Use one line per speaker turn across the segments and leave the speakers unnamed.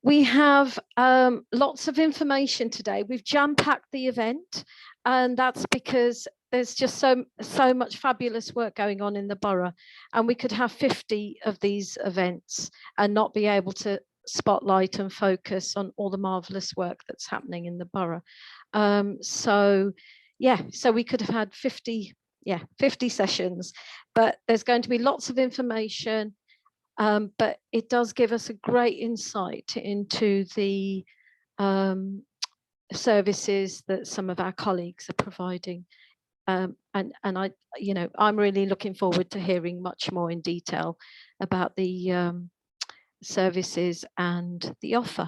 We have lots of information today. We've jam-packed the event, and that's because there's just so much fabulous work going on in the borough, and we could have 50 of these events and not be able to spotlight and focus on all the marvelous work that's happening in the borough. So we could have had 50 sessions, but there's going to be lots of information. But it does give us a great insight into the services that some of our colleagues are providing. And I'm really looking forward to hearing much more in detail about the services and the offer.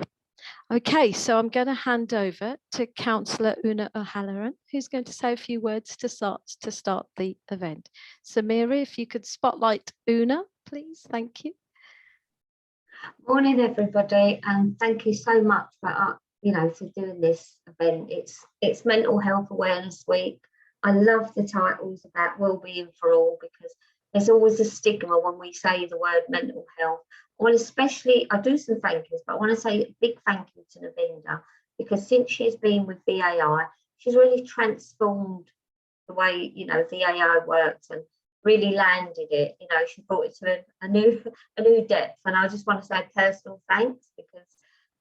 Okay, so I'm going to hand over to Councillor Una O'Halloran, who's going to say a few words to start the event. So Mary, if you could spotlight Una, please. Thank you.
Morning, everybody, and thank you so much for for doing this event. It's Mental Health Awareness Week. I love the titles about well-being for all, because there's always a stigma when we say the word mental health. I do some thank yous, but I want to say a big thank you to Navinda, because since she's been with VAI, she's really transformed the way VAI works and really landed it. She brought it to a new depth, and I just want to say personal thanks, because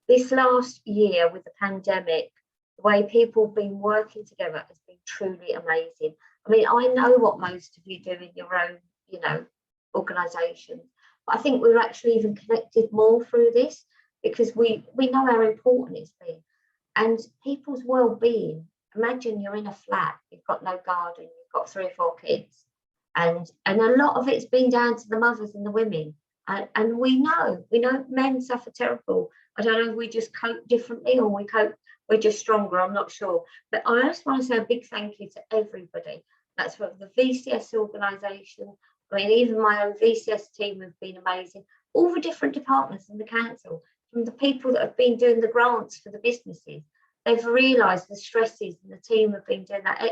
this last year with the pandemic, the way people have been working together has been truly amazing. I mean, I know what most of you do in your own organisations, but I think we're actually even connected more through this, because we know how important it's been. And people's well-being, imagine you're in a flat, you've got no garden, you've got 3 or 4 kids, and a lot of it's been down to the mothers and the women. And we know men suffer terrible. I don't know if we just cope differently or we're just stronger, I'm not sure. But I just want to say a big thank you to everybody. That's from the VCS organisation. I mean, even my own VCS team have been amazing. All the different departments in the council, from the people that have been doing the grants for the businesses, they've realised the stresses, and the team have been doing that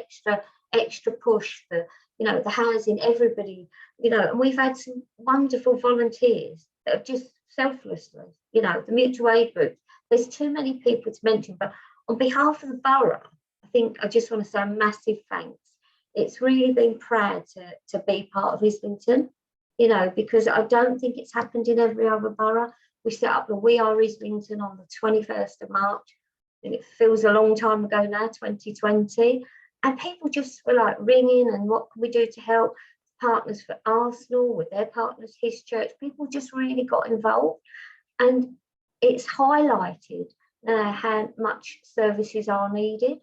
extra push for the housing, everybody, and we've had some wonderful volunteers that have just selflessly, the mutual aid groups. There's too many people to mention, but on behalf of the borough, I think I just want to say a massive thanks. It's really been proud to be part of Islington, because I don't think it's happened in every other borough. We set up the We Are Islington on the 21st of March, and it feels a long time ago now, 2020. And people just were like ringing, and what can we do to help? Partners for Arsenal with their partners, His Church, people just really got involved. And it's highlighted how much services are needed,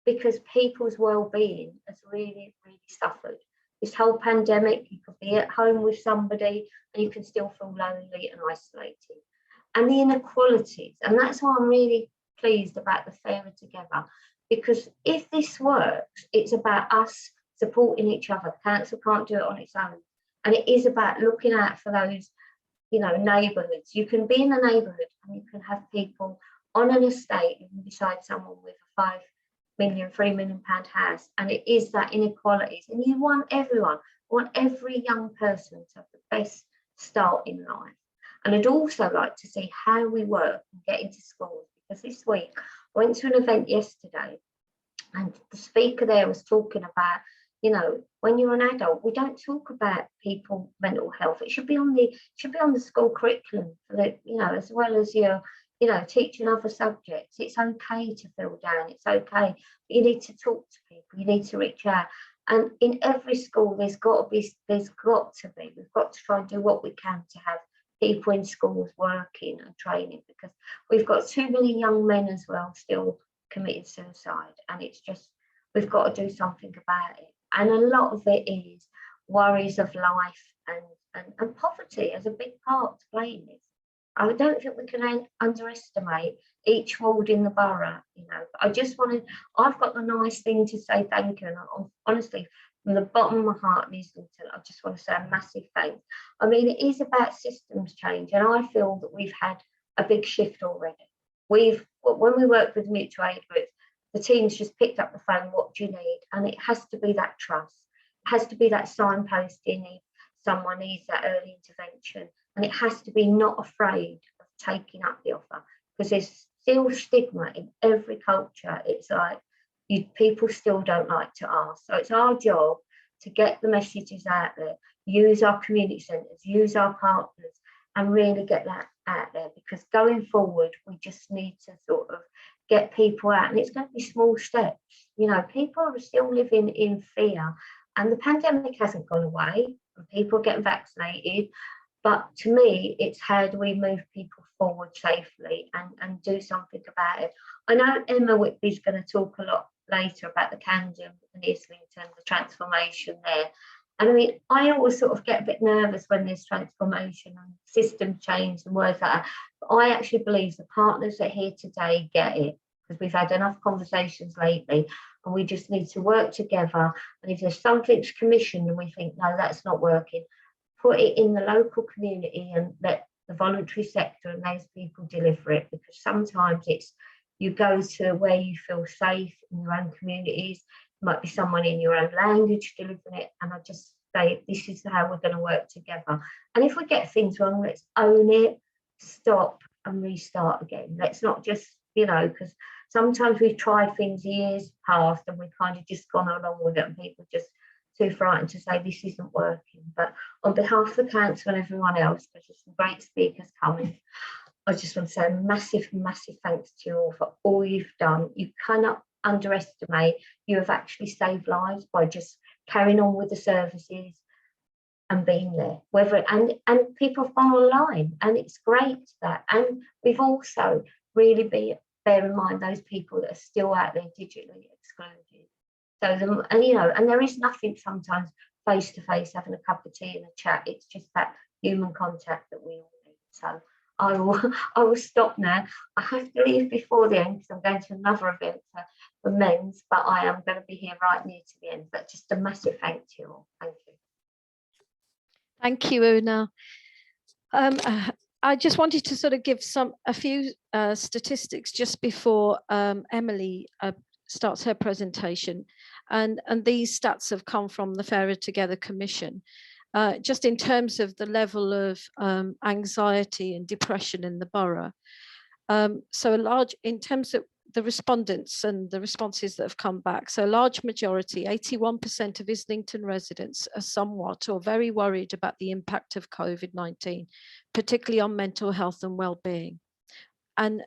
because people's well-being has really, really suffered. This whole pandemic, you could be at home with somebody and you can still feel lonely and isolated. And the inequalities, and that's why I'm really pleased about the Fairer Together. Because if this works, it's about us supporting each other. The council can't do it on its own. And it is about looking out for those, neighbourhoods. You can be in a neighbourhood and you can have people on an estate, even beside someone with a 5 million, £3 million house. And it is that inequalities. And you want everyone, every young person to have the best start in life. And I'd also like to see how we work and get into schools, because this week I went to an event yesterday, and the speaker there was talking about, when you're an adult, we don't talk about people's mental health. It should be on the school curriculum, for the, as well as your, teaching other subjects. It's okay to feel down. It's okay. But you need to talk to people. You need to reach out. And in every school, we've got to try and do what we can to have people in schools working and training, because we've got too many young men as well still committing suicide, and it's just, we've got to do something about it. And a lot of it is worries of life, and poverty as a big part to play in this. I don't think we can underestimate each ward in the borough. I've got the nice thing to say thank you, and honestly, from the bottom of my heart in Islington, I just want to say a massive thanks. I mean, it is about systems change, and I feel that we've had a big shift already. When we work with mutual aid groups, the teams just picked up the phone, what do you need? And it has to be that trust. It has to be that signposting if someone needs that early intervention. And it has to be not afraid of taking up the offer, because there's still stigma in every culture. It's like people still don't like to ask. So it's our job to get the messages out there, use our community centres, use our partners, and really get that out there, because going forward, we just need to sort of get people out, and it's going to be small steps. You know, people are still living in fear, and the pandemic hasn't gone away, and people are getting vaccinated. But to me, it's how do we move people forward safely and do something about it. I know Emma Whitby's going to talk a lot later about the Camden and Islington, the transformation there. And I mean, I always sort of get a bit nervous when there's transformation and system change and words like that. But I actually believe the partners that are here today get it, because we've had enough conversations lately, and we just need to work together. And if there's something's commissioned and we think, no, that's not working, put it in the local community and let the voluntary sector and those people deliver it, because sometimes it's you go to where you feel safe in your own communities. Might be someone in your own language delivering it, and I just say this is how we're going to work together. And if we get things wrong, let's own it, stop and restart again. Let's not just, you know, because sometimes we've tried things years past and we've kind of just gone along with it, and people just too frightened to say this isn't working. But on behalf of the council and everyone else, because there's some great speakers coming, I just want to say a massive thanks to you all for all you've done. You cannot underestimate, you have actually saved lives by just carrying on with the services and being there. And people have gone online, and it's great that. And we've also really bear in mind those people that are still out there digitally excluded. So and there is nothing sometimes face to face having a cup of tea and a chat. It's just that human contact that we all need. So I will stop now. I have to leave before the end because I'm going to another event for men's, but I am going to be here right near to the end. But just a massive thank you all. Thank you.
Thank you, Una. I just wanted to sort of give a few statistics just before Emily starts her presentation, and these stats have come from the Fairer Together Commission. Just in terms of the level of anxiety and depression in the borough. So in terms of the respondents and the responses that have come back, so a large majority, 81% of Islington residents are somewhat or very worried about the impact of COVID-19, particularly on mental health and well-being. And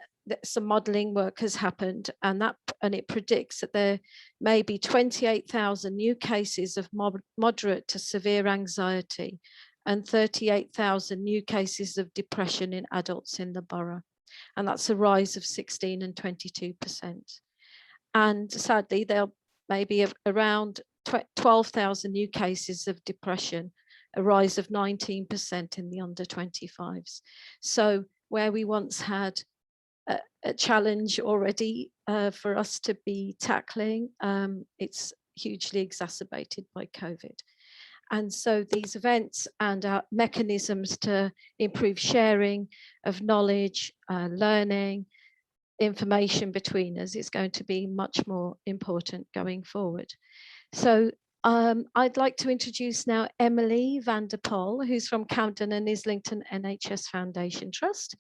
some modelling work has happened, and it predicts that there may be 28,000 new cases of moderate to severe anxiety and 38,000 new cases of depression in adults in the borough. And that's a rise of 16 and 22%. And sadly, there'll maybe around 12,000 new cases of depression, a rise of 19% in the under 25s. So where we once had a challenge already for us to be tackling, it's hugely exacerbated by COVID. And so these events and our mechanisms to improve sharing of knowledge, learning, information between us is going to be much more important going forward. So I'd like to introduce now Emily van der Pol, who's from Camden and Islington NHS Foundation Trust.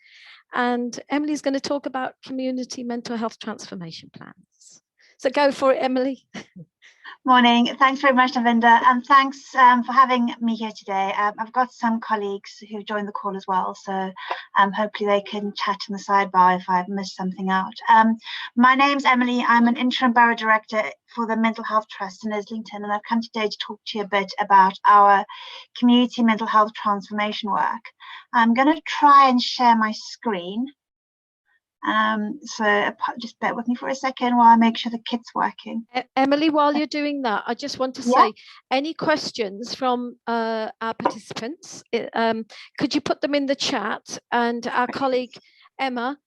And Emily's going to talk about community mental health transformation plans. So go for it, Emily.
Morning. Thanks very much, Navinda, and thanks for having me here today. I've got some colleagues who joined the call as well, so hopefully they can chat in the sidebar if I've missed something out. My name's Emily. I'm an interim borough director for the Mental Health Trust in Islington, and I've come today to talk to you a bit about our community mental health transformation work. I'm going to try and share my screen. So just bear with me for a second while I make sure the kit's working.
Emily, while you're doing that, I just want to say, any questions from our participants, could you put them in the chat, and our colleague Emma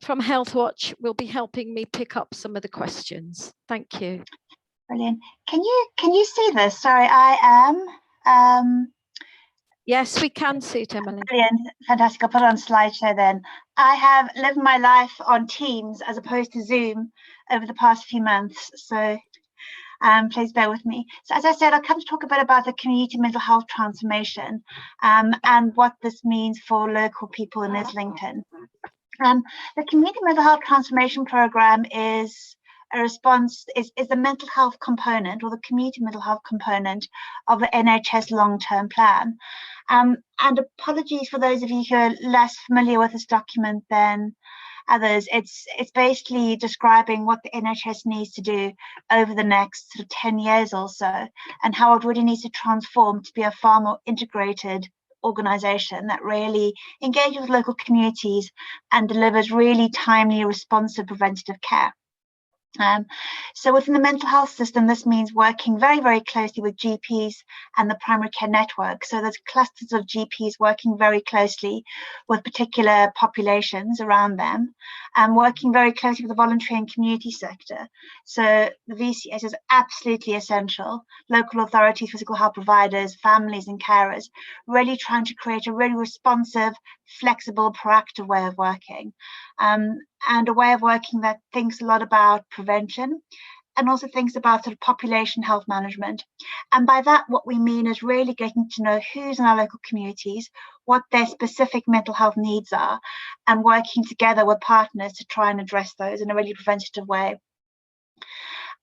from Health Watch will be helping me pick up some of the questions. Thank you.
Brilliant. Can you see this? Sorry, I am
Yes, we can see it, Emily.
Brilliant, fantastic. I'll put it on slideshow then. I have lived my life on Teams as opposed to Zoom over the past few months, so Please bear with me. So as I said, I'll come to talk a bit about the community mental health transformation and what this means for local people in Islington. The community mental health transformation program is a response, is the mental health component, or the community mental health component of the NHS long-term plan. And apologies for those of you who are less familiar with this document than others. It's basically describing what the NHS needs to do over the next sort of 10 years or so, and how it really needs to transform to be a far more integrated organisation that really engages with local communities and delivers really timely, responsive preventative care. So within the mental health system, this means working very, very closely with GPs and the primary care network. So there's clusters of GPs working very closely with particular populations around them, and working very closely with the voluntary and community sector. So the VCS is absolutely essential. Local authorities, physical health providers, families and carers, really trying to create a really responsive, flexible, proactive way of working. And a way of working that thinks a lot about prevention and also thinks about sort of population health management. And by that, what we mean is really getting to know who's in our local communities, what their specific mental health needs are, and working together with partners to try and address those in a really preventative way.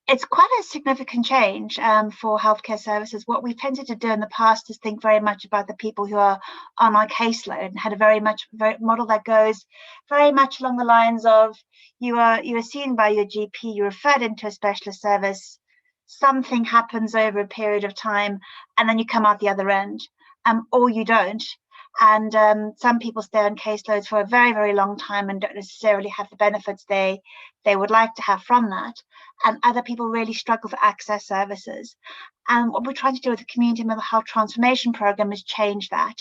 It's quite a significant change for healthcare services. What we've tended to do in the past is think very much about the people who are on our caseload, and had a very model that goes very much along the lines of you are seen by your GP, you're referred into a specialist service, something happens over a period of time, and then you come out the other end, or you don't. And some people stay on caseloads for a very, very long time and don't necessarily have the benefits they would like to have from that. And other people really struggle to access services. And what we're trying to do with the Community Mental Health Transformation Programme is change that.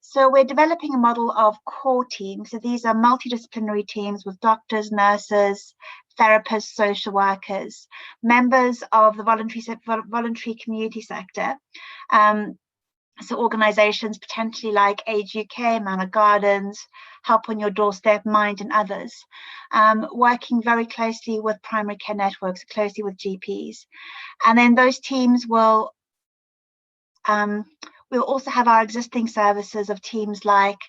So we're developing a model of core teams. So these are multidisciplinary teams with doctors, nurses, therapists, social workers, members of the voluntary community sector. So organisations potentially like Age UK, Manor Gardens, Help on Your Doorstep, Mind and others, working very closely with primary care networks, closely with GPs. And then those teams will we'll also have our existing services of teams like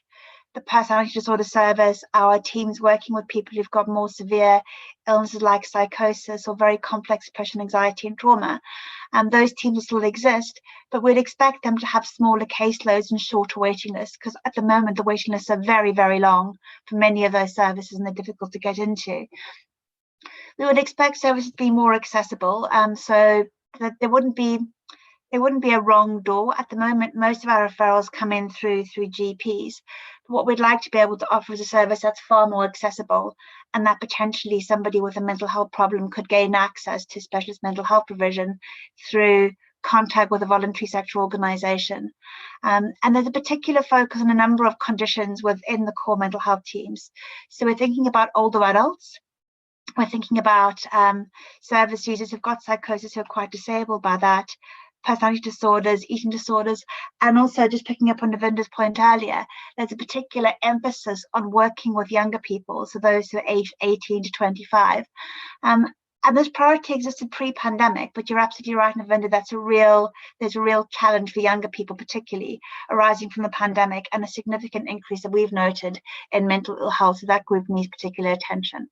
the personality disorder service, our teams working with people who've got more severe illnesses like psychosis or very complex depression, anxiety and trauma. Those teams will still exist, but we'd expect them to have smaller caseloads and shorter waiting lists, because at the moment the waiting lists are very, very long for many of those services and they're difficult to get into. We would expect services to be more accessible, so that there wouldn't be a wrong door. At the moment, most of our referrals come in through GPs. But what we'd like to be able to offer is a service that's far more accessible, and that potentially somebody with a mental health problem could gain access to specialist mental health provision through contact with a voluntary sector organisation. And there's a particular focus on a number of conditions within the core mental health teams. So we're thinking about older adults. We're thinking about service users who've got psychosis, who are quite disabled by that, personality disorders, eating disorders, and also just picking up on Navinda's point earlier, there's a particular emphasis on working with younger people, so those who are aged 18 to 25. And this priority existed pre-pandemic, but you're absolutely right, Navinda, there's a real challenge for younger people, particularly arising from the pandemic, and a significant increase that we've noted in mental ill health, so that group needs particular attention.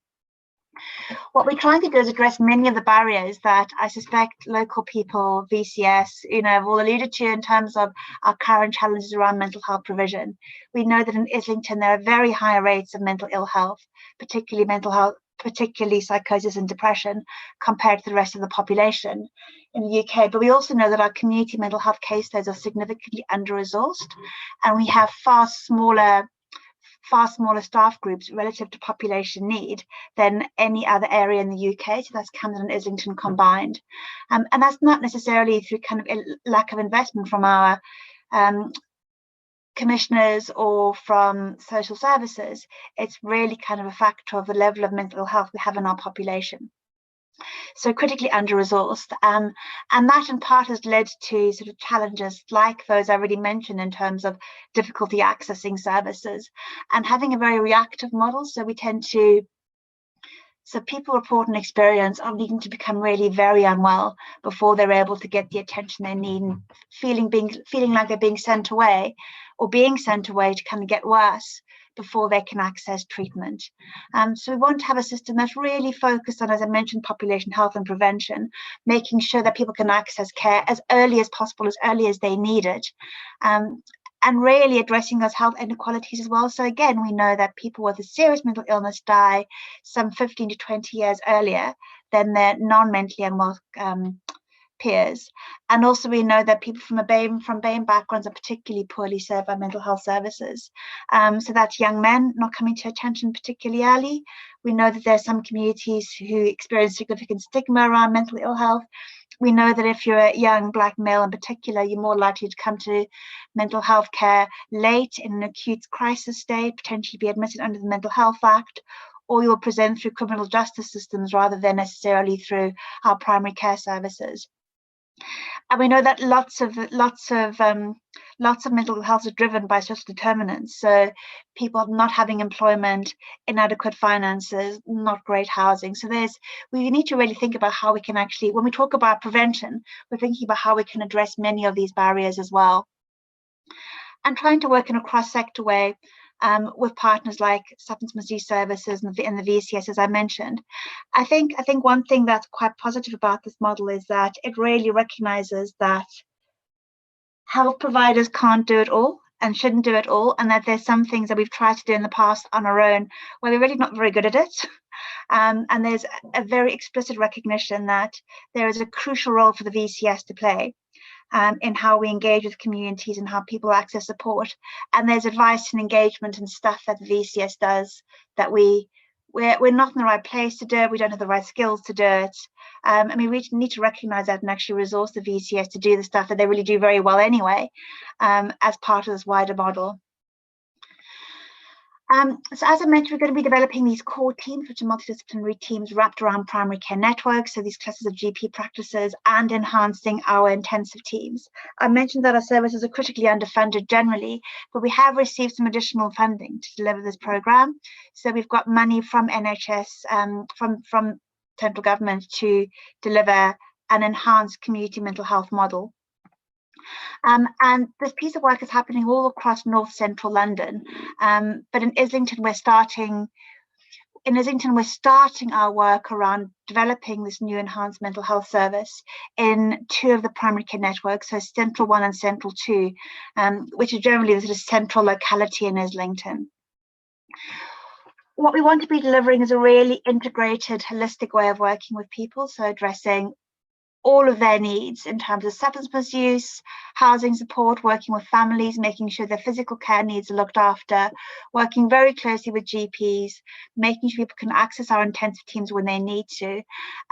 What we're trying to do is address many of the barriers that I suspect local people, VCS, have all alluded to in terms of our current challenges around mental health provision. We know that in Islington there are very high rates of mental ill health, particularly psychosis and depression, compared to the rest of the population in the UK. But we also know that our community mental health caseloads are significantly under-resourced, and we have far smaller staff groups relative to population need than any other area in the UK. So that's Camden and Islington combined. And that's not necessarily through kind of a lack of investment from our commissioners or from social services. It's really kind of a factor of the level of mental health we have in our population. So critically under-resourced, and that in part has led to sort of challenges like those I already mentioned in terms of difficulty accessing services and having a very reactive model. So we tend to So people report an experience of needing to become really very unwell before they're able to get the attention they need, and feeling like they're being sent away or being sent away to kind of get worse before they can access treatment. So we want to have a system that's really focused on, as I mentioned, population health and prevention, making sure that people can access care as early as possible, as early as they need it. And really addressing those health inequalities as well. So again, we know that people with a serious mental illness die some 15 to 20 years earlier than their non-mentally unwell peers. And also we know that people from BAME backgrounds are particularly poorly served by mental health services. So that's young men not coming to attention particularly early. We know that there are some communities who experience significant stigma around mental ill health. We know that if you're a young Black male in particular, you're more likely to come to mental health care late in an acute crisis state, potentially be admitted under the Mental Health Act, or you'll present through criminal justice systems rather than necessarily through our primary care services. And we know that lots of mental health is driven by social determinants. So people not having employment, inadequate finances, not great housing. So we need to really think about how we can actually, when we talk about prevention, we're thinking about how we can address many of these barriers as well. And trying to work in a cross-sector way with partners like substance misuse services and the VCS, as I mentioned. I think one thing that's quite positive about this model is that it really recognises that health providers can't do it all and shouldn't do it all, and that there's some things that we've tried to do in the past on our own where we're really not very good at it. And there's a very explicit recognition that there is a crucial role for the VCS to play in how we engage with communities and how people access support. And there's advice and engagement and stuff that the VCS does that we're not in the right place to do it. We don't have the right skills to do it. I mean, we need to recognise that and actually resource the VCS to do the stuff that they really do very well anyway, as part of this wider model. So as I mentioned, we're going to be developing these core teams, which are multidisciplinary teams wrapped around primary care networks, so these clusters of GP practices, and enhancing our intensive teams. I mentioned that our services are critically underfunded generally, but we have received some additional funding to deliver this programme. So we've got money from NHS, from central government to deliver an enhanced community mental health model. And this piece of work is happening all across north central London, but in Islington we're starting our work around developing this new enhanced mental health service in 2 of the primary care networks, so Central 1 and Central 2, which is generally the sort of central locality in Islington. What we want to be delivering is a really integrated, holistic way of working with people, so addressing all of their needs in terms of substance misuse, housing support, working with families, making sure their physical care needs are looked after, working very closely with GPs, making sure people can access our intensive teams when they need to,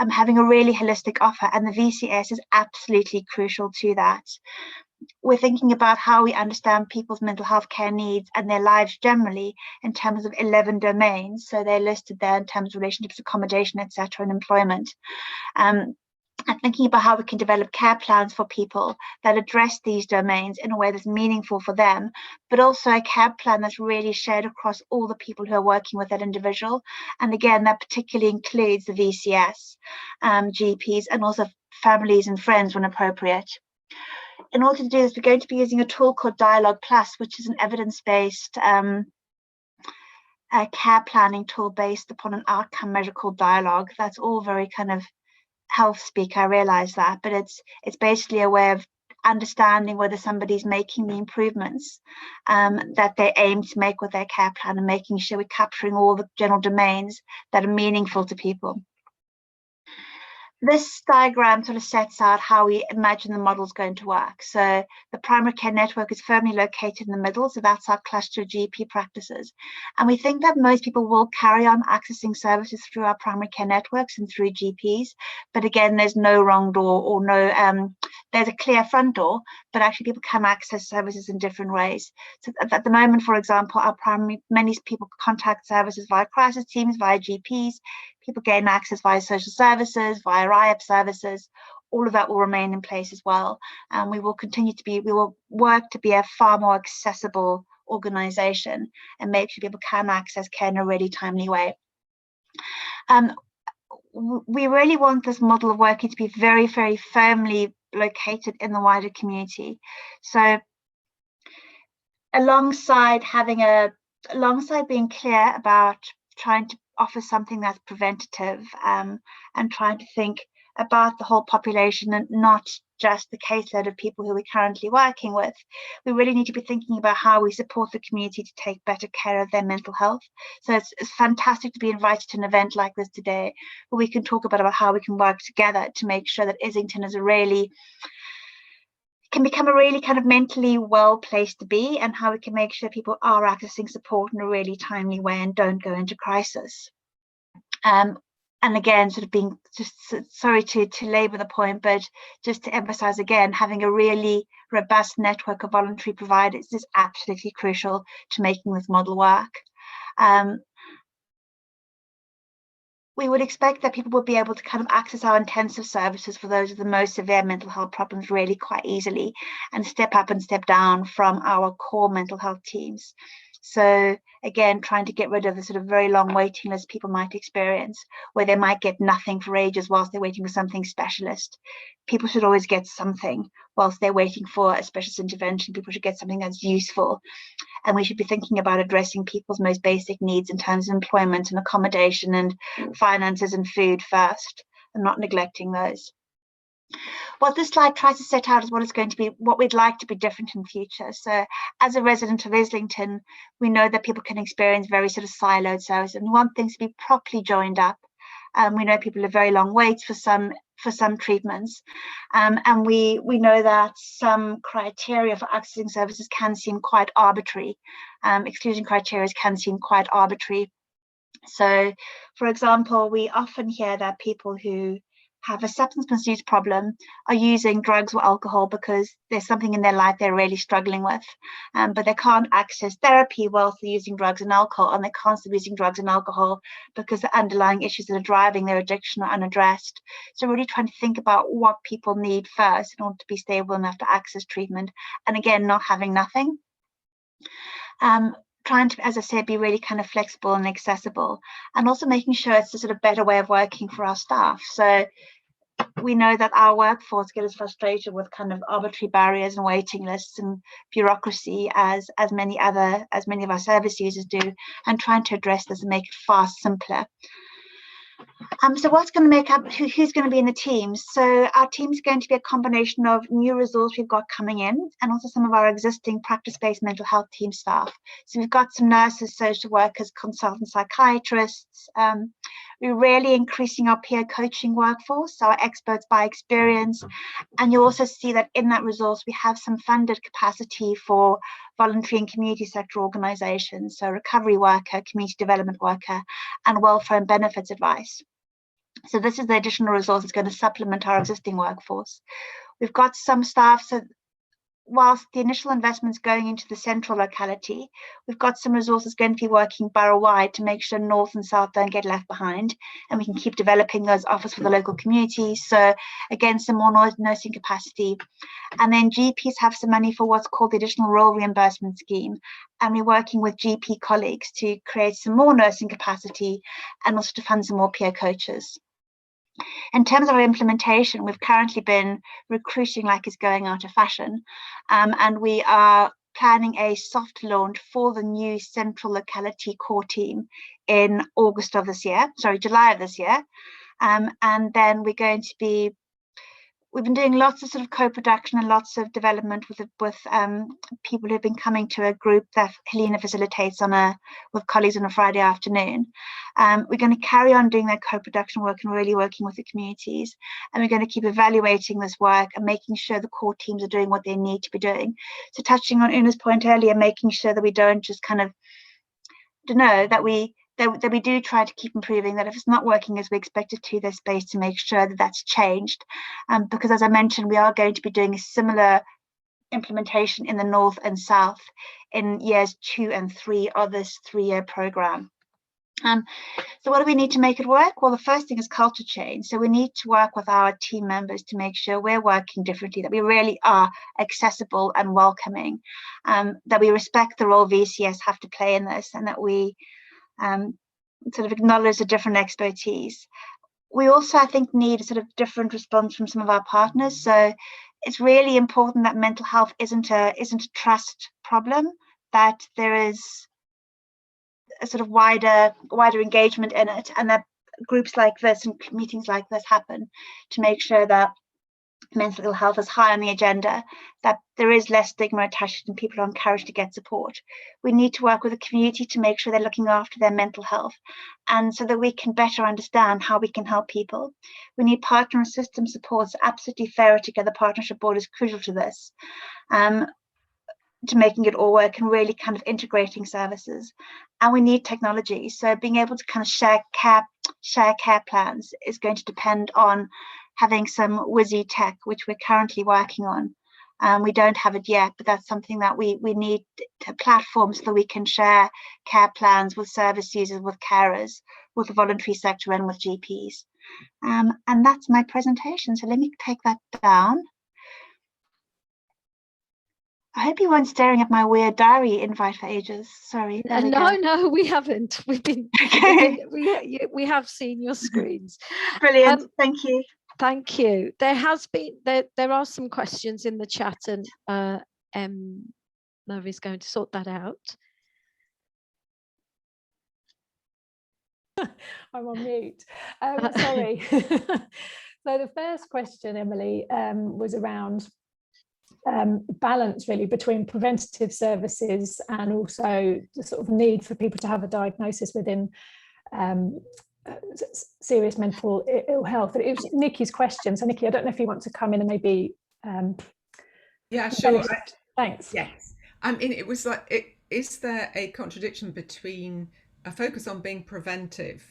having a really holistic offer, and the VCS is absolutely crucial to that. We're thinking about how we understand people's mental health care needs and their lives generally in terms of 11 domains. So they're listed there in terms of relationships, accommodation, etc., and employment. And thinking about how we can develop care plans for people that address these domains in a way that's meaningful for them, but also a care plan that's really shared across all the people who are working with that individual. And again, that particularly includes the VCS, GPs, and also families and friends when appropriate. In order to do this, we're going to be using a tool called Dialogue Plus, which is an evidence-based care planning tool based upon an outcome measure called Dialogue. That's all very kind of health speak, I realize that, but it's basically a way of understanding whether somebody's making the improvements that they aim to make with their care plan, and making sure we're capturing all the general domains that are meaningful to people. This diagram sort of sets out how we imagine the model is going to work. So the primary care network is firmly located in the middle, so that's our cluster of GP practices. And we think that most people will carry on accessing services through our primary care networks and through GPs. But again, there's no wrong door or no, there's a clear front door, but actually people can access services in different ways. So at the moment, for example, many people contact services via crisis teams, via GPs. People gain access via social services, via IAP services. All of that will remain in place as well. And we will work to be a far more accessible organisation and make sure people can access care in a really timely way. we really want this model of working to be very, very firmly located in the wider community. So alongside being clear about trying to offer something that's preventative, and trying to think about the whole population and not just the caseload of people who we're currently working with, we really need to be thinking about how we support the community to take better care of their mental health. So it's fantastic to be invited to an event like this today, where we can talk about how we can work together to make sure that Islington can become a really kind of mentally well place to be, and how we can make sure people are accessing support in a really timely way and don't go into crisis. And again, sort of being just sorry to labour the point, but just to emphasise again, having a really robust network of voluntary providers is absolutely crucial to making this model work. We would expect that people will be able to kind of access our intensive services for those with the most severe mental health problems really quite easily, and step up and step down from our core mental health teams. So again, trying to get rid of the sort of very long waiting list people might experience, where they might get nothing for ages whilst they're waiting for something specialist. People should always get something whilst they're waiting for a specialist intervention. People should get something that's useful. And we should be thinking about addressing people's most basic needs in terms of employment and accommodation and finances and food first, and not neglecting those. What this slide tries to set out is what we'd like to be different in future. So as a resident of Islington, we know that people can experience very sort of siloed services, and we want things to be properly joined up. We know people have very long waits for some treatments, and we know that some criteria for accessing services can seem quite arbitrary. Exclusion criteria can seem quite arbitrary. So, for example, we often hear that people who have a substance misuse problem are using drugs or alcohol because there's something in their life they're really struggling with, but they can't access therapy whilst they're using drugs and alcohol, and they're constantly using drugs and alcohol because the underlying issues that are driving their addiction are unaddressed. So really trying to think about what people need first in order to be stable enough to access treatment, and again, not having nothing. Trying to, as I said, be really kind of flexible and accessible, and also making sure it's a sort of better way of working for our staff. So we know that our workforce gets frustrated with kind of arbitrary barriers and waiting lists and bureaucracy as many of our service users do, and trying to address this and make it far simpler. So what's going to make up, who's going to be in the teams? So our team is going to be a combination of new resource we've got coming in, and also some of our existing practice-based mental health team staff. So we've got some nurses, social workers, consultant psychiatrists. We're really increasing our peer coaching workforce, so our experts by experience. And you also see that in that resource, we have some funded capacity for voluntary and community sector organisations, so recovery worker, community development worker, and welfare and benefits advice. So this is the additional resource that's going to supplement our existing workforce. We've got some staff, so whilst the initial investment's going into the central locality, we've got some resources going to be working borough-wide to make sure north and south don't get left behind, and we can keep developing those offers for the local community. So again, some more nursing capacity. And then GPs have some money for what's called the additional role reimbursement scheme, and we're working with GP colleagues to create some more nursing capacity and also to fund some more peer coaches. In terms of our implementation, we've currently been recruiting like it's going out of fashion, and we are planning a soft launch for the new central locality core team in July of this year. And then we're going to be, we've been doing lots of sort of co-production and lots of development with people who've been coming to a group that Helena facilitates with colleagues on a Friday afternoon. We're going to carry on doing that co-production work and really working with the communities, and we're going to keep evaluating this work and making sure the core teams are doing what they need to be doing. So touching on Una's point earlier, making sure that we don't just kind of, that we do try to keep improving, that if it's not working as we expect it to, there's space to make sure that that's changed. Because as I mentioned, we are going to be doing a similar implementation in the north and south in years 2 and 3 of this 3-year programme. So what do we need to make it work? Well, the first thing is culture change. So we need to work with our team members to make sure we're working differently, that we really are accessible and welcoming, that we respect the role VCS have to play in this, and that we sort of acknowledge the different expertise. We also, I think, need a sort of different response from some of our partners. So it's really important that mental health isn't a trust problem, that there is a sort of wider engagement in it, and that groups like this and meetings like this happen to make sure that mental ill health is high on the agenda, that there is less stigma attached and people are encouraged to get support. We need to work with the community to make sure they're looking after their mental health, and so that we can better understand how we can help people. We need partner and system supports. Absolutely fair together partnership board is crucial to this, to making it all work and really kind of integrating services. And we need technology. So being able to kind of share care plans is going to depend on having some whizzy tech, which we're currently working on. We don't have it yet, but that's something that we need to platform so that we can share care plans with service users, with carers, with the voluntary sector and with GPs. And that's my presentation. So let me take that down. I hope you weren't staring at my weird diary invite for ages. Sorry.
No, we haven't. We have seen your screens.
Brilliant. Thank you.
Thank you. There are some questions in the chat, and Mary's going to sort that out.
I'm on mute. Sorry. So the first question, Emily, was around balance really between preventative services and also the sort of need for people to have a diagnosis within serious mental ill health. It was Nikki's question. So Nikki, I don't know if you want to come in and maybe
yeah, sure.
Thanks.
Yes. I mean, it was like, is there a contradiction between a focus on being preventive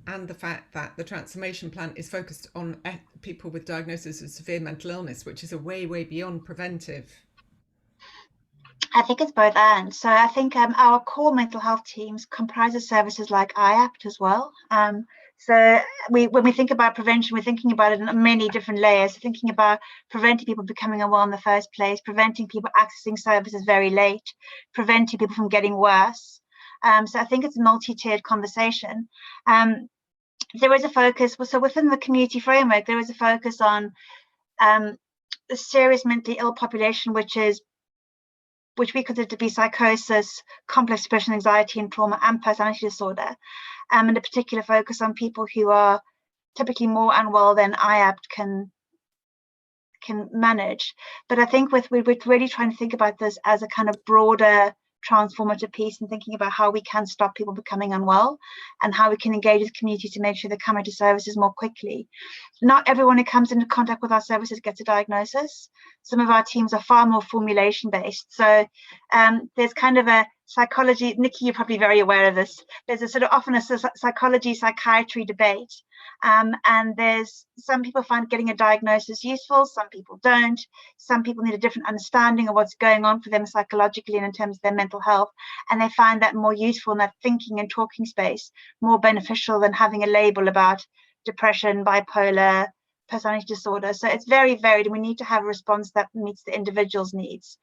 and the fact that the transformation plan is focused on people with diagnosis of severe mental illness, which is a way beyond preventive?
I think it's both and. So I think our core mental health teams comprises services like IAPT as well. So when we think about prevention, we're thinking about it in many different layers. Thinking about preventing people becoming unwell in the first place, preventing people accessing services very late, preventing people from getting worse. So I think it's a multi-tiered conversation. There is a focus, so within the community framework, there is a focus on the serious mentally ill population, which we consider to be psychosis, complex depression, anxiety and trauma, and personality disorder, and a particular focus on people who are typically more unwell than IAPT can manage. But I think we're really trying to think about this as a kind of broader transformative piece, and thinking about how we can stop people becoming unwell and how we can engage with the community to make sure they come into services more quickly. Not everyone who comes into contact with our services gets a diagnosis. Some of our teams are far more formulation based. So there's kind of a psychology, Nikki, you're probably very aware of this. There's a sort of often a psychology, psychiatry debate. And there's some people find getting a diagnosis useful, some people don't. Some people need a different understanding of what's going on for them psychologically and in terms of their mental health. And they find that more useful in that thinking and talking space, more beneficial than having a label about depression, bipolar, personality disorder. So it's very varied, and we need to have a response that meets the individual's needs.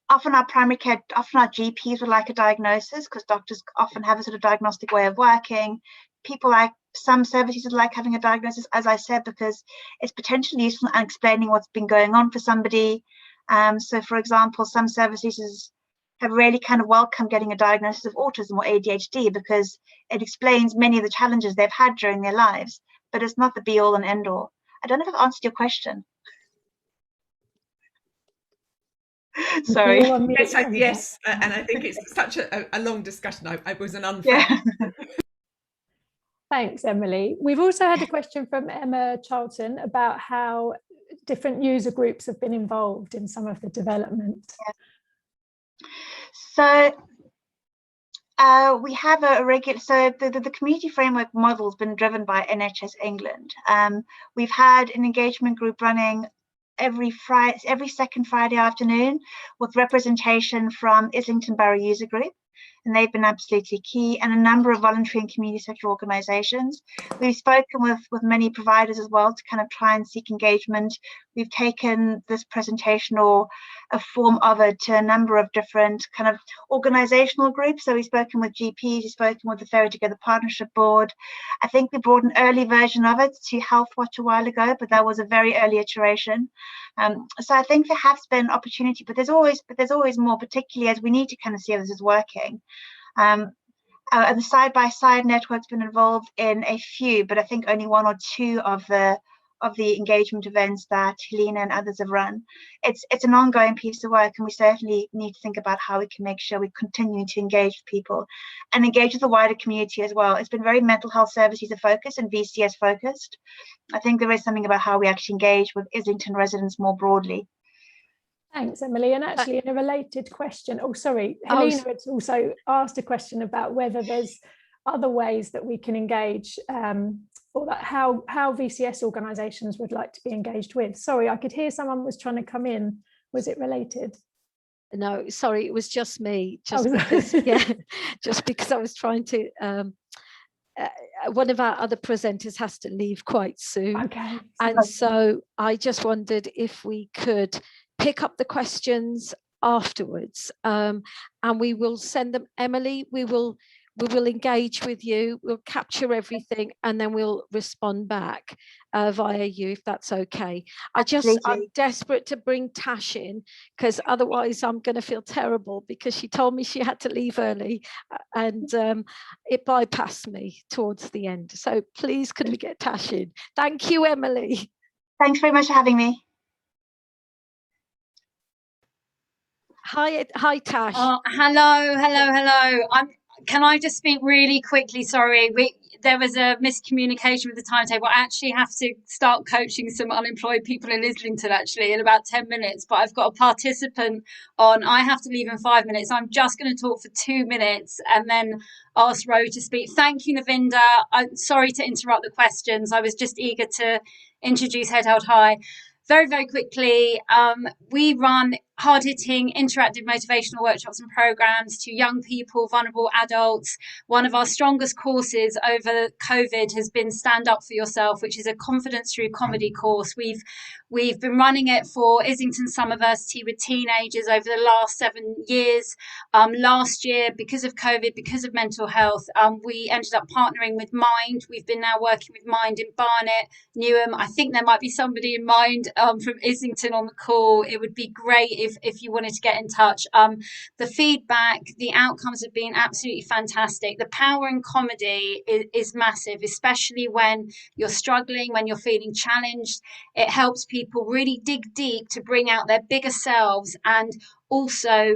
Often our primary care, often our GPs would like a diagnosis, because doctors often have a sort of diagnostic way of working. People like some services would like having a diagnosis, as I said, because it's potentially useful in explaining what's been going on for somebody. So for example, some services have really kind of welcomed getting a diagnosis of autism or ADHD, because it explains many of the challenges they've had during their lives, but it's not the be all and end all. I don't know if I've answered your question. Sorry.
Yes, and I think it's such a long discussion. I was an unfair.
Yeah.
Thanks, Emily. We've also had a question from Emma Charlton about how different user groups have been involved in some of the development.
Yeah. So we have a regular, so the community framework model has been driven by NHS England. We've had an engagement group running every second Friday afternoon with representation from Islington Borough User Group. and they've been absolutely key, and a number of voluntary and community sector organisations. We've spoken with many providers as well to kind of try and seek engagement. We've taken this presentation or a form of it to a number of different kind of organisational groups. So we've spoken with GPs, we've spoken with the Ferry Together Partnership Board. I think we brought an early version of it to Health Watch a while ago, but that was a very early iteration. So I think there has been opportunity, but there's always more, particularly as we need to kind of see how this is working. And the side-by-side network's been involved in a few, but I think only 1 or 2 of the engagement events that Helena and others have run. It's an ongoing piece of work, and we certainly need to think about how we can make sure we continue to engage with people and engage with the wider community as well. It's been very mental health services focused and VCS focused. I think there is something about how we actually engage with Islington residents more broadly.
Thanks, Emily. And actually, in a related question, Helena had also asked a question about whether there's other ways that we can engage, or that how VCS organisations would like to be engaged with. Sorry, I could hear someone was trying to come in. Was it related?
No, sorry, it was just me. Because, just because I was trying to. One of our other presenters has to leave quite soon.
Okay.
And so I just wondered if we could pick up the questions afterwards, and we will send them. Emily, we will engage with you, we'll capture everything, and then we'll respond back via you, if that's okay. I'm desperate to bring Tash in, because otherwise I'm going to feel terrible, because she told me she had to leave early, and it bypassed me towards the end. So please, could we get Tash in? Thank you, Emily.
Thanks very much for having me.
Hi, Tash.
Hello. Can I just speak really quickly? Sorry, there was a miscommunication with the timetable. I actually have to start coaching some unemployed people in Islington actually in about 10 minutes, but I've got a participant on. I have to leave in 5 minutes. I'm just going to talk for 2 minutes and then ask Ro to speak. Thank you, Navinda. I'm sorry to interrupt the questions. I was just eager to introduce Head Held High. Very, very quickly, we run hard-hitting, interactive motivational workshops and programs to young people, vulnerable adults. One of our strongest courses over COVID has been Stand Up For Yourself, which is a confidence through comedy course. We've been running it for Islington Summerversity with teenagers over the last 7 years. Last year, because of COVID, because of mental health, we ended up partnering with Mind. We've been now working with Mind in Barnet, Newham. I think there might be somebody in Mind from Islington on the call. It would be great if you wanted to get in touch. The feedback, the outcomes have been absolutely fantastic. The power in comedy is massive, especially when you're struggling, when you're feeling challenged. It helps people really dig deep to bring out their bigger selves, and also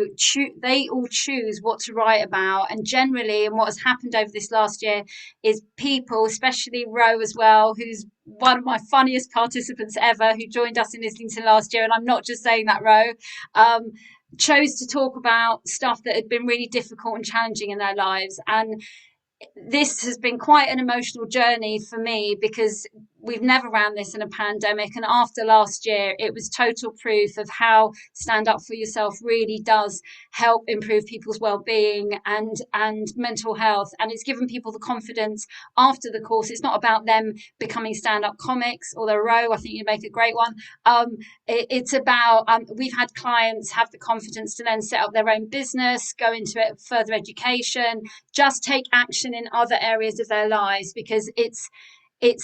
they all choose what to write about. And generally, and what has happened over this last year is people, especially Ro as well, who's one of my funniest participants ever, who joined us in Islington last year, and I'm not just saying that, Ro, chose to talk about stuff that had been really difficult and challenging in their lives. And this has been quite an emotional journey for me, because we've never ran this in a pandemic, and after last year it was total proof of how Stand Up For Yourself really does help improve people's well-being and mental health, and it's given people the confidence after the course. It's not about them becoming stand-up comics, although Ro, I think you make a great one. It's about we've had clients have the confidence to then set up their own business, go into it, further education, just take action in other areas of their lives, because it's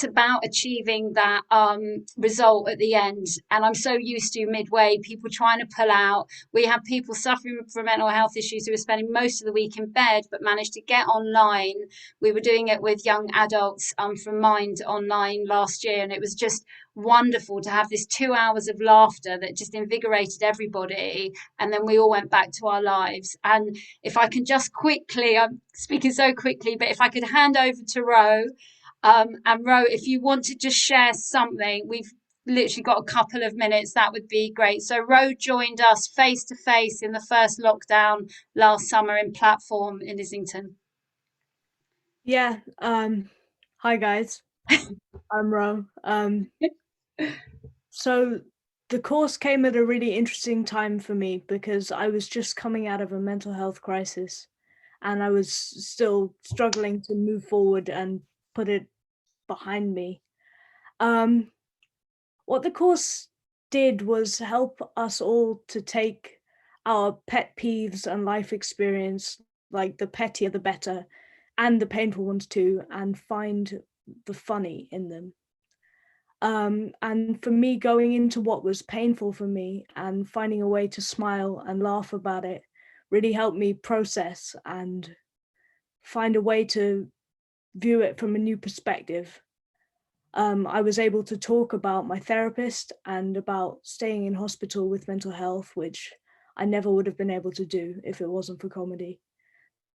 about achieving that result at the end. And I'm so used to midway people trying to pull out. We have people suffering from mental health issues who are spending most of the week in bed but managed to get online. We were doing it with young adults from Mind online last year, and it was just wonderful to have this 2 hours of laughter that just invigorated everybody, and then we all went back to our lives. And if I can just quickly, I'm speaking so quickly, but if I could hand over to Ro, and Ro, if you want to just share something, we've literally got a couple of minutes, that would be great. So Ro joined us face to face in the first lockdown last summer in Platform in Islington.
Yeah, hi guys, I'm Ro. So the course came at a really interesting time for me, because I was just coming out of a mental health crisis, and I was still struggling to move forward and put it behind me. What the course did was help us all to take our pet peeves and life experience, like the pettier the better, and the painful ones too, and find the funny in them. And for me, going into what was painful for me and finding a way to smile and laugh about it really helped me process and find a way to view it from a new perspective. I was able to talk about my therapist and about staying in hospital with mental health, which I never would have been able to do if it wasn't for comedy.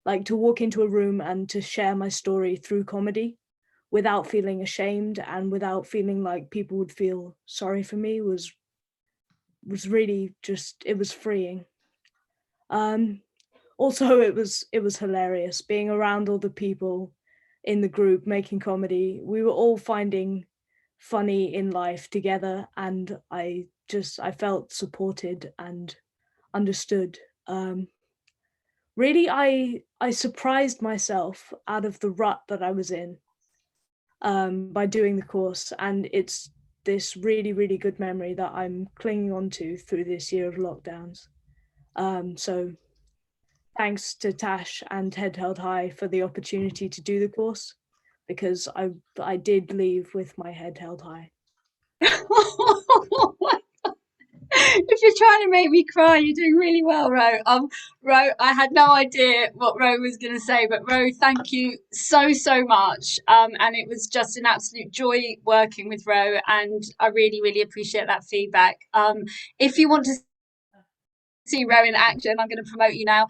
Like to walk into a room and to share my story through comedy without feeling ashamed and without feeling like people would feel sorry for me was really just, it was freeing. Also, it was hilarious being around all the people in the group making comedy. We were all finding funny in life together, and I felt supported and understood. Really, I surprised myself out of the rut that I was in by doing the course, and it's this really, really good memory that I'm clinging on to through this year of lockdowns. So thanks to Tash and Head Held High for the opportunity to do the course, because I did leave with my head held high.
If you're trying to make me cry, you're doing really well, Ro. Ro, I had no idea what Ro was going to say, but Ro, thank you so much. And it was just an absolute joy working with Ro, and I really, really appreciate that feedback. If you want to see Ro in action, I'm going to promote you now.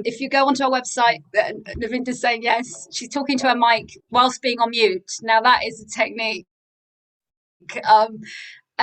If you go onto our website, Navinda's saying yes, she's talking to her mic whilst being on mute. Now that is a technique.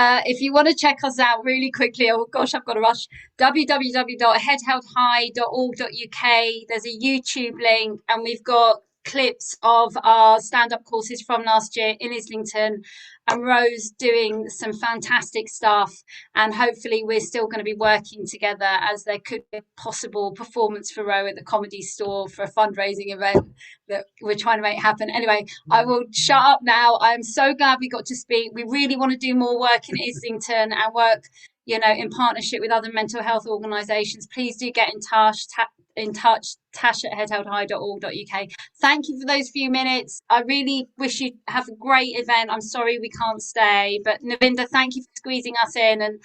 If you want to check us out really quickly, oh gosh, I've got to rush, www.headheldhigh.org.uk. There's a YouTube link, and we've got clips of our stand-up courses from last year in Islington, and Rose doing some fantastic stuff, and hopefully we're still going to be working together, as there could be a possible performance for Ro at the Comedy Store for a fundraising event that we're trying to make happen. Anyway, I will shut up now. I'm so glad we got to speak. We really want to do more work in Islington and work, in partnership with other mental health organisations. Please do get in touch. Tash at headheldhigh.org.uk. Thank you for those few minutes. I really wish you have a great event. I'm sorry we can't stay, but Navinda, thank you for squeezing us in, and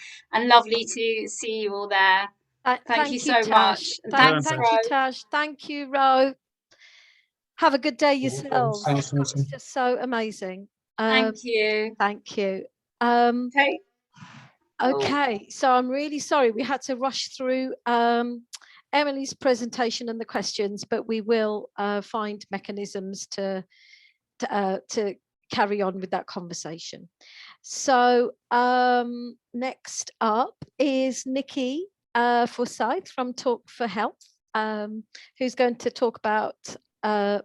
lovely to see you all there. Thank you so much.
Thank you, Tash. Thank you, Ro. Have a good day yourselves. It's just so amazing.
Thank you.
Thank you.
Okay.
So I'm really sorry we had to rush through Emily's presentation and the questions, but we will find mechanisms to carry on with that conversation. So next up is Nikki Forsyth from Talk for Health, who's going to talk about the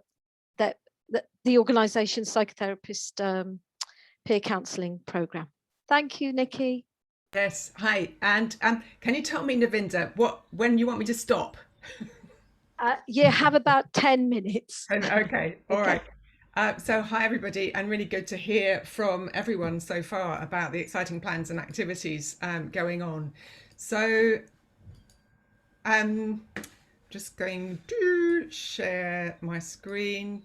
organisation's psychotherapist peer counselling programme. Thank you, Nikki.
Yes, hi. And can you tell me, Navinda, when you want me to stop?
Yeah, have about 10 minutes.
Okay, all right. So hi, everybody, and really good to hear from everyone so far about the exciting plans and activities going on. So just going to share my screen.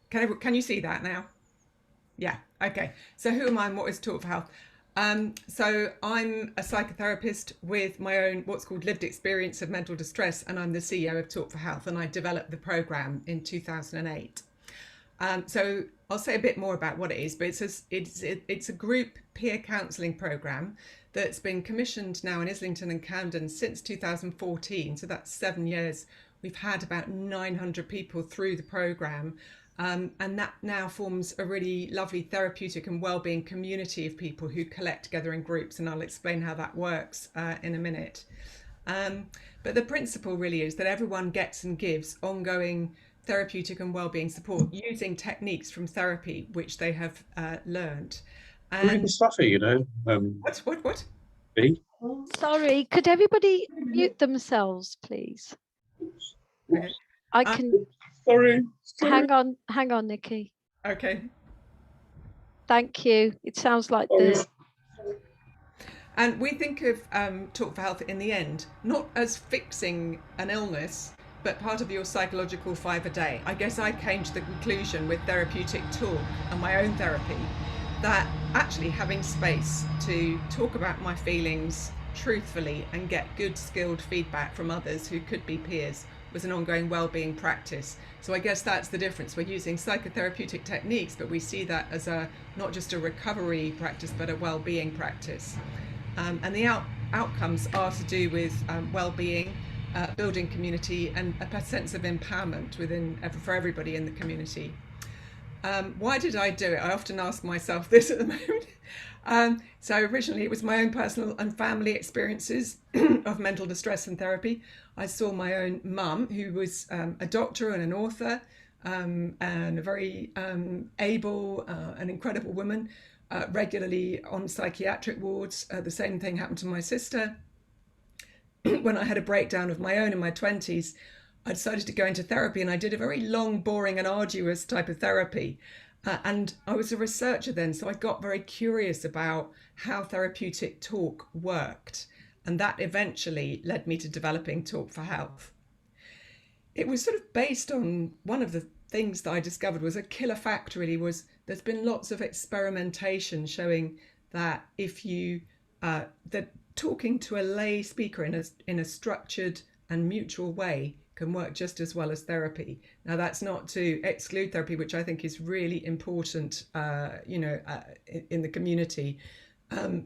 Can you see that now? Yeah, okay. So who am I and what is Talk for Health? So I'm a psychotherapist with my own what's called lived experience of mental distress, and I'm the CEO of Talk for Health, and I developed the programme in 2008. So I'll say a bit more about what it is, but it's a group peer counselling programme that's been commissioned now in Islington and Camden since 2014, so that's 7 years. We've had about 900 people through the programme. And that now forms a really lovely therapeutic and wellbeing community of people who collect together in groups, and I'll explain how that works in a minute. But the principle really is that everyone gets and gives ongoing therapeutic and wellbeing support using techniques from therapy which they have learned.
Really stuffy,
What?
B?
Sorry, could everybody mute themselves, please?
Okay.
I can.
Sorry.
Hang on, Nikki.
Okay.
Thank you. It sounds like
Sorry.
And we think of Talk for Health in the end, not as fixing an illness, but part of your psychological 5 a day. I guess I came to the conclusion with therapeutic talk and my own therapy that actually having space to talk about my feelings truthfully and get good skilled feedback from others who could be peers was an ongoing well-being practice. So I guess that's the difference. We're using psychotherapeutic techniques, but we see that as not just a recovery practice, but a well-being practice. And the outcomes are to do with well-being, building community, and a sense of empowerment for everybody in the community. Why did I do it? I often ask myself this at the moment. So originally it was my own personal and family experiences of mental distress and therapy. I saw my own mum, who was a doctor and an author, and a very able and incredible woman, regularly on psychiatric wards. The same thing happened to my sister. When I had a breakdown of my own in my 20s, I decided to go into therapy, and I did a very long, boring and arduous type of therapy. And I was a researcher then, so I got very curious about how therapeutic talk worked. And that eventually led me to developing Talk for Health. It was sort of based on one of the things that I discovered was a killer fact really was there's been lots of experimentation showing that if you, that talking to a lay speaker in a structured and mutual way can work just as well as therapy. Now that's not to exclude therapy, which I think is really important, in the community,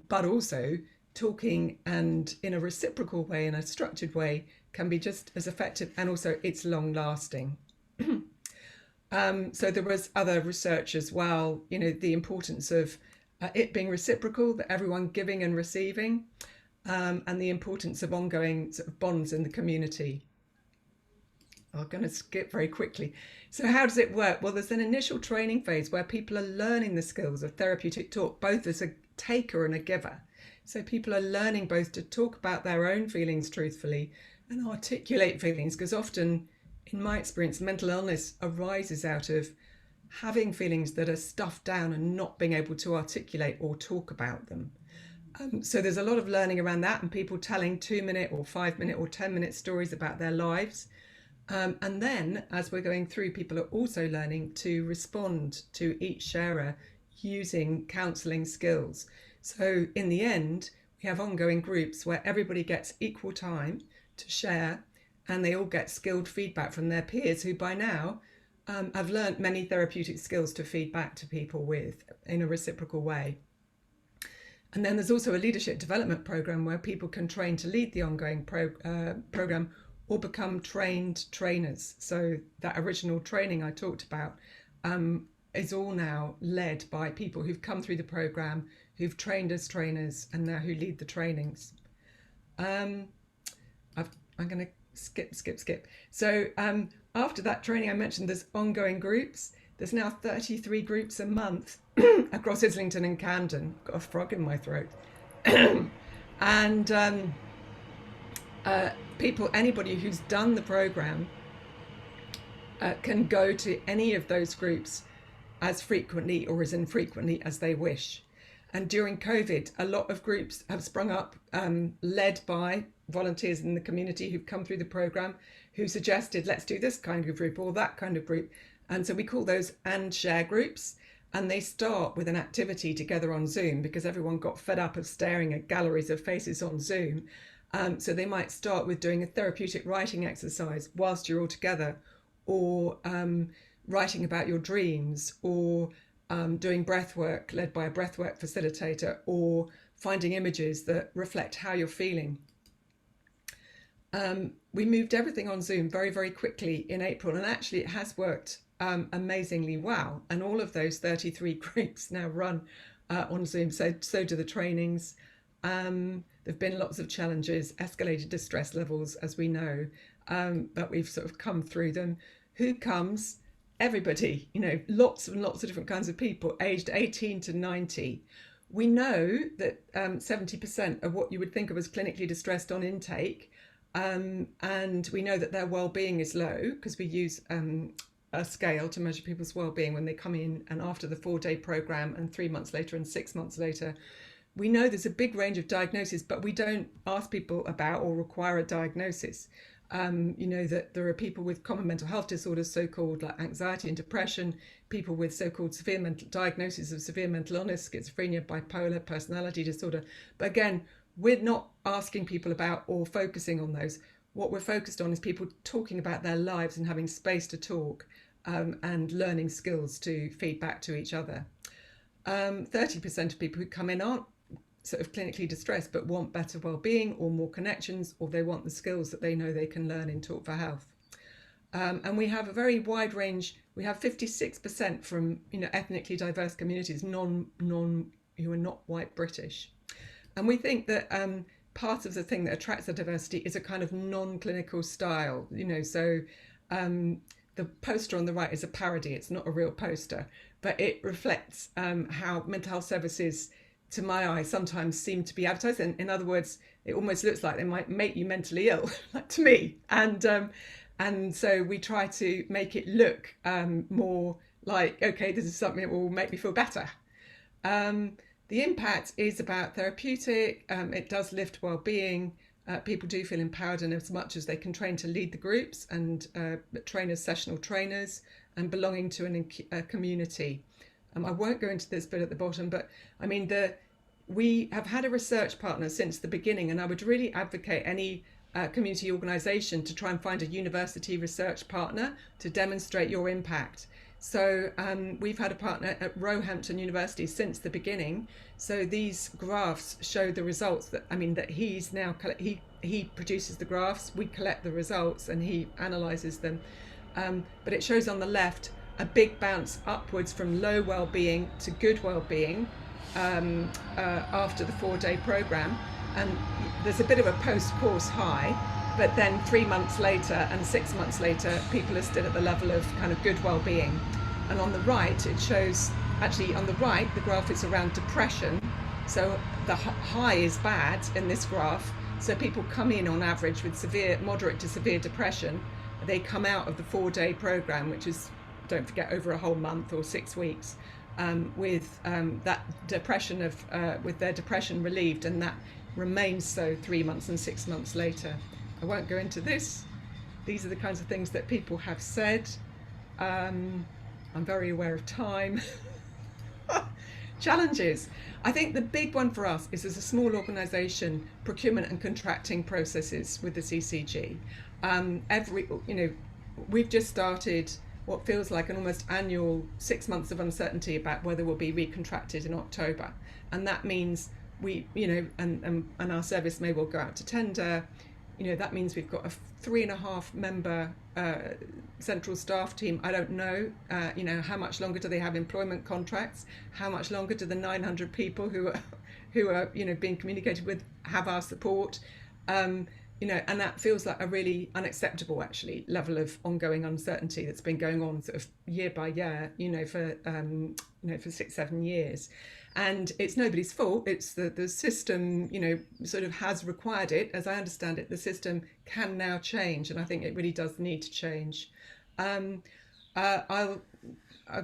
but also talking and in a reciprocal way, in a structured way, can be just as effective, and also it's long lasting. So there was other research as well, the importance of it being reciprocal, that everyone giving and receiving, and the importance of ongoing sort of bonds in the community. I'm going to skip very quickly. So how does it work? Well, there's an initial training phase where people are learning the skills of therapeutic talk, both as a taker and a giver. So people are learning both to talk about their own feelings truthfully and articulate feelings, because often, in my experience, mental illness arises out of having feelings that are stuffed down and not being able to articulate or talk about them. So there's a lot of learning around that, and people telling 2-minute or 5-minute or 10-minute stories about their lives. And then as we're going through, people are also learning to respond to each sharer using counselling skills. So in the end, we have ongoing groups where everybody gets equal time to share, and they all get skilled feedback from their peers who by now have learned many therapeutic skills to feed back to people with in a reciprocal way. And then there's also a leadership development program where people can train to lead the ongoing program or become trained trainers. So that original training I talked about is all now led by people who've come through the program, who've trained as trainers, and now who lead the trainings. I'm going to skip. So after that training, I mentioned there's ongoing groups. There's now 33 groups a month across Islington and Camden. Got a frog in my throat. And anybody who's done the program can go to any of those groups as frequently or as infrequently as they wish. And during COVID, a lot of groups have sprung up, led by volunteers in the community who've come through the program, who suggested, let's do this kind of group or that kind of group. And so we call those and share groups. And they start with an activity together on Zoom, because everyone got fed up of staring at galleries of faces on Zoom. So they might start with doing a therapeutic writing exercise whilst you're all together, or writing about your dreams, or doing breath work led by a breathwork facilitator, or finding images that reflect how you're feeling. We moved everything on Zoom very, very quickly in April, and actually it has worked amazingly well. And all of those 33 groups now run on Zoom. So do the trainings. There've been lots of challenges, escalated distress levels, as we know, but we've sort of come through them. Who comes? Everybody, lots and lots of different kinds of people, aged 18 to 90. We know that 70% of what you would think of as clinically distressed on intake And we know that their well-being is low because we use a scale to measure people's well-being when they come in and after the 4-day program and 3 months later and 6 months later. We know there's a big range of diagnoses, but we don't ask people about or require a diagnosis. You know that there are people with common mental health disorders, so-called like anxiety and depression, people with so-called severe mental diagnoses of severe mental illness, schizophrenia, bipolar, personality disorder. But again, we're not asking people about or focusing on those. What we're focused on is people talking about their lives and having space to talk and learning skills to feed back to each other. 30% of people who come in aren't sort of clinically distressed but want better well-being or more connections, or they want the skills that they know they can learn in Talk for Health. And we have a very wide range. We have 56% from ethnically diverse communities, non who are not white British. And we think that part of the thing that attracts the diversity is a kind of non-clinical style, so the poster on the right is a parody. It's not a real poster, but it reflects how mental health services, to my eye, sometimes seem to be advertised. In other words, it almost looks like they might make you mentally ill, like to me. And so we try to make it look more like, okay, this is something that will make me feel better. The impact is about therapeutic. It does lift well-being. People do feel empowered in as much as they can train to lead the groups and train as sessional trainers and belonging to a community. I won't go into this bit at the bottom, but I mean, we have had a research partner since the beginning, and I would really advocate any community organisation to try and find a university research partner to demonstrate your impact. So we've had a partner at Roehampton University since the beginning. So these graphs show the results that he's now, he produces the graphs, we collect the results and he analyses them. But it shows on the left a big bounce upwards from low well-being to good well-being after the 4-day programme. And there's a bit of a post-course high, but then 3 months later and 6 months later, people are still at the level of kind of good well-being. And on the right, it shows, actually on the right, the graph is around depression. So the high is bad in this graph. So people come in on average with moderate to severe depression. They come out of the 4-day programme, which is, don't forget, over a whole month or 6 weeks, with that depression with their depression relieved, and that remains so 3 months and 6 months later. I won't go into this. These are the kinds of things that people have said. I'm very aware of time. Challenges. I think the big one for us is, as a small organisation, procurement and contracting processes with the CCG. We've just started what feels like an almost annual 6 months of uncertainty about whether we'll be recontracted in October. And that means and our service may well go out to tender. That means we've got a 3.5 member central staff team. I don't know, how much longer do they have employment contracts? How much longer do the 900 people who are being communicated with have our support? And that feels like a really unacceptable, actually, level of ongoing uncertainty that's been going on sort of year by year, for 6-7 years. And it's nobody's fault. It's the system, sort of has required it. As I understand it, the system can now change, and I think it really does need to change. I'll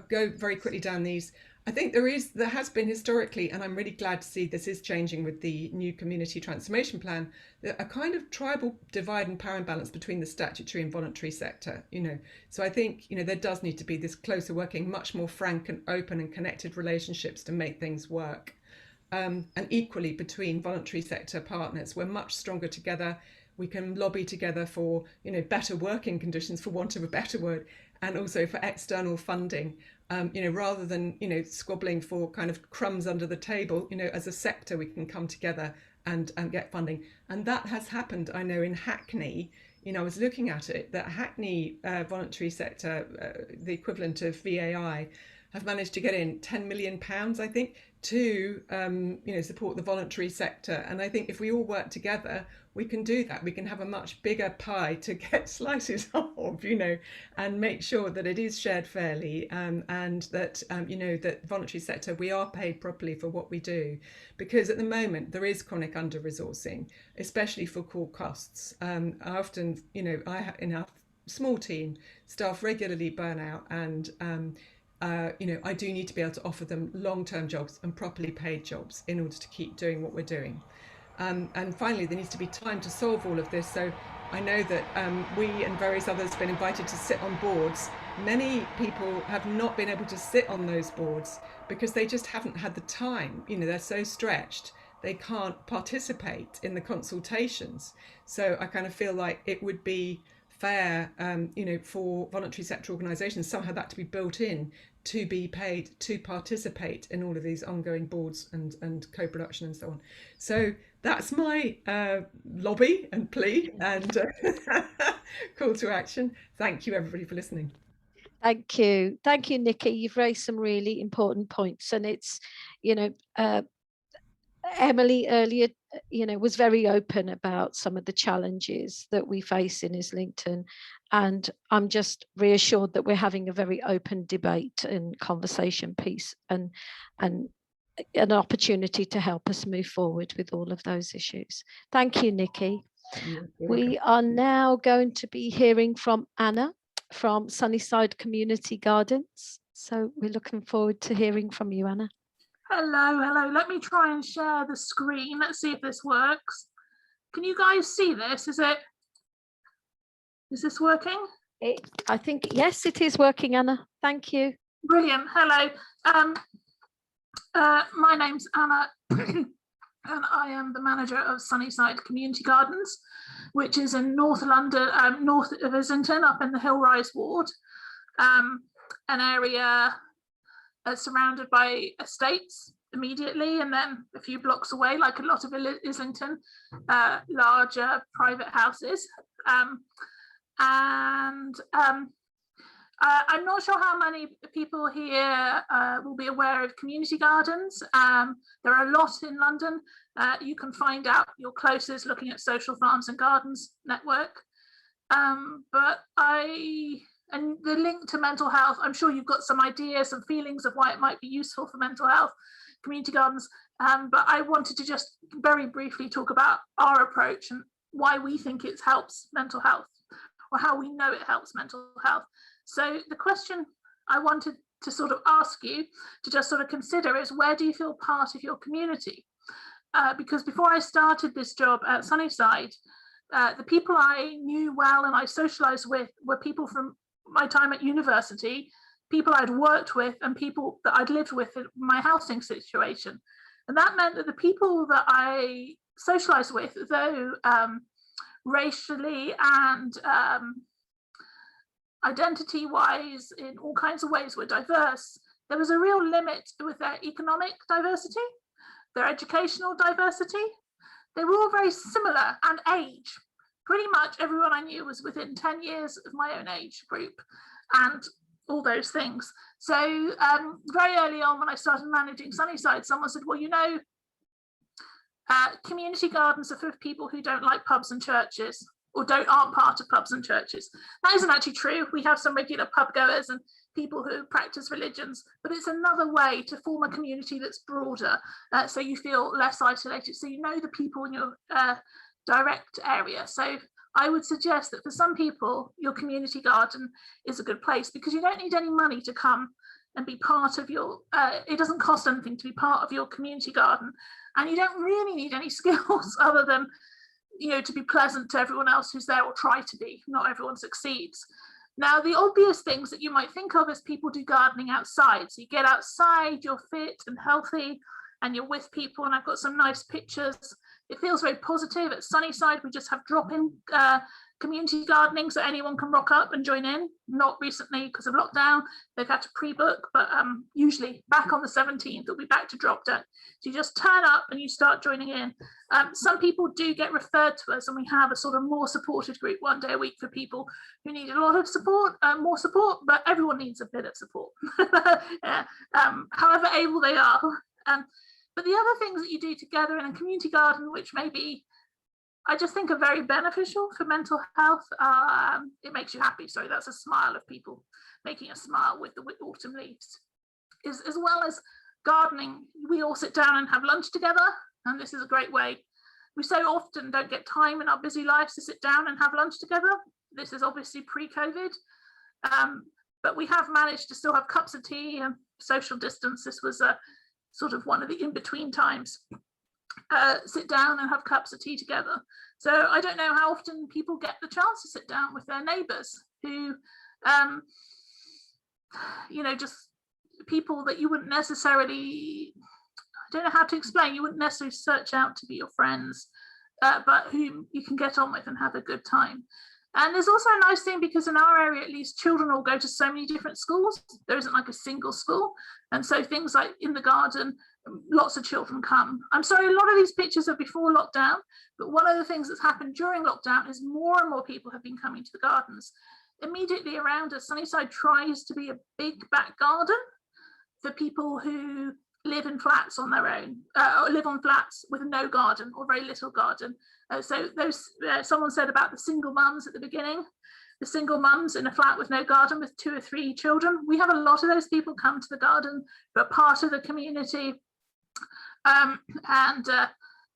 go very quickly down these. I think there has been historically, and I'm really glad to see this is changing with the new community transformation plan, a kind of tribal divide and power imbalance between the statutory and voluntary sector. So I think there does need to be this closer working, much more frank and open and connected relationships to make things work. And equally between voluntary sector partners, we're much stronger together. We can lobby together for better working conditions, for want of a better word, and also for external funding. Rather than squabbling for kind of crumbs under the table, as a sector we can come together and get funding. And that has happened, I know, in Hackney. I was looking at it, that Hackney voluntary sector, the equivalent of VAI, have managed to get in £10 million, I think, to support the voluntary sector. And I think if we all work together, we can do that. We can have a much bigger pie to get slices of, and make sure that it is shared fairly, and that that voluntary sector, we are paid properly for what we do, because at the moment there is chronic under-resourcing, especially for core costs. I often, I in our small team, staff regularly burn out, and I do need to be able to offer them long-term jobs and properly paid jobs in order to keep doing what we're doing. And finally, there needs to be time to solve all of this. So I know that we and various others have been invited to sit on boards. Many people have not been able to sit on those boards because they just haven't had the time. They're so stretched, they can't participate in the consultations. So I kind of feel like it would be fair, for voluntary sector organisations, somehow that to be built in, to be paid to participate in all of these ongoing boards and co-production and so on. So that's my lobby and plea and call to action. Thank you, everybody, for listening.
Thank you, Nikki. You've raised some really important points, and it's, Emily earlier, was very open about some of the challenges that we face in Islington, and I'm just reassured that we're having a very open debate and conversation piece, and an opportunity to help us move forward with all of those issues. Thank you, Nikki. We are now going to be hearing from Anna from Sunnyside Community Gardens. So we're looking forward to hearing from you, Anna.
Hello. Let me try and share the screen. Let's see if this works. Can you guys see this? Is this working?
I think, yes, it is working, Anna. Thank you.
Brilliant. Hello. My name's Anna and I am the manager of Sunnyside Community Gardens, which is in North London, north of Islington, up in the Hill Rise ward, an area surrounded by estates immediately, and then a few blocks away, like a lot of Islington, larger private houses. I'm not sure how many people here will be aware of community gardens. There are a lot in London. You can find out your closest looking at Social Farms and Gardens network. And the link to mental health, I'm sure you've got some ideas, some feelings of why it might be useful for mental health, community gardens. But I wanted to just very briefly talk about our approach and why we think it helps mental health, or how we know it helps mental health. So the question I wanted to sort of ask you to just sort of consider is, where do you feel part of your community? Because before I started this job at Sunnyside, the people I knew well and I socialized with were people from my time at university, people I'd worked with, and people that I'd lived with in my housing situation. And that meant that the people that I socialized with, though racially and identity-wise in all kinds of ways were diverse, there was a real limit with their economic diversity, their educational diversity. They were all very similar, and age. Pretty much everyone I knew was within 10 years of my own age group and all those things. So very early on when I started managing Sunnyside, someone said, well, community gardens are for people who don't like pubs and churches, or aren't part of pubs and churches. That isn't actually true. We have some regular pub goers and people who practice religions, but it's another way to form a community that's broader, so you feel less isolated, so you know the people in your direct area. So I would suggest that for some people, your community garden is a good place, because you don't need any money to come and be part of your, it doesn't cost anything to be part of your community garden, and you don't really need any skills other than, to be pleasant to everyone else who's there, or try to be. Not everyone succeeds. Now, the obvious things that you might think of as people do gardening outside. So you get outside, you're fit and healthy, and you're with people. And I've got some nice pictures It feels very positive. At Sunnyside, we just have drop-in community gardening, so anyone can rock up and join in. Not recently because of lockdown, they've had to pre-book, but usually back on the 17th, it'll be back to drop down. So you just turn up and you start joining in. Some people do get referred to us, and we have a sort of more supported group 1 day a week for people who need a lot of support, more support, but everyone needs a bit of support, yeah. However able they are. But the other things that you do together in a community garden, which maybe I just think are very beneficial for mental health. It makes you happy. Sorry, that's a smile of people making a smile with the autumn leaves. Is as well as gardening, we all sit down and have lunch together. And this is a great way. We so often don't get time in our busy lives to sit down and have lunch together. This is obviously pre-COVID. But we have managed to still have cups of tea and social distance. This was a sort of one of the in-between times. Sit down and have cups of tea together. So I don't know how often people get the chance to sit down with their neighbours who, you know, just people that you wouldn't necessarily, I don't know how to explain, you wouldn't necessarily search out to be your friends, but whom you can get on with and have a good time. And there's also a nice thing, because in our area, at least, children all go to so many different schools. There isn't like a single school. And so things like in the garden, lots of children come. I'm sorry, a lot of these pictures are before lockdown, but one of the things that's happened during lockdown is more and more people have been coming to the gardens. Immediately around us, Sunnyside tries to be a big back garden for people who live in flats on their own, or live on flats with no garden or very little garden. So those, someone said about the single mums at the beginning, the single mums in a flat with no garden with 2 or 3 children. We have a lot of those people come to the garden, but part of the community.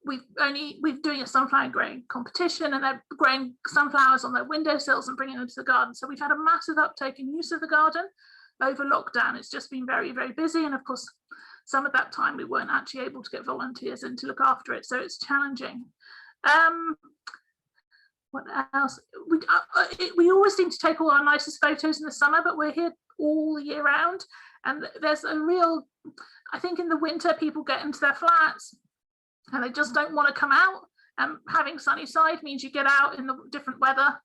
We're doing a sunflower growing competition, and they're growing sunflowers on their windowsills and bringing them to the garden. So we've had a massive uptake in use of the garden over lockdown. It's just been very, very busy. And of course, some of that time we weren't actually able to get volunteers in to look after it. So it's challenging. What else? We always seem to take all our nicest photos in the summer, but we're here all year round. And there's a real, I think in the winter, people get into their flats and they just don't want to come out. Having Sunnyside means you get out in the different weather,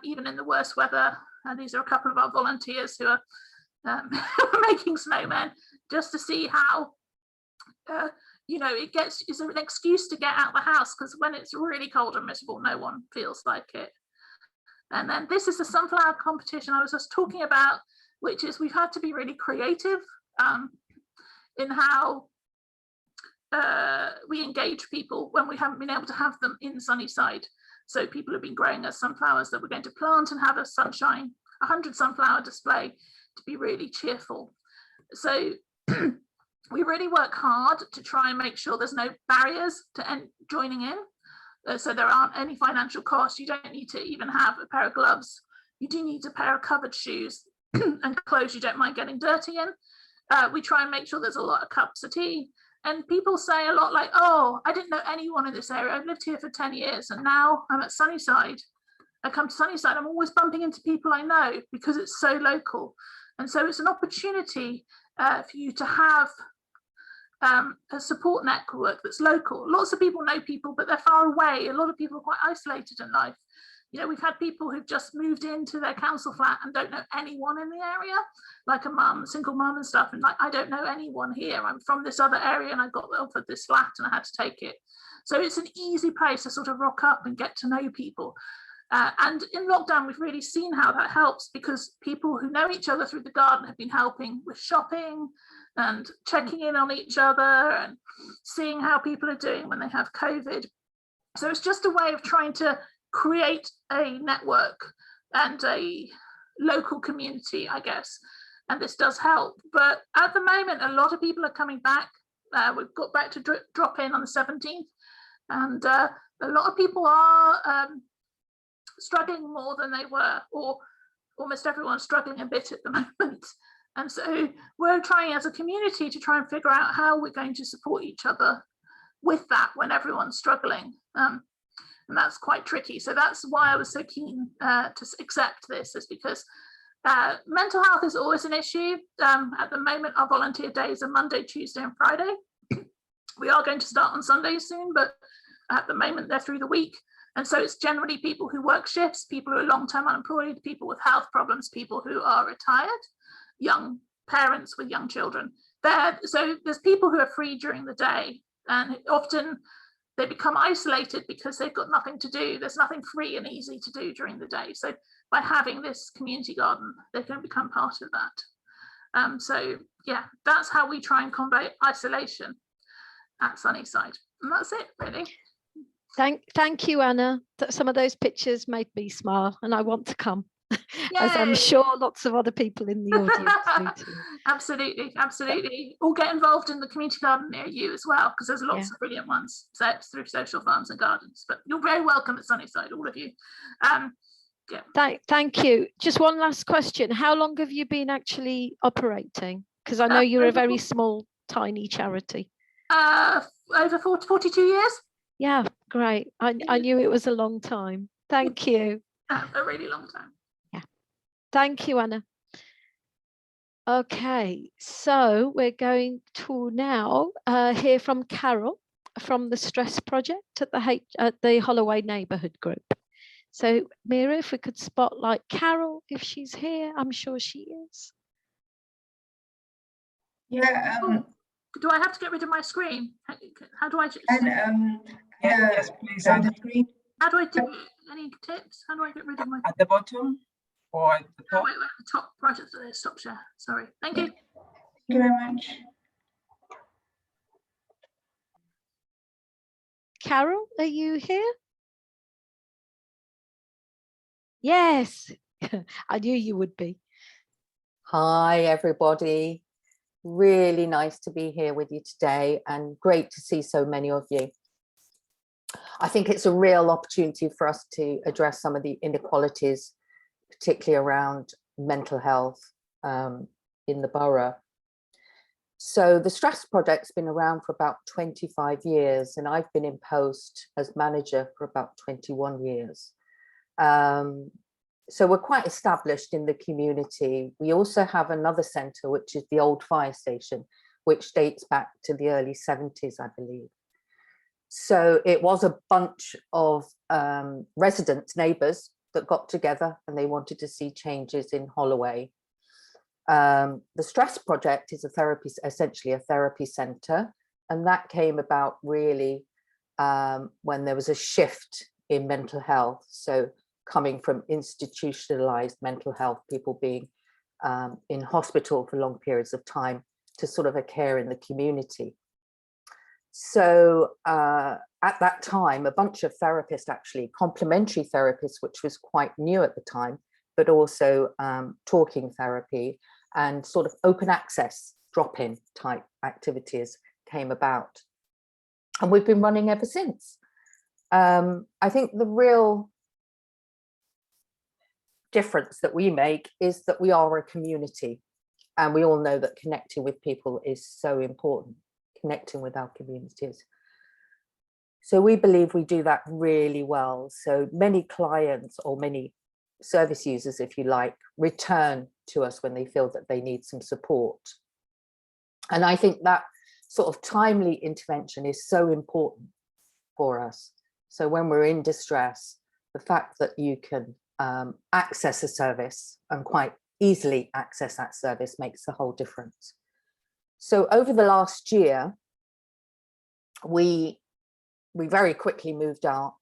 even in the worst weather. And these are a couple of our volunteers who are making snowmen, just to see how, you know, it's an excuse to get out of the house, because when it's really cold and miserable, no one feels like it. And then this is the sunflower competition I was just talking about, which is we've had to be really creative in how we engage people when we haven't been able to have them in Sunnyside. So people have been growing us sunflowers that we're going to plant and have a sunshine, 100 sunflower display to be really cheerful. So we really work hard to try and make sure there's no barriers to joining in. So there aren't any financial costs. You don't need to even have a pair of gloves. You do need a pair of covered shoes and clothes you don't mind getting dirty in. We try and make sure there's a lot of cups of tea. And people say a lot like, oh, I didn't know anyone in this area. I've lived here for 10 years and now I'm at Sunnyside. I come to Sunnyside, I'm always bumping into people I know because it's so local. And so it's an opportunity for you to have a support network that's local. Lots of people know people, but they're far away. A lot of people are quite isolated in life. You know, we've had people who've just moved into their council flat and don't know anyone in the area, like a mum, single mum and stuff. And like, I don't know anyone here. I'm from this other area and I got offered this flat and I had to take it. So it's an easy place to sort of rock up and get to know people. And in lockdown, we've really seen how that helps, because people who know each other through the garden have been helping with shopping and checking in on each other and seeing how people are doing when they have COVID. So it's just a way of trying to create a network and a local community, I guess. And this does help. But at the moment, a lot of people are coming back. We've got back to drop in on the 17th. And a lot of people are struggling more than they were, or almost everyone's struggling a bit at the moment. And so we're trying as a community to try and figure out how we're going to support each other with that when everyone's struggling. And that's quite tricky. So that's why I was so keen to accept this, is because mental health is always an issue. At the moment, our volunteer days are Monday, Tuesday and Friday. We are going to start on Sunday soon, but at the moment they're through the week. And so it's generally people who work shifts, people who are long-term unemployed, people with health problems, people who are retired, young parents with young children. So there's people who are free during the day, and often they become isolated because they've got nothing to do. There's nothing free and easy to do during the day. So by having this community garden, they can become part of that. So yeah, that's how we try and combat isolation at Sunnyside. And that's it, really.
Thank you, Anna. Some of those pictures made me smile, and I want to come, as I'm
Yay!
sure lots of other people in the audience do too.
Absolutely, absolutely. Or get involved in the community garden near you as well, because there's lots
Yeah.
of brilliant ones. So it's through social farms and gardens. But you're very welcome at Sunnyside, all of you. Yeah.
Thank you. Just one last question. How long have you been actually operating? Because I know you're a very small, tiny charity.
Over 42 years.
Yeah, great. I knew it was a long time. Thank you.
A really long time.
Yeah. Thank you, Anna. Okay, so we're going to now hear from Carol from the Stress Project at the Holloway Neighbourhood Group. So Mira, if we could spotlight Carol, if she's here, I'm sure she is.
Yeah.
Do I have to get rid of my screen? How do I?
Yes, please. So the screen.
How do I do? Any tips? How do I get rid of my?
At the bottom or at the top?
Oh, wait, at the top, right at the stop share. Sorry. Thank you.
Thank you very much.
Carol, are you here? Yes, I knew you would be.
Hi, everybody. Really nice to be here with you today and great to see so many of you. I think it's a real opportunity for us to address some of the inequalities, particularly around mental health in the borough. So the Stress Project's been around for about 25 years and I've been in post as manager for about 21 years. So we're quite established in the community. We also have another centre, which is the old fire station, which dates back to the early 70s, I believe. So it was a bunch of residents, neighbours that got together and they wanted to see changes in Holloway. The Stress Project is essentially a therapy centre, and that came about really when there was a shift in mental health. So coming from institutionalized mental health, people being in hospital for long periods of time, to sort of a care in the community. So at that time, a bunch of therapists, actually complementary therapists, which was quite new at the time, but also talking therapy and sort of open access drop-in type activities came about. And we've been running ever since. I think the real difference that we make is that we are a community, and we all know that connecting with people is so important, connecting with our communities. So we believe we do that really well. So many clients, or many service users, if you like, return to us when they feel that they need some support. And I think that sort of timely intervention is so important for us. So when we're in distress, the fact that you can access a service and quite easily access that service makes a whole difference. So over the last year, we very quickly moved our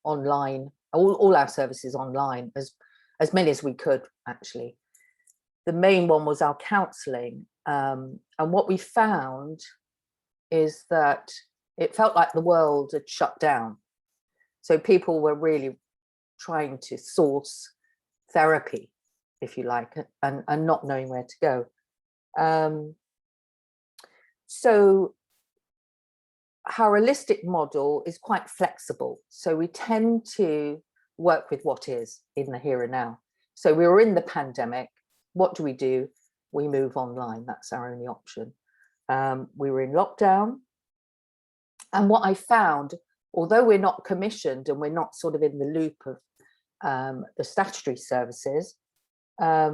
online, all our services online, as many as we could, actually. The main one was our counselling. And what we found is that it felt like the world had shut down. So people were really trying to source therapy, if you like, and not knowing where to go. So our holistic model is quite flexible. So we tend to work with what is in the here and now. So we were in the pandemic. What do? We move online. That's our only option. We were in lockdown. And what I found, although we're not commissioned and we're not sort of in the loop of the statutory services, I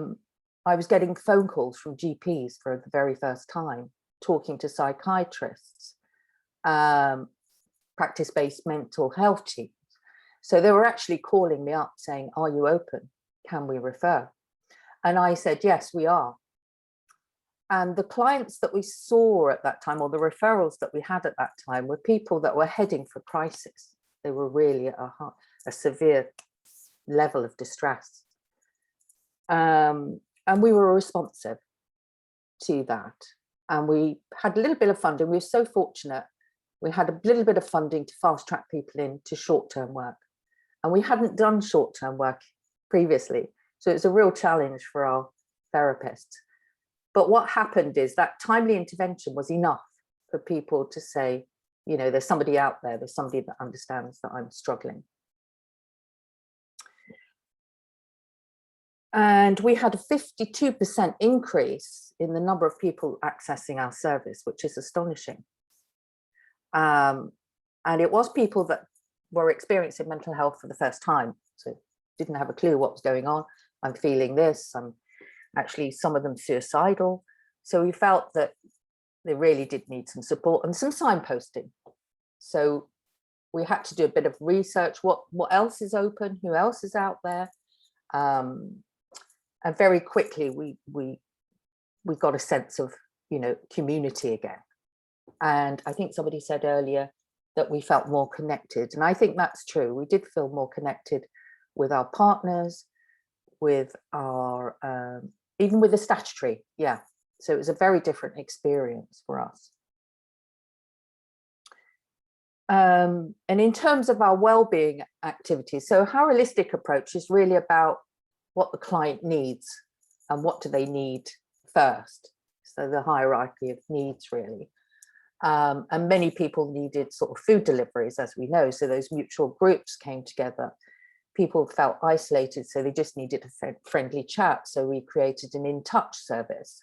was getting phone calls from GPs for the very first time, talking to psychiatrists, practice-based mental health teams. So they were actually calling me up saying, are you open? Can we refer? And I said, yes, we are. And the clients that we saw at that time, or the referrals that we had at that time, were people that were heading for crisis. They were really at a severe level of distress. And we were responsive to that. And we had a little bit of funding. We were so fortunate. We had a little bit of funding to fast track people into short-term work. And we hadn't done short-term work previously. So it's a real challenge for our therapists. But what happened is that timely intervention was enough for people to say, you know, there's somebody out there, there's somebody that understands that I'm struggling. And we had a 52% increase in the number of people accessing our service, which is astonishing. And it was people that were experiencing mental health for the first time, so didn't have a clue what was going on. I'm feeling this, I'm actually, some of them suicidal. So we felt that they really did need some support and some signposting. So we had to do a bit of research, what else is open, who else is out there. And very quickly we got a sense of, you know, community again. And I think somebody said earlier that we felt more connected, and I think that's true. We did feel more connected with our partners, with our even with the statutory, yeah. So it was a very different experience for us. And in terms of our wellbeing activities, so our holistic approach is really about what the client needs and what do they need first. So the hierarchy of needs, really. And many people needed sort of food deliveries, as we know. So those mutual groups came together. People felt isolated, so they just needed a friendly chat. So we created an in touch service.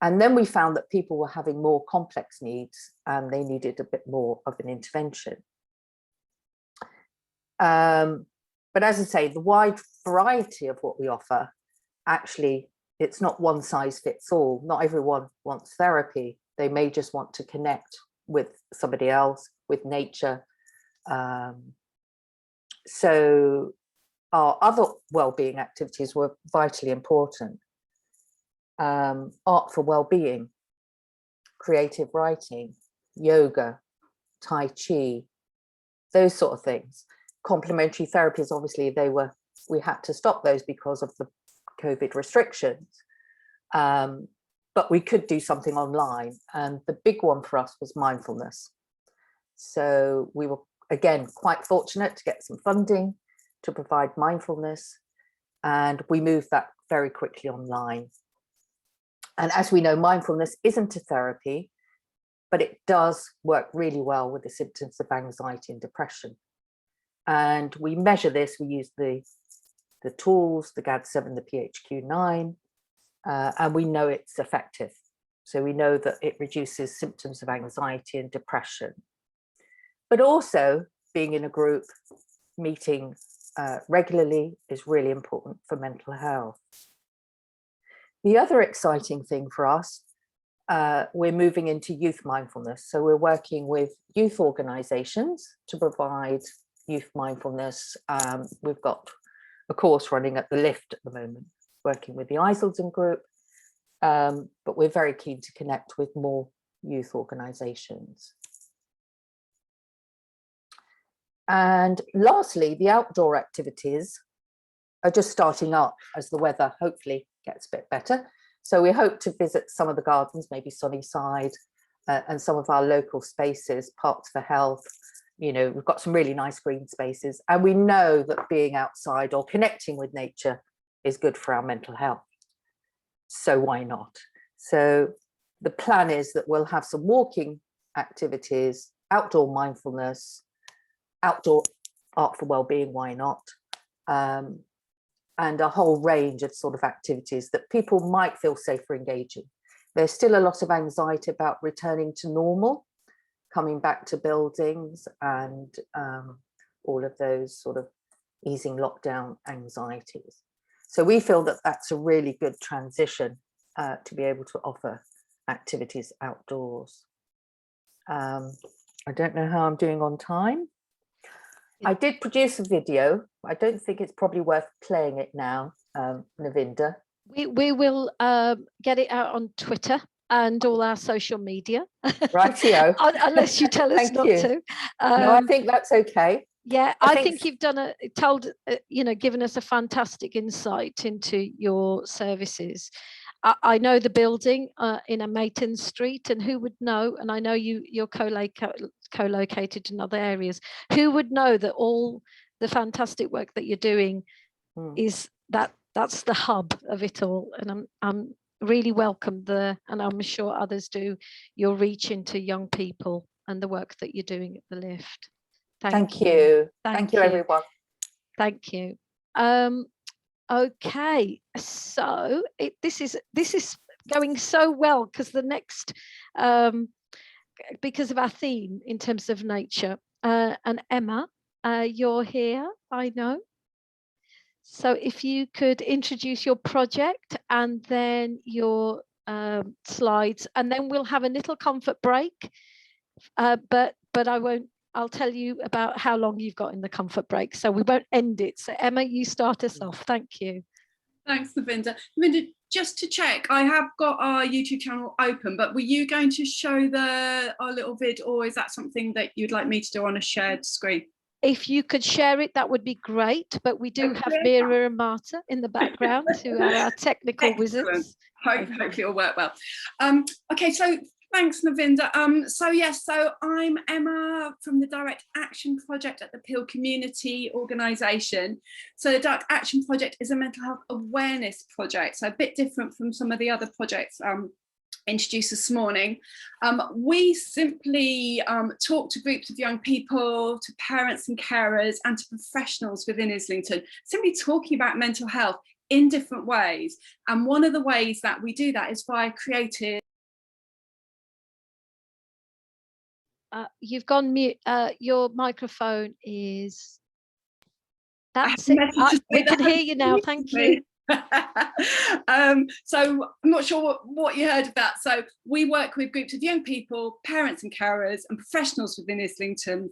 And then we found that people were having more complex needs and they needed a bit more of an intervention. But as I say, the wide variety of what we offer, actually, it's not one size fits all. Not everyone wants therapy. They may just want to connect with somebody else, with nature. So our other wellbeing activities were vitally important. Art for wellbeing, creative writing, yoga, Tai Chi, those sort of things. Complementary therapies, obviously, we had to stop those because of the COVID restrictions. But we could do something online. And the big one for us was mindfulness. So we were, again, quite fortunate to get some funding to provide mindfulness. And we moved that very quickly online. And as we know, mindfulness isn't a therapy, but it does work really well with the symptoms of anxiety and depression. And we measure this, we use the tools, the GAD-7, the PHQ-9, and we know it's effective. So we know that it reduces symptoms of anxiety and depression. But also being in a group, meeting regularly is really important for mental health. The other exciting thing for us, we're moving into youth mindfulness. So we're working with youth organisations to provide youth mindfulness. We've got a course running at the Lift at the moment, working with the Islington group, but we're very keen to connect with more youth organisations. And lastly, the outdoor activities are just starting up as the weather hopefully gets a bit better. So we hope to visit some of the gardens, maybe Sunnyside, and some of our local spaces, Parks for Health. You know, we've got some really nice green spaces, and we know that being outside or connecting with nature is good for our mental health. So why not? So the plan is that we'll have some walking activities, outdoor mindfulness, outdoor art for wellbeing, why not? And a whole range of sort of activities that people might feel safer engaging. There's still a lot of anxiety about returning to normal, coming back to buildings, and all of those sort of easing lockdown anxieties. So we feel that that's a really good transition to be able to offer activities outdoors. I don't know how I'm doing on time. I did produce a video. I don't think it's probably worth playing it now, Navinda.
We will get it out on Twitter and all our social media.
Rightio.
Unless you tell us not to.
No, I think that's okay.
Yeah, I think you've given us a fantastic insight into your services. I know the building in a Mayton Street, and who would know, and I know you're co-located in other areas, who would know that all the fantastic work that you're doing is that's the hub of it all. And I'm really welcome there, and I'm sure others do, your reach into young people and the work that you're doing at the lift.
Thank you. Thank you, everyone.
Thank you. Okay, so this is going so well because the next because of our theme in terms of nature, and Emma, you're here, I know. So if you could introduce your project and then your slides, and then we'll have a little comfort break, but I won't. I'll tell you about how long you've got in the comfort break, so we won't end it. So Emma, you start us off. Thank you.
Thanks, Navinda. Navinda, just to check, I have got our YouTube channel open, but were you going to show our little vid, or is that something that you'd like me to do on a shared screen?
If you could share it, that would be great. But we do have Mira and Marta in the background, who are our technical wizards.
Hopefully it'll work well. Okay, so thanks, Navinda. So I'm Emma from the Direct Action Project at the Peel Community Organisation. So the Direct Action Project is a mental health awareness project, so a bit different from some of the other projects introduced this morning. We simply talk to groups of young people, to parents and carers, and to professionals within Islington, simply talking about mental health in different ways. And one of the ways that we do that is via creative.
You've gone mute. Your microphone is. That's it. We can hear you now. Thank you.
So I'm not sure what you heard of that. So we work with groups of young people, parents and carers, and professionals within Islington,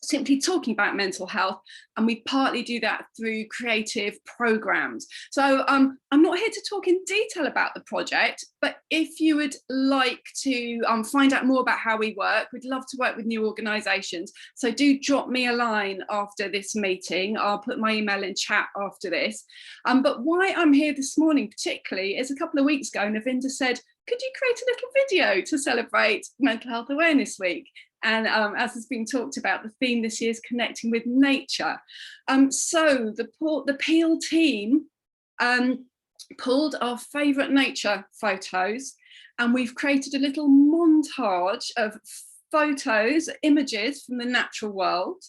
simply talking about mental health, and we partly do that through creative programs. So I'm not here to talk in detail about the project, but if you would like to find out more about how we work, we'd love to work with new organisations. So do drop me a line after this meeting. I'll put my email in chat after this. But why I'm here this morning particularly is a couple of weeks ago, Navinda said, could you create a little video to celebrate Mental Health Awareness Week? And as has been talked about, the theme this year is connecting with nature. So the Peel team pulled our favourite nature photos, and we've created a little montage of photos, images from the natural world,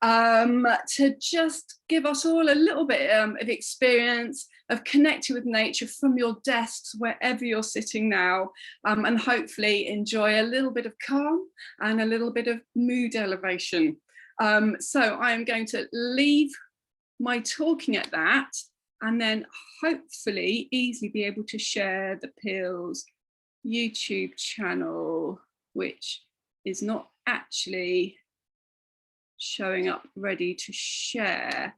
to just give us all a little bit of experience of connecting with nature from your desks, wherever you're sitting now, and hopefully enjoy a little bit of calm and a little bit of mood elevation. So I'm going to leave my talking at that, and then hopefully easily be able to share the Peel's YouTube channel, which is not actually showing up ready to share.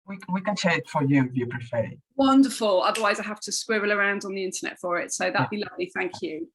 We can share it for you if you prefer.
Wonderful. Otherwise, I have to squirrel around on the internet for it. So that'd be lovely. Thank you.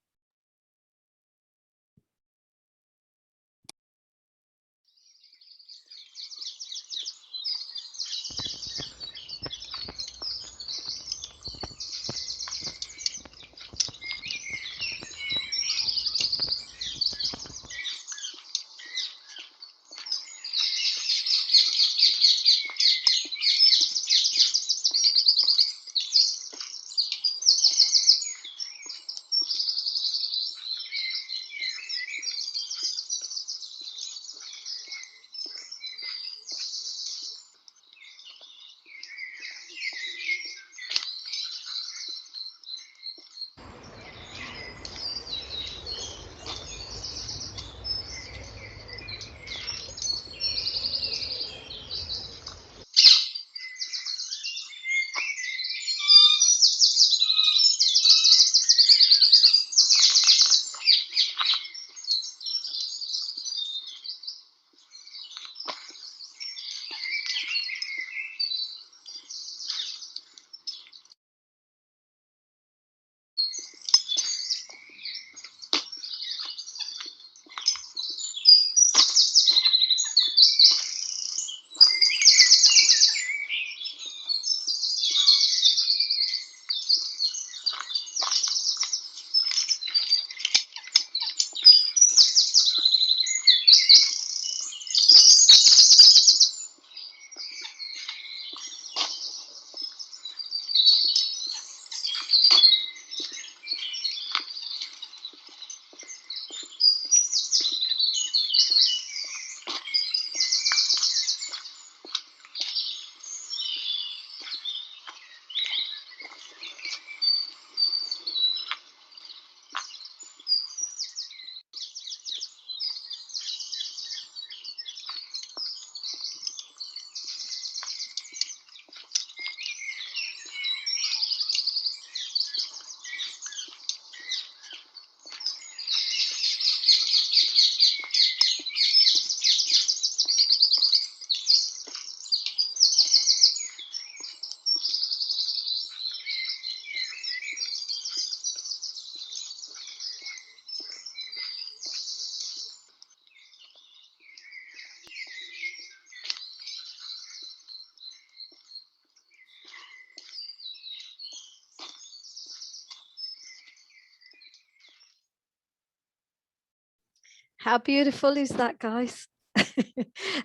How beautiful is that, guys?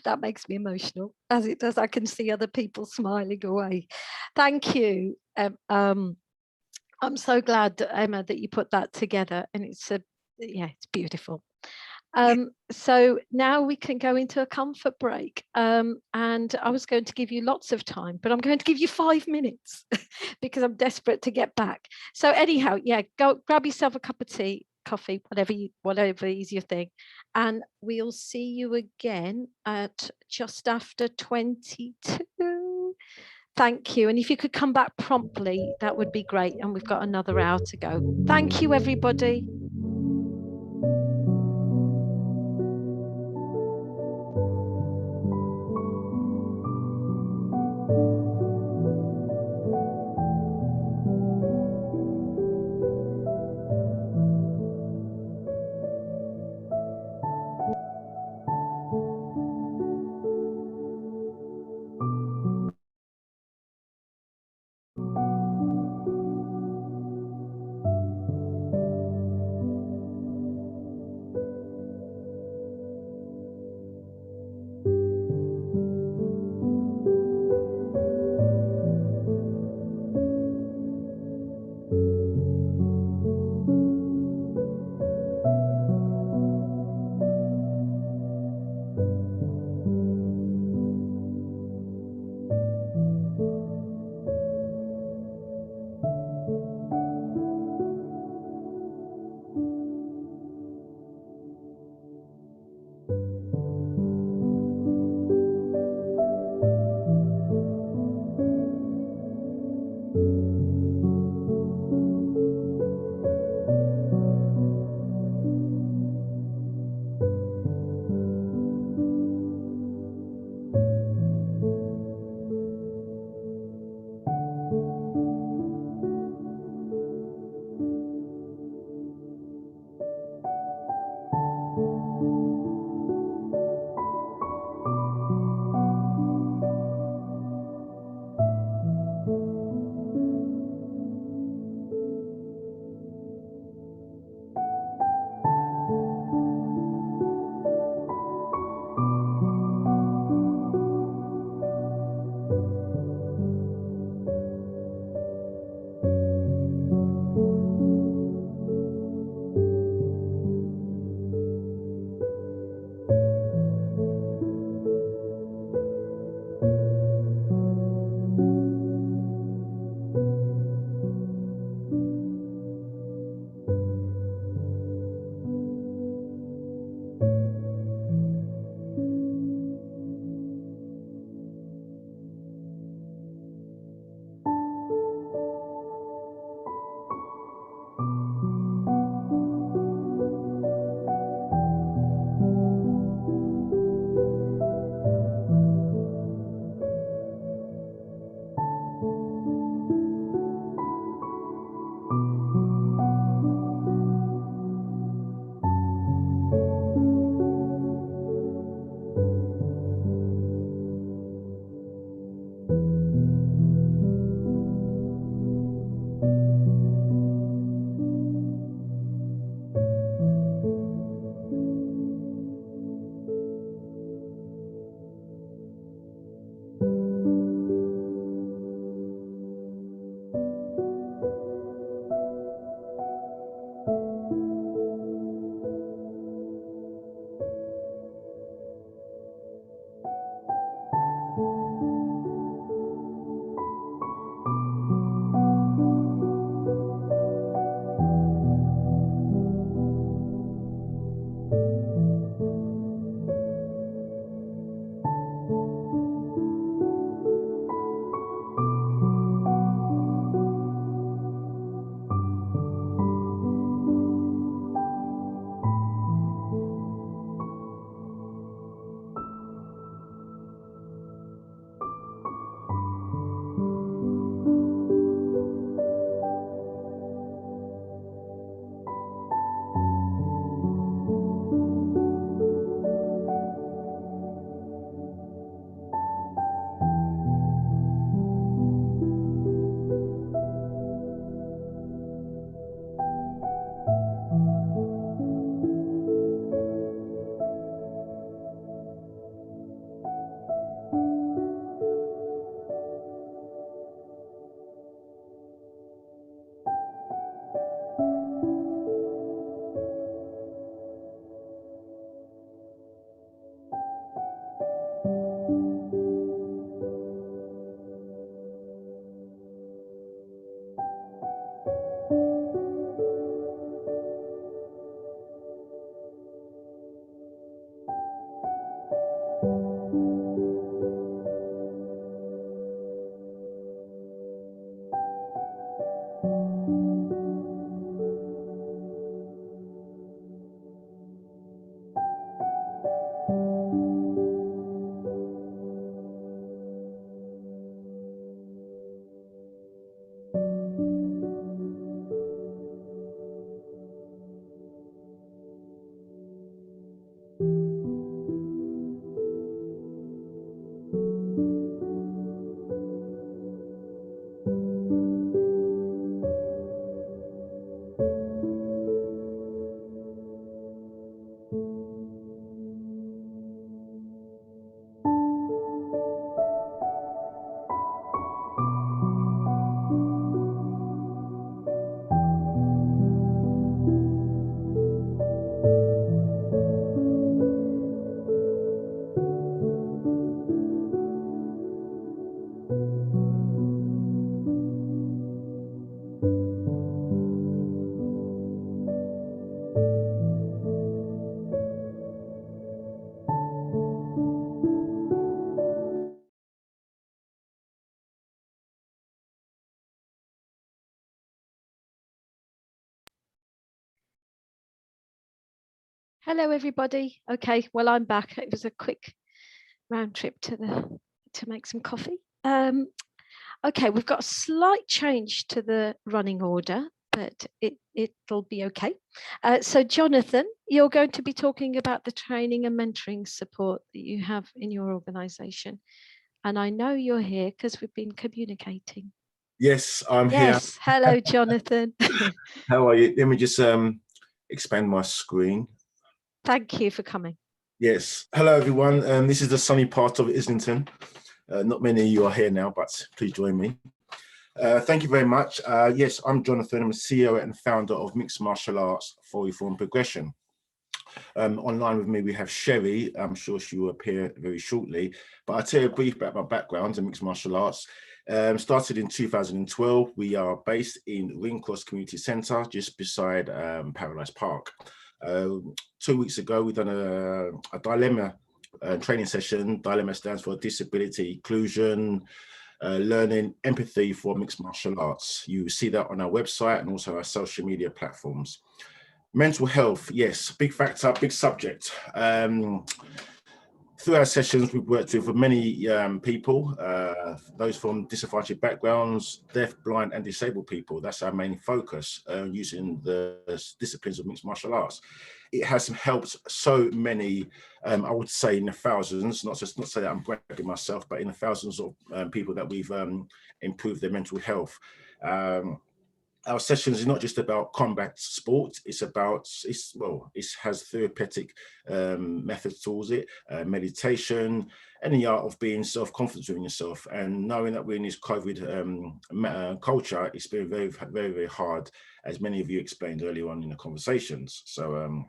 That makes me emotional, as it does. I can see other people smiling away. Thank you. I'm so glad, Emma, that you put that together, and it's it's beautiful. So now we can go into a comfort break, and I was going to give you lots of time, but I'm going to give you 5 minutes because I'm desperate to get back. So anyhow, yeah, go grab yourself a cup of tea, coffee, whatever is your thing, and we'll see you again at just after 22. Thank you. And if you could come back promptly, that would be great. And we've got another hour to go. Thank you, everybody. Hello, everybody. Okay, well, I'm back. It was a quick round trip to make some coffee. Okay, we've got a slight change to the running order, but it'll be okay. So, Jonathan, you're going to be talking about the training and mentoring support that you have in your organisation, and I know you're here because we've been communicating.
Yes, I'm here.
Yes, hello, Jonathan.
How are you? Let me just expand my screen.
Thank you for coming.
Yes. Hello, everyone. This is the sunny part of Islington. Not many of you are here now, but please join me. Thank you very much. Yes, I'm Jonathan. I'm a CEO and founder of Mixed Martial Arts for Reform Progression. Online with me, we have Sherry. I'm sure she will appear very shortly, but I'll tell you a brief about my background in mixed martial arts. Started in 2012. We are based in Ringcross Community Centre, just beside Paradise Park. 2 weeks ago, we've done a dilemma training session. Dilemma stands for disability, inclusion, learning, empathy for mixed martial arts. You see that on our website and also our social media platforms. Mental health, yes, big factor, big subject. Through our sessions, we've worked with many people, those from disadvantaged backgrounds, deaf, blind and disabled people. That's our main focus, using the disciplines of mixed martial arts. It has helped so many, I would say in the thousands, not say that I'm bragging myself, but in the thousands of people that we've improved their mental health. Our sessions is not just about combat sport, it has therapeutic methods towards it, meditation, and the art of being self-confident in yourself. And knowing that we're in this COVID culture, it's been very, very, very hard, as many of you explained earlier on in the conversations. So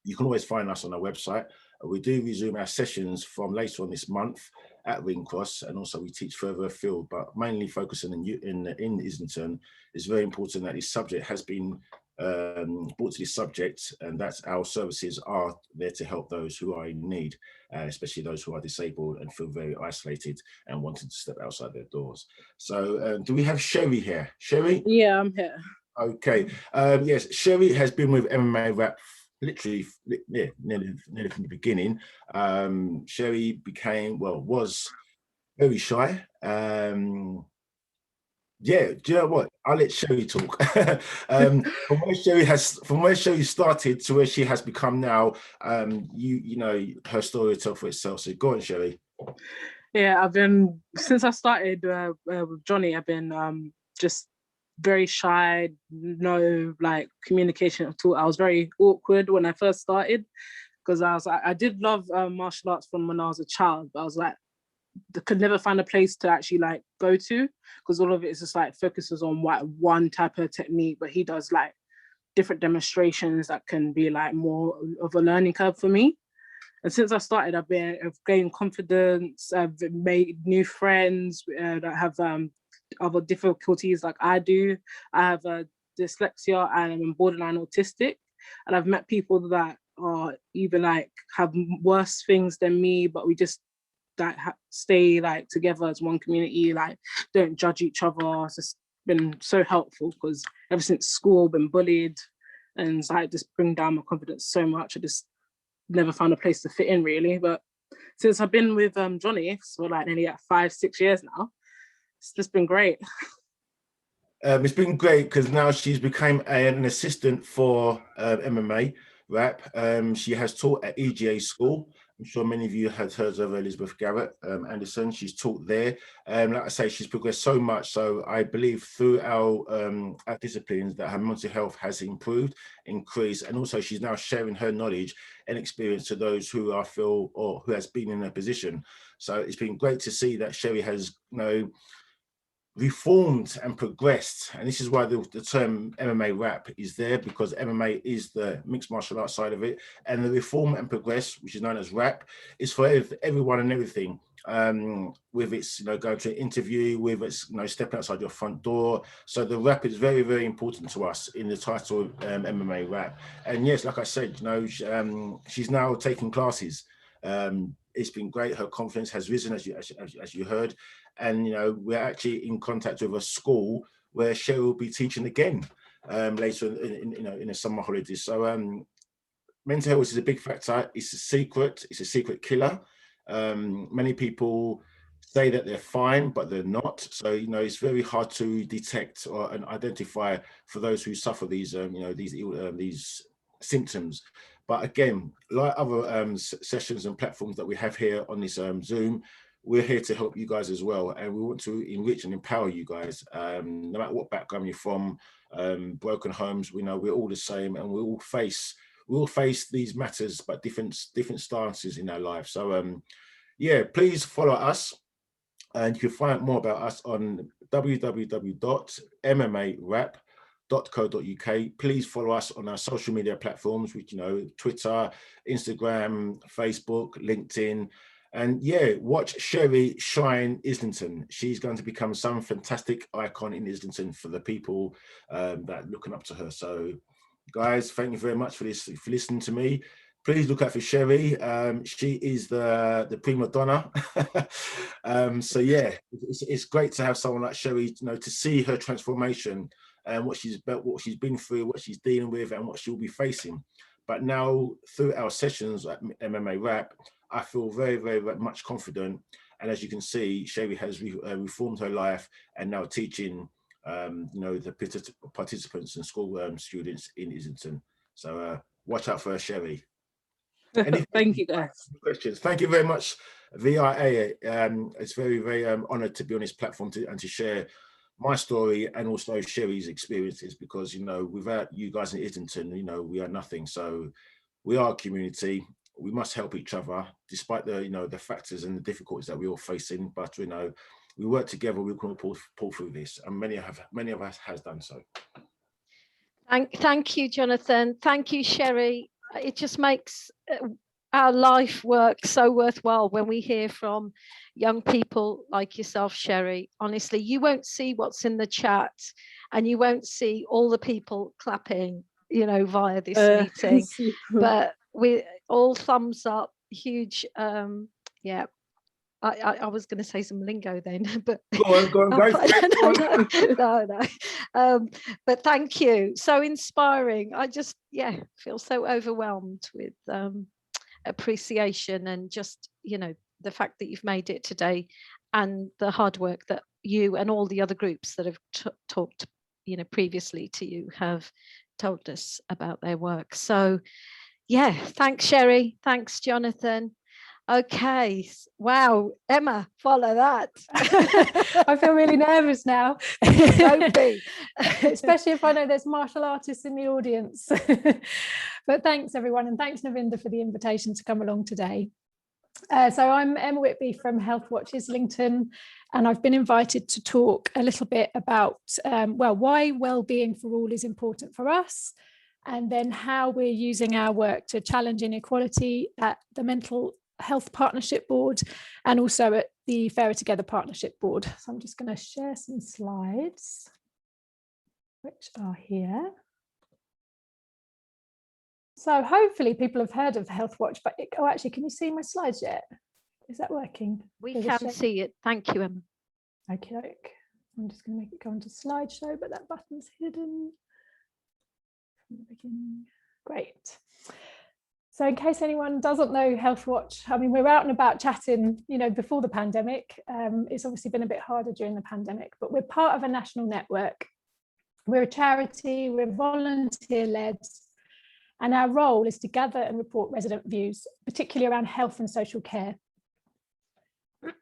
you can always find us on our website. We do resume our sessions from later on this month at Ringcross, and also we teach further afield, but mainly focusing in Islington. It's very important that this subject has been brought to this subject, and that our services are there to help those who are in need, especially those who are disabled and feel very isolated and wanting to step outside their doors. So do we have Sherry here? Sherry?
Yeah, I'm here.
Okay. Yes, Sherry has been with MMA Rap literally nearly from the beginning. Sherry was very shy. Yeah, do you know what? I'll let Sherry talk. From where Sherry started to where she has become now, you know, her story will tell for itself. So go on, Sherry.
Yeah, since I started with Johnny, I've been just very shy, no like communication at all. I was very awkward when I first started, because I did love martial arts from when I was a child, but I was like, I could never find a place to actually like go to, because all of it is just like focuses on one type of technique, but he does like different demonstrations that can be like more of a learning curve for me. And since I started, I've gained confidence, I've made new friends that have other difficulties like I do. I have dyslexia and I'm borderline autistic, and I've met people that are even like have worse things than me, but we just like stay like together as one community, like don't judge each other. It's just been so helpful, because ever since school I've been bullied, and it's like just bring down my confidence so much. I just never found a place to fit in really. But since I've been with Johnny for like nearly 5-6 years now, it's just been great.
It's been great because now she's become an assistant for MMA Rap. She has taught at EGA school. I'm sure many of you had heard of Elizabeth Garrett Anderson. She's taught there. Like I say, she's progressed so much. So I believe through our disciplines that her mental health has improved, increased, and also she's now sharing her knowledge and experience to those who who has been in her position. So it's been great to see that Sherry has, you know, reformed and progressed, and this is why the term MMA Rap is there, because MMA is the mixed martial arts side of it, and the reform and progress, which is known as Rap, is for everyone and everything. with its, going to an interview, with its, stepping outside your front door. So the rap is very, very important to us in the title of MMA rap. And yes, like I said, she's now taking classes. It's been great. Her confidence has risen, as you heard. And, we're actually in contact with a school where Sherry will be teaching again later in the summer holidays. So mental health is a big factor. It's a secret killer. Many people say that they're fine, but they're not. So, it's very hard to detect and identify for those who suffer these symptoms. But again, like other sessions and platforms that we have here on this Zoom, we're here to help you guys as well. And we want to enrich and empower you guys, no matter what background you're from, broken homes, we're all the same, and we all face these matters, but different stances in our lives. So yeah, please follow us, and you can find out more about us on www.mmarap.co.uk. Please follow us on our social media platforms, which Twitter, Instagram, Facebook, LinkedIn. And yeah, watch Sherry shine Islington. She's going to become some fantastic icon in Islington for the people that are looking up to her. So guys, thank you very much for listening to me. Please look out for Sherry. She is the prima donna. So yeah, it's great to have someone like Sherry, to see her transformation and what she's been through, what she's dealing with, and what she'll be facing. But now, through our sessions at MMA Rap, I feel very, very much confident. And as you can see, Sherry has reformed her life and now teaching the participants and school students in Islington. So watch out for her, Sherry.
Thank you, guys.
Questions? Thank you very much, VIA. It's very, very honoured to be on this platform and to share my story and also Sherry's experiences, because without you guys in Islington, we are nothing. So we are a community. We must help each other, despite the factors and the difficulties that we're all facing. But we work together. We can pull through this, and many of us has done so.
Thank you, Jonathan. Thank you, Sherry. It just makes our life work so worthwhile when we hear from young people like yourself, Sherry. Honestly, you won't see what's in the chat, and you won't see all the people clapping, via this meeting. But we all thumbs up, huge. Yeah. I was going to say some lingo then, but
go on.
No. But thank you. So inspiring. I just, feel so overwhelmed with appreciation and just, the fact that you've made it today, and the hard work that you and all the other groups that have talked, previously to you have told us about their work. So, yeah, thanks, Sherry. Thanks, Jonathan. Okay, wow, Emma, follow that.
I feel really nervous now.
Don't be.
Especially if I know there's martial artists in the audience. But thanks everyone, and thanks Navinda for the invitation to come along today. So I'm Emma Whitby from Health Watch Islington, and I've been invited to talk a little bit about why wellbeing for all is important for us, and then how we're using our work to challenge inequality at the Mental Health Partnership Board and also at the Fairer Together Partnership Board. So I'm just going to share some slides which are here. So hopefully people have heard of Health Watch, but actually, can you see my slides yet? Is that working?
We can see it. Thank you, Emma.
Okay, I'm just going to make it go into slideshow, but that button's hidden from the beginning. Great. So in case anyone doesn't know Health Watch, I mean, we're out and about chatting, before the pandemic. It's obviously been a bit harder during the pandemic, but we're part of a national network. We're a charity, we're volunteer-led, and our role is to gather and report resident views, particularly around health and social care.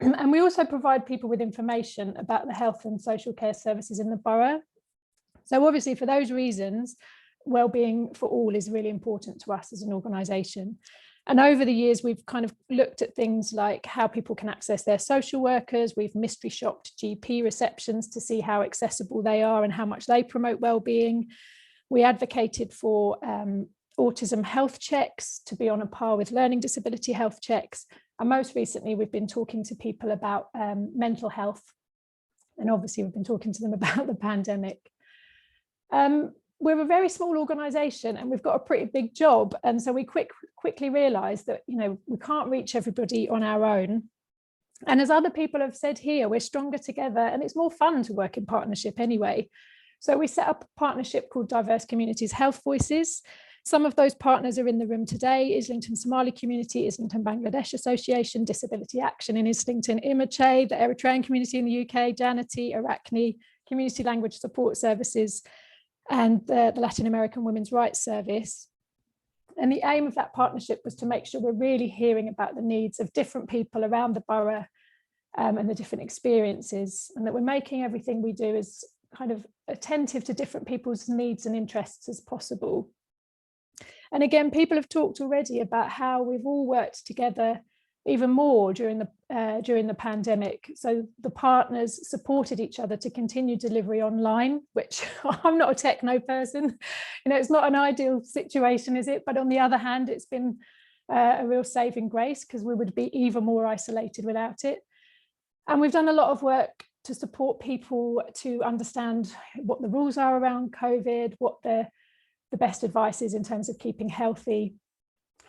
And we also provide people with information about the health and social care services in the borough. So obviously for those reasons, wellbeing for all is really important to us as an organisation. And over the years, we've kind of looked at things like how people can access their social workers. We've mystery shopped GP receptions to see how accessible they are and how much they promote wellbeing. We advocated for autism health checks to be on a par with learning disability health checks. And most recently, we've been talking to people about mental health. And obviously, we've been talking to them about the pandemic. We're a very small organisation and we've got a pretty big job. And so we quickly realised that, you know, we can't reach everybody on our own. And as other people have said here, we're stronger together and it's more fun to work in partnership anyway. So we set up a partnership called Diverse Communities Health Voices. Some of those partners are in the room today: Islington Somali Community, Islington Bangladesh Association, Disability Action in Islington, Imache, the Eritrean community in the UK, Janity, Arachne, Community Language Support Services, and the Latin American Women's Rights Service. And the aim of that partnership was to make sure we're really hearing about the needs of different people around the borough and the different experiences, and that we're making everything we do as kind of attentive to different people's needs and interests as possible. And again, people have talked already about how we've all worked together even more during the pandemic. So the partners supported each other to continue delivery online, which I'm not a techno person. You know, it's not an ideal situation, is it? But on the other hand, it's been a real saving grace, because we would be even more isolated without it. And we've done a lot of work to support people to understand what the rules are around COVID, what the best advice is in terms of keeping healthy,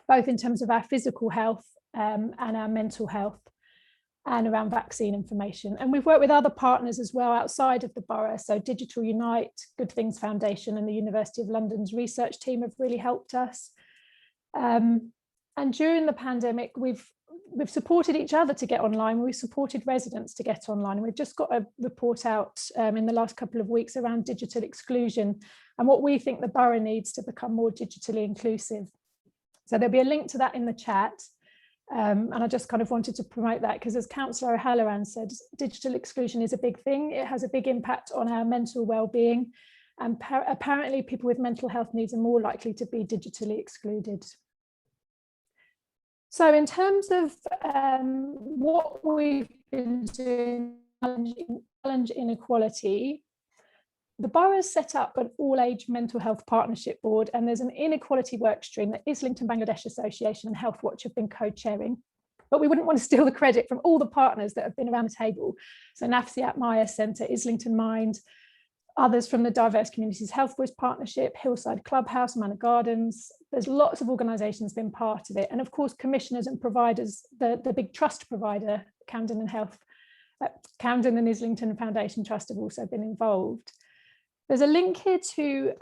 both in terms of our physical health and our mental health, and around vaccine information. And we've worked with other partners as well outside of the borough. So Digital Unite, Good Things Foundation and the University of London's research team have really helped us. And during the pandemic, we've supported each other to get online. We've supported residents to get online. We've just got a report out in the last couple of weeks around digital exclusion and what we think the borough needs to become more digitally inclusive. So there'll be a link to that in the chat. And I just kind of wanted to promote that, because as Councillor O'Halloran said, digital exclusion is a big thing. It has a big impact on our mental well-being. And apparently people with mental health needs are more likely to be digitally excluded. So in terms of what we've been doing to challenge inequality, the borough has set up an all-age mental health partnership board, and there's an inequality work stream that Islington Bangladesh Association and Health Watch have been co-chairing. But we wouldn't want to steal the credit from all the partners that have been around the table. So Nafsiat Maya Centre, Islington Mind, others from the Diverse Communities Health Voice Partnership, Hillside Clubhouse, Manor Gardens. There's lots of organisations been part of it. And of course, commissioners and providers, the big trust provider, Camden and Islington Foundation Trust have also been involved. There's a link here to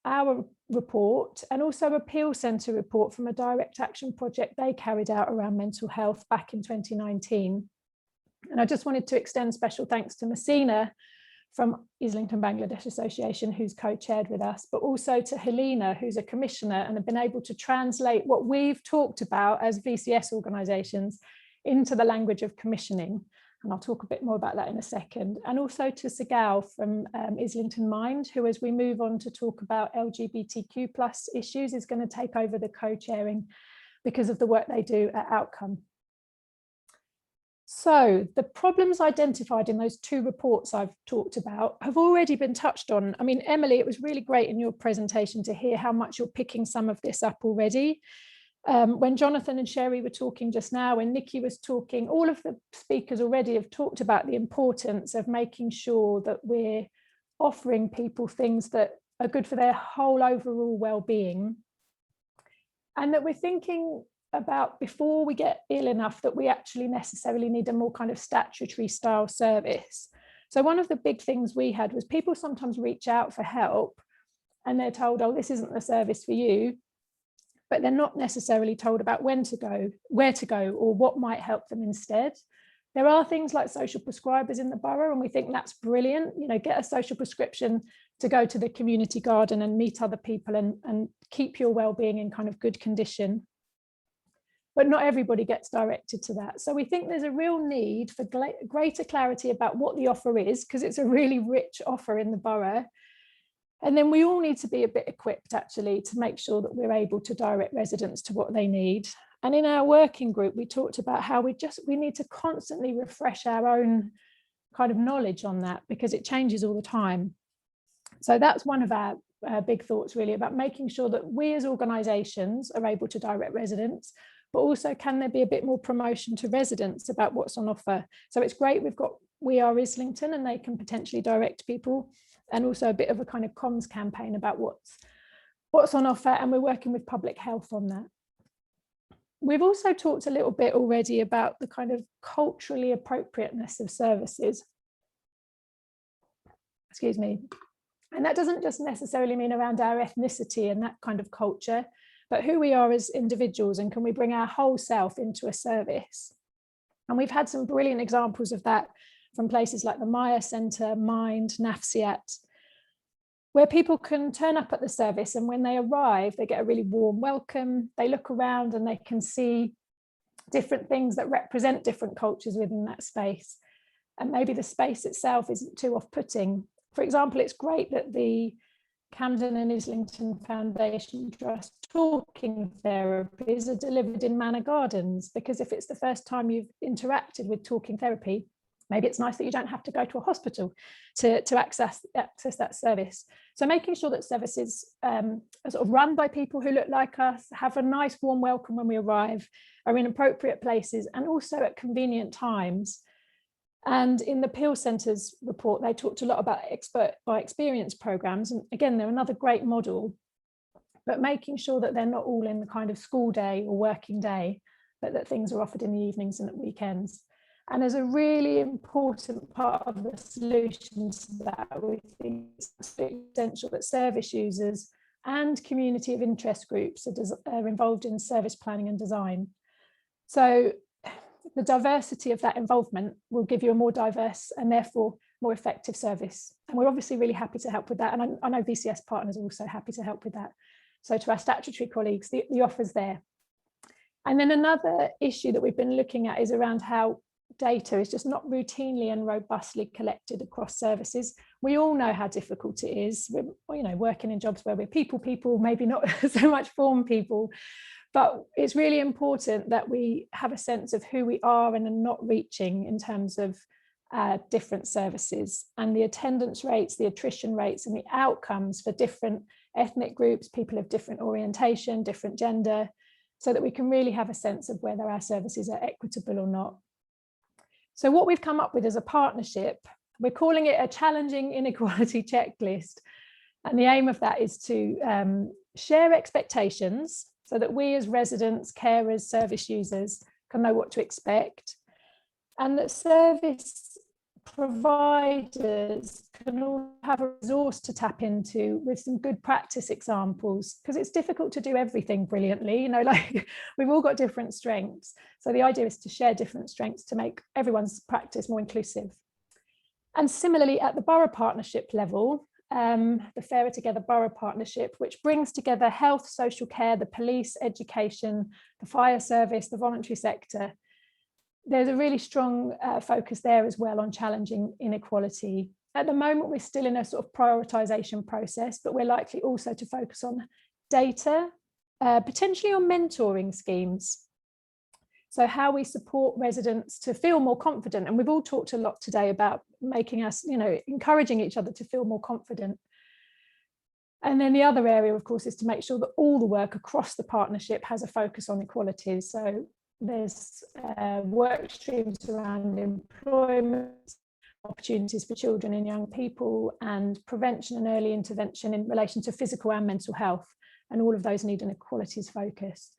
our report and also a Peel Centre report from a direct action project they carried out around mental health back in 2019. And I just wanted to extend special thanks to Messina from Islington Bangladesh Association, who's co-chaired with us, but also to Helena, who's a commissioner and have been able to translate what we've talked about as VCS organisations into the language of commissioning. And I'll talk a bit more about that in a second. And also to Segal from Islington Mind, who, as we move on to talk about LGBTQ+ issues, is going to take over the co-chairing because of the work they do at Outcome. So the problems identified in those two reports I've talked about have already been touched on. I mean, Emily, it was really great in your presentation to hear how much you're picking some of this up already. When Jonathan and Sherry were talking just now, when Nikki was talking, all of the speakers already have talked about the importance of making sure that we're offering people things that are good for their whole overall well-being, and that we're thinking about, before we get ill enough, that we actually necessarily need a more kind of statutory style service. So one of the big things we had was people sometimes reach out for help and they're told, oh, this isn't the service for you, but they're not necessarily told about when to go, where to go, or what might help them instead. There are things like social prescribers in the borough, and we think that's brilliant. You know, get a social prescription to go to the community garden and meet other people and keep your well-being in kind of good condition. But not everybody gets directed to that. So we think there's a real need for greater clarity about what the offer is, because it's a really rich offer in the borough. And then we all need to be a bit equipped actually to make sure that we're able to direct residents to what they need. And in our working group, we talked about how we need to constantly refresh our own kind of knowledge on that, because it changes all the time. So that's one of our big thoughts really, about making sure that we as organisations are able to direct residents. but also can there be a bit more promotion to residents about what's on offer? So it's great we've got We Are Islington, and they can potentially direct people, and also a bit of a kind of comms campaign about what's on offer, and we're working with public health on that. We've also talked a little bit already about the kind of culturally appropriateness of services. Excuse me. And that doesn't just necessarily mean around our ethnicity and that kind of culture, but who we are as individuals, and can we bring our whole self into a service? And we've had some brilliant examples of that from places like the Maya Centre, Mind, NAFSIAT, where people can turn up at the service, and when they arrive, they get a really warm welcome. They look around and they can see different things that represent different cultures within that space. And maybe the space itself isn't too off-putting. For example, it's great that the Camden and Islington Foundation Trust talking therapies are delivered in Manor Gardens, because if it's the first time you've interacted with talking therapy, maybe it's nice that you don't have to go to a hospital to access that service. So making sure that services are sort of run by people who look like us, have a nice warm welcome when we arrive, are in appropriate places, and also at convenient times. And in the Peel Centre's report, they talked a lot about expert by experience programs. And again, they're another great model, but making sure that they're not all in the kind of school day or working day, but that things are offered in the evenings and at weekends. And as a really important part of the solution to that, we think it's essential that service users and community of interest groups are involved in service planning and design. So the diversity of that involvement will give you a more diverse and therefore more effective service. And we're obviously really happy to help with that. And I know VCS partners are also happy to help with that. So to our statutory colleagues, the offer's there. And then another issue that we've been looking at is around how data is just not routinely and robustly collected across services. We all know how difficult it is. We're working in jobs where we're people, maybe not so much form people, but it's really important that we have a sense of who we are and are not reaching in terms of different services, and the attendance rates, the attrition rates, and the outcomes for different ethnic groups, people of different orientation, different gender, so that we can really have a sense of whether our services are equitable or not. So what we've come up with as a partnership, we're calling it a challenging inequality checklist. And the aim of that is to share expectations so that we as residents, carers, service users can know what to expect. And that service providers can all have a resource to tap into with some good practice examples, because it's difficult to do everything brilliantly, like we've all got different strengths. So the idea is to share different strengths to make everyone's practice more inclusive. And similarly at the borough partnership level, the Fairer Together Borough Partnership, which brings together health, social care, the police, education, the fire service, the voluntary sector. There's a really strong focus there as well on challenging inequality. At the moment, we're still in a sort of prioritisation process, but we're likely also to focus on data, potentially on mentoring schemes. So how we support residents to feel more confident. And we've all talked a lot today about making us, encouraging each other to feel more confident. And then the other area, of course, is to make sure that all the work across the partnership has a focus on equality. So there's work streams around employment, opportunities for children and young people, and prevention and early intervention in relation to physical and mental health. And all of those need an equalities focus.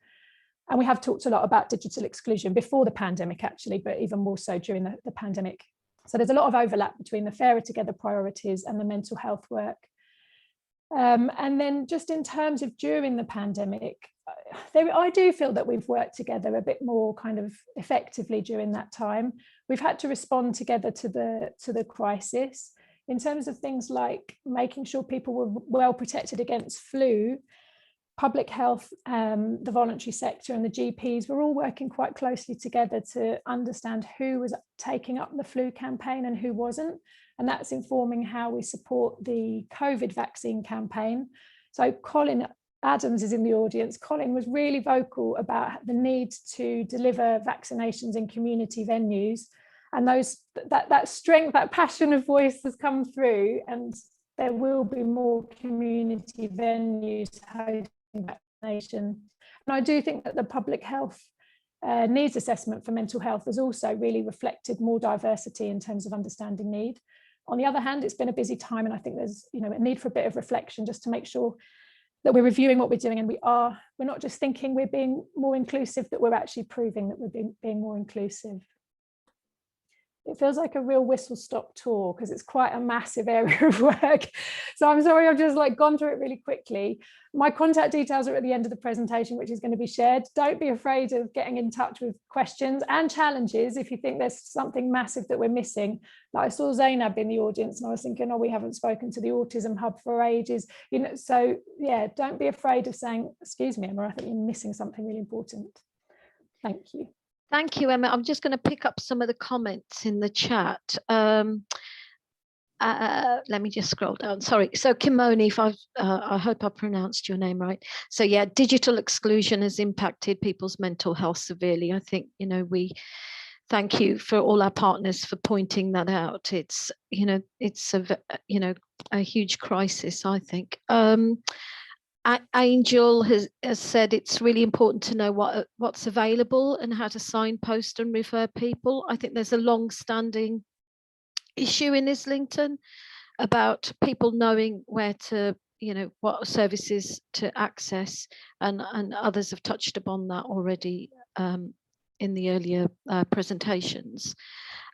And we have talked a lot about digital exclusion before the pandemic, actually, but even more so during the pandemic. So there's a lot of overlap between the Fairer Together priorities and the mental health work. And then just in terms of during the pandemic, I do feel that we've worked together a bit more kind of effectively during that time. We've had to respond together to the crisis in terms of things like making sure people were well protected against flu. Public health, the voluntary sector and the GPs were all working quite closely together to understand who was taking up the flu campaign and who wasn't. And that's informing how we support the COVID vaccine campaign. So Colin Adams is in the audience. Colin was really vocal about the need to deliver vaccinations in community venues. And that strength, that passion of voice has come through, and there will be more community venues hosting vaccination. And I do think that the public health needs assessment for mental health has also really reflected more diversity in terms of understanding need. On the other hand, it's been a busy time, and I think there's a need for a bit of reflection just to make sure that we're reviewing what we're doing, and we're not just thinking we're being more inclusive, that we're actually proving that we're being more inclusive. It feels like a real whistle-stop tour because it's quite a massive area of work. So I'm sorry, I've just gone through it really quickly. My contact details are at the end of the presentation, which is going to be shared. Don't be afraid of getting in touch with questions and challenges if you think there's something massive that we're missing. Like I saw Zainab in the audience and I was thinking, oh, we haven't spoken to the Autism Hub for ages. So yeah, don't be afraid of saying, excuse me, Emma, I think you're missing something really important. Thank you.
Thank you, Emma. I'm just going to pick up some of the comments in the chat. Let me just scroll down. Sorry. So Kimoni, I hope I pronounced your name right. So yeah, digital exclusion has impacted people's mental health severely. I think, we thank you for all our partners for pointing that out. It's, it's a huge crisis, I think. Angel has said it's really important to know what's available and how to signpost and refer people. I think there's a long-standing issue in Islington about people knowing where to, what services to access, and others have touched upon that already in the earlier presentations.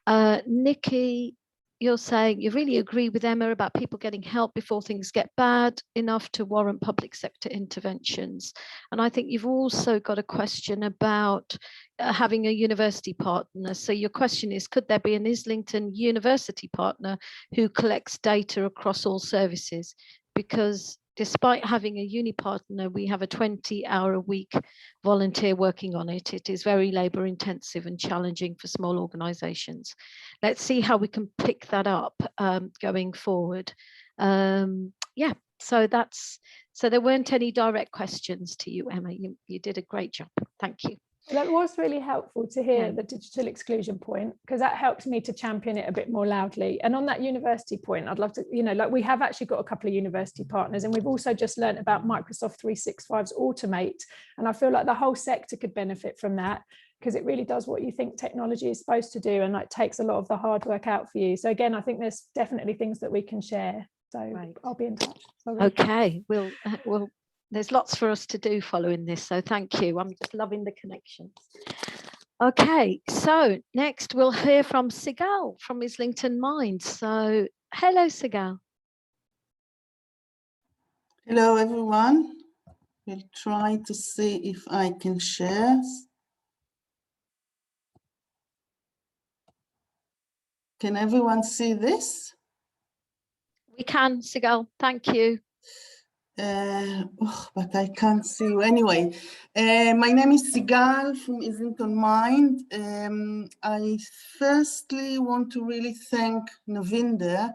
Nikki, you're saying you really agree with Emma about people getting help before things get bad enough to warrant public sector interventions. And I think you've also got a question about having a university partner. So your question is, could there be an Islington university partner who collects data across all services? Because despite having a uni partner, we have a 20-hour-a-week volunteer working on it. It is very labour intensive and challenging for small organisations. Let's see how we can pick that up going forward. Yeah, so there weren't any direct questions to you, Emma. You did a great job. Thank you.
That was really helpful to hear the digital exclusion point, because that helps me to champion it a bit more loudly. And on that university point, I'd love to, we have actually got a couple of university partners, and we've also just learned about Microsoft 365's Automate. And I feel like the whole sector could benefit from that, because it really does what you think technology is supposed to do, and takes a lot of the hard work out for you. So again, I think there's definitely things that we can share. So right. I'll be in touch. Sorry.
Okay, we'll there's lots for us to do following this, so thank you. I'm just loving the connections. Okay, so next we'll hear from Sigal from Islington Minds. So hello, Sigal.
Hello, everyone. We'll try to see if I can share. Can everyone see this?
We can, Sigal, thank you.
But I can't see you anyway. My name is Sigal from Islington Mind. I firstly want to really thank Navinda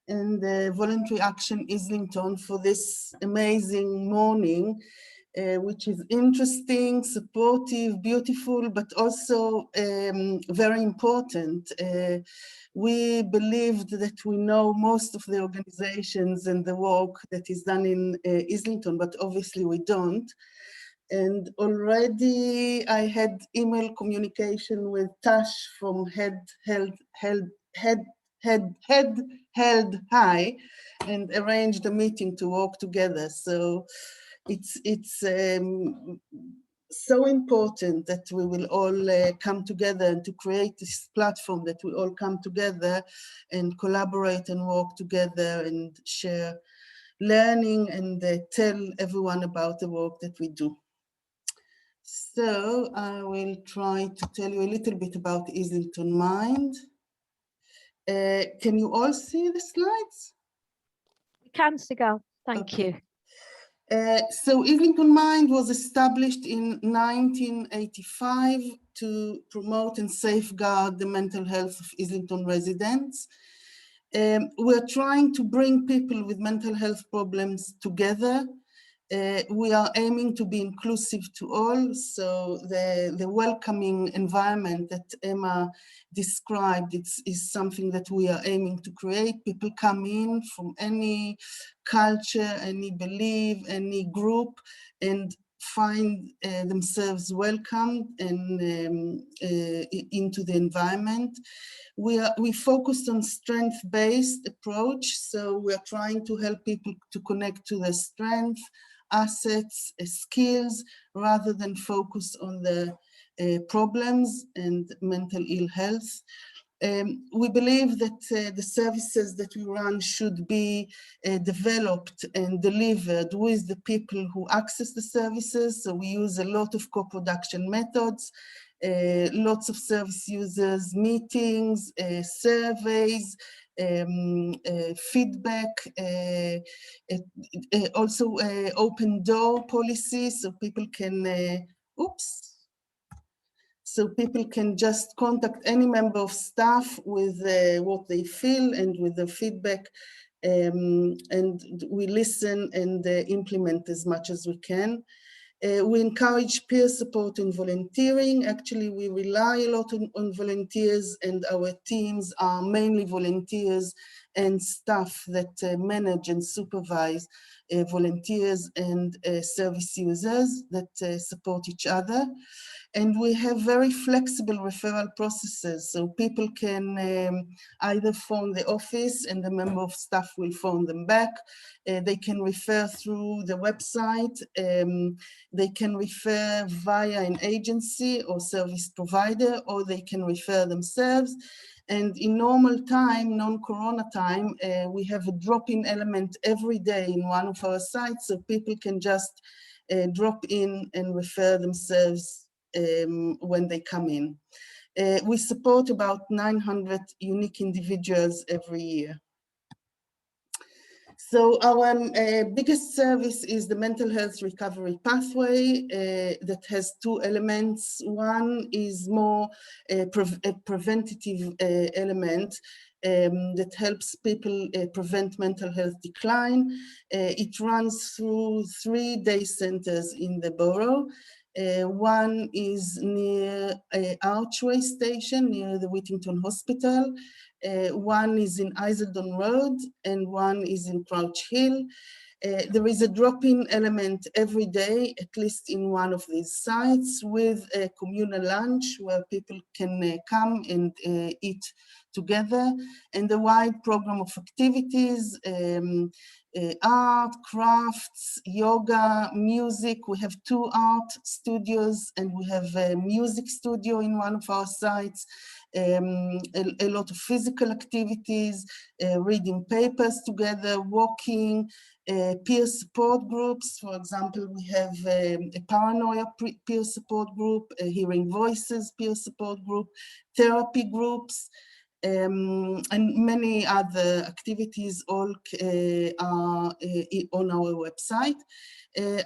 and the Voluntary Action Islington for this amazing morning, which is interesting, supportive, beautiful, but also very important. We believed that we know most of the organizations and the work that is done in Islington, but obviously we don't. And already I had email communication with Tash from Head Held High, and arranged a meeting to work together. So it's so important that we will all come together, and to create this platform that we all come together and collaborate and work together and share learning and tell everyone about the work that we do. So I will try to tell you a little bit about Islington Mind. Can you all see the slides?
We can, Sigal, thank you.
So Islington Mind was established in 1985 to promote and safeguard the mental health of Islington residents. We're trying to bring people with mental health problems together. We are aiming to be inclusive to all, so the welcoming environment that Emma described is something that we are aiming to create. People come in from any culture, any belief, any group, and find themselves welcomed and into the environment. We focused on strength-based approach, so we are trying to help people to connect to their strength, assets, skills, rather than focus on the problems and mental ill health. We believe that the services that we run should be developed and delivered with the people who access the services. So we use a lot of co-production methods, lots of service users, meetings, surveys, feedback, also open door policies, so people can, so people can just contact any member of staff with what they feel and with their feedback, and we listen and implement as much as we can. We encourage peer support and volunteering. Actually, we rely a lot on volunteers, and our teams are mainly volunteers and staff that manage and supervise volunteers and service users that support each other. And we have very flexible referral processes, so people can either phone the office and the member of staff will phone them back. They can refer through the website. They can refer via an agency or service provider, or they can refer themselves. And in normal time, non-corona time, we have a drop-in element every day in one of our sites, so people can just drop in and refer themselves when they come in. We support about 900 unique individuals every year. So our biggest service is the mental health recovery pathway that has two elements. One is more a preventative element that helps people prevent mental health decline. It runs through 3 day centers in the borough. One is near Archway Station, near the Whittington Hospital. One is in Islington Road, and one is in Crouch Hill. There is a drop-in element every day, at least in one of these sites, with a communal lunch where people can come and eat together, and a wide program of activities, art, crafts, yoga, music. We have 2 art studios, and we have a music studio in one of our sites. A lot of physical activities, reading papers together, walking, peer support groups. For example, we have a paranoia peer support group, a hearing voices peer support group, therapy groups, and many other activities all are on our website.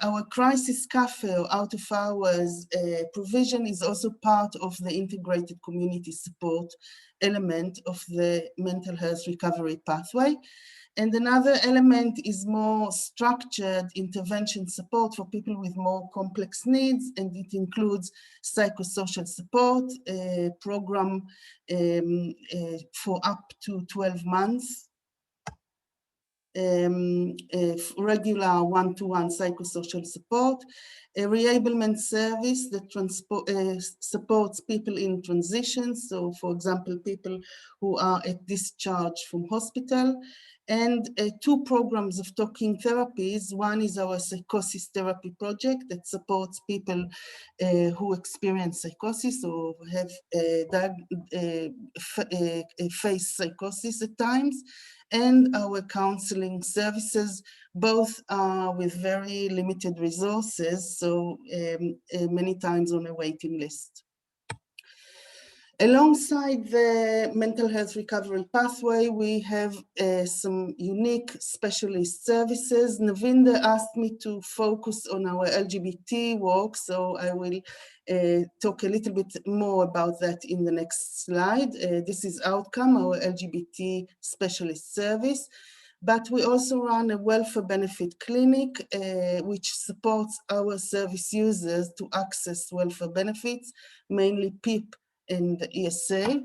Our crisis cafe, or out of hours provision, is also part of the integrated community support element of the mental health recovery pathway. And another element is more structured intervention support for people with more complex needs, and it includes psychosocial support, program for up to 12 months, regular one-to-one psychosocial support, a reablement service that supports people in transition. So, for example, people who are at discharge from hospital, and 2 programs of talking therapies. One is our psychosis therapy project that supports people who experience psychosis or have face psychosis at times, and our counseling services. Both are with very limited resources, so many times on a waiting list. Alongside the mental health recovery pathway, we have some unique specialist services. Navinda asked me to focus on our LGBT work, so I will talk a little bit more about that in the next slide. This is Outcome, our LGBT specialist service. But we also run a welfare benefit clinic, which supports our service users to access welfare benefits, mainly PIP and ESA,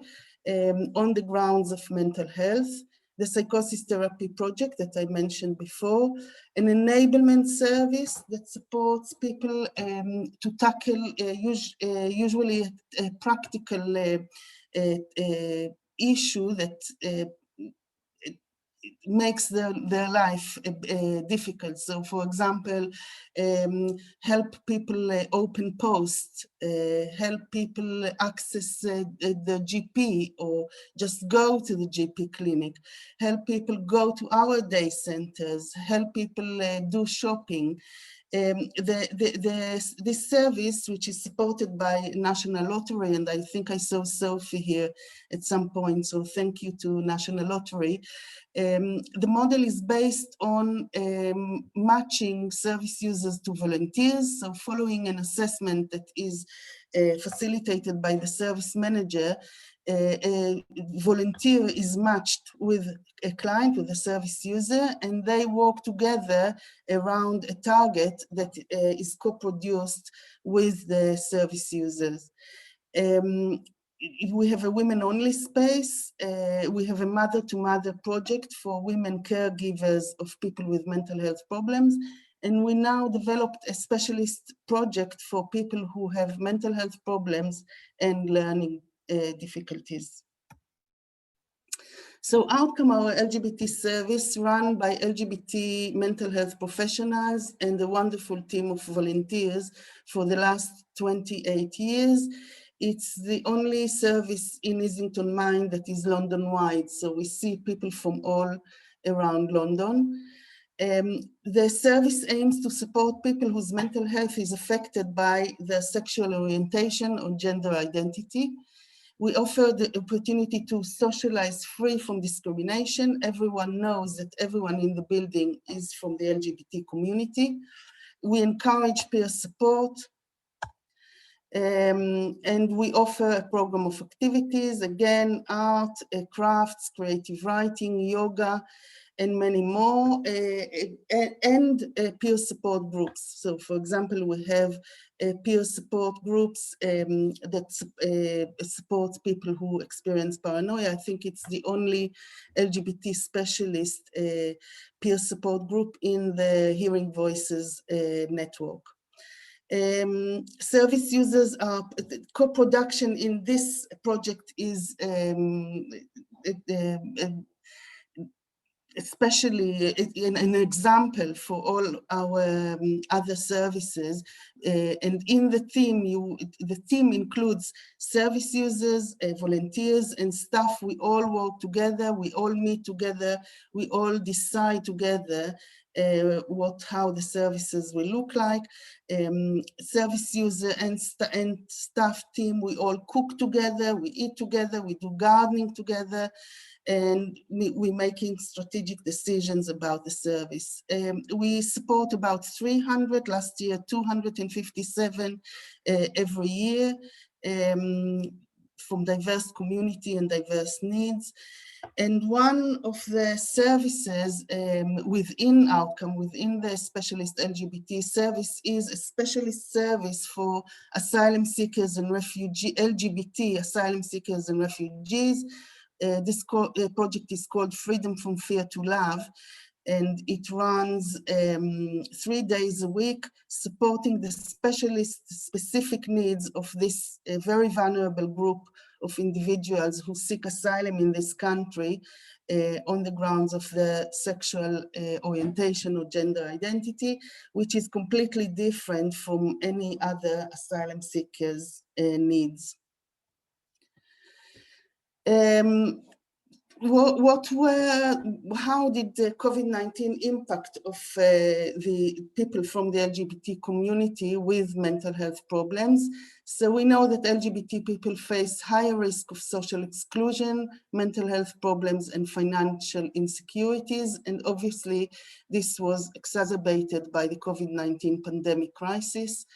on the grounds of mental health. the psychosis therapy project that I mentioned before, an enablement service that supports people to tackle usually a practical issue that makes their life difficult. So, for example, help people open posts, help people access the GP or just go to the GP clinic, help people go to our day centers, help people do shopping. This service, which is supported by National Lottery, and I think I saw Sophie here at some point, so thank you to National Lottery. The model is based on matching service users to volunteers, so following an assessment that is facilitated by the service manager, a volunteer is matched with a client, with a service user, and they work together around a target that is co-produced with the service users. We have a women-only space. We have a mother-to-mother project for women caregivers of people with mental health problems. And we now developed a specialist project for people who have mental health problems and learning difficulties. So Outcome, our LGBT service run by LGBT mental health professionals and a wonderful team of volunteers for the last 28 years. It's the only service in Islington Mind that is London-wide, so we see people from all around London. The service aims to support people whose mental health is affected by their sexual orientation or gender identity. We offer the opportunity to socialize free from discrimination. Everyone knows that everyone in the building is from the LGBT community. We encourage peer support. And we offer a program of activities, again, art, crafts, creative writing, yoga, and many more, and peer support groups. So, for example, we have peer support groups that support people who experience paranoia. I think it's the only LGBT specialist peer support group in the Hearing Voices network. Service users are, co-production in this project is especially an example for all our other services. And in the team, the team includes service users, volunteers, and staff. We all work together, we all meet together, we all decide together how the services will look like. Service user and staff team, we all cook together, we eat together, we do gardening together, and we're making strategic decisions about the service. We support about 300, last year 257 every year, from diverse community and diverse needs. And one of the services within Outcome, within the specialist LGBT service, is a specialist service for asylum seekers and LGBT asylum seekers and refugees. This project is called Freedom from Fear to Love, and it runs 3 days a week, supporting the specialist specific needs of this very vulnerable group of individuals who seek asylum in this country on the grounds of their sexual orientation or gender identity, which is completely different from any other asylum seekers' needs. How did the COVID-19 impact of the people from the LGBT community with mental health problems? So we know that LGBT people face higher risk of social exclusion, mental health problems, and financial insecurities. And obviously, this was exacerbated by the COVID-19 pandemic crisis.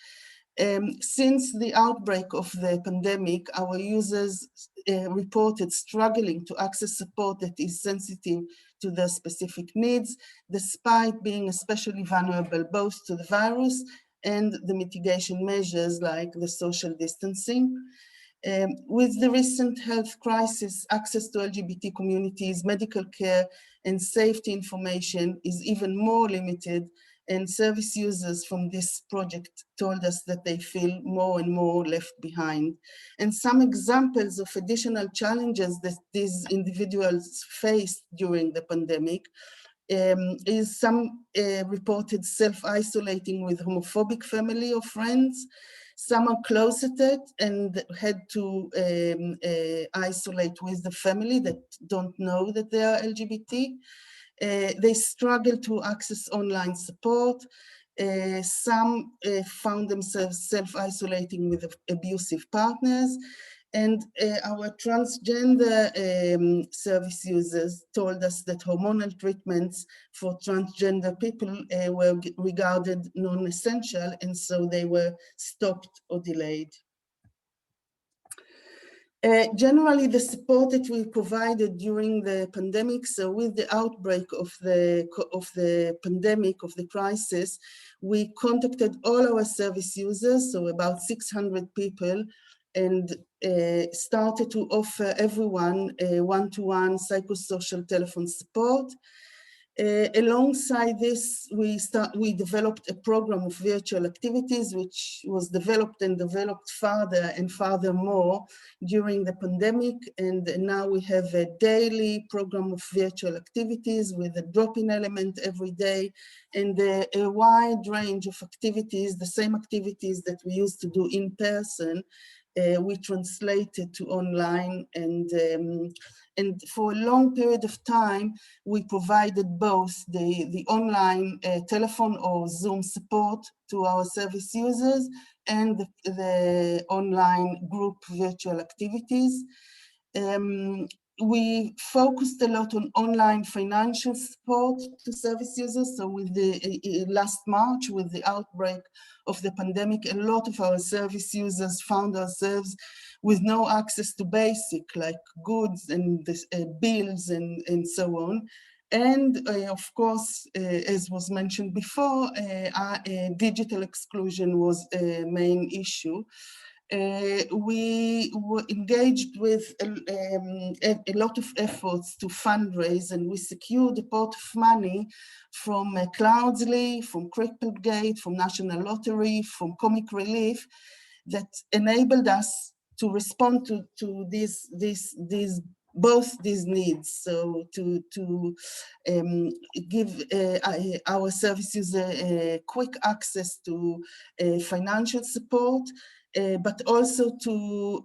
Since the outbreak of the pandemic, our users reported struggling to access support that is sensitive to their specific needs, despite being especially vulnerable both to the virus and the mitigation measures like the social distancing. With the recent health crisis, access to LGBT communities, medical care, and safety information is even more limited, and service users from this project told us that they feel more and more left behind. And some examples of additional challenges that these individuals faced during the pandemic is some reported self-isolating with homophobic family or friends. Some are closeted and had to isolate with the family that don't know that they are LGBT. They struggle to access online support. Some found themselves self-isolating with abusive partners. And our transgender service users told us that hormonal treatments for transgender people were regarded non-essential, and so they were stopped or delayed. Generally, the support that we provided during the pandemic, so with the outbreak of the pandemic, of the crisis, we contacted all our service users, so about 600 people, and started to offer everyone one-to-one psychosocial telephone support. Alongside this, we developed a program of virtual activities, which was developed further and furthermore during the pandemic. And now we have a daily program of virtual activities with a drop-in element every day, and a wide range of activities, the same activities that we used to do in person, we translated to online, and for a long period of time, we provided both the online telephone or Zoom support to our service users and the online group virtual activities. We focused a lot on online financial support to service users. So with the last March, with the outbreak of the pandemic, a lot of our service users found ourselves with no access to basic like goods and bills and so on. And of course, as was mentioned before, digital exclusion was a main issue. We were engaged with a lot of efforts to fundraise, and we secured a pot of money from Cloudsley, from Cripplegate, from National Lottery, from Comic Relief, that enabled us to respond to both these needs. So to give our service user quick access to financial support, but also to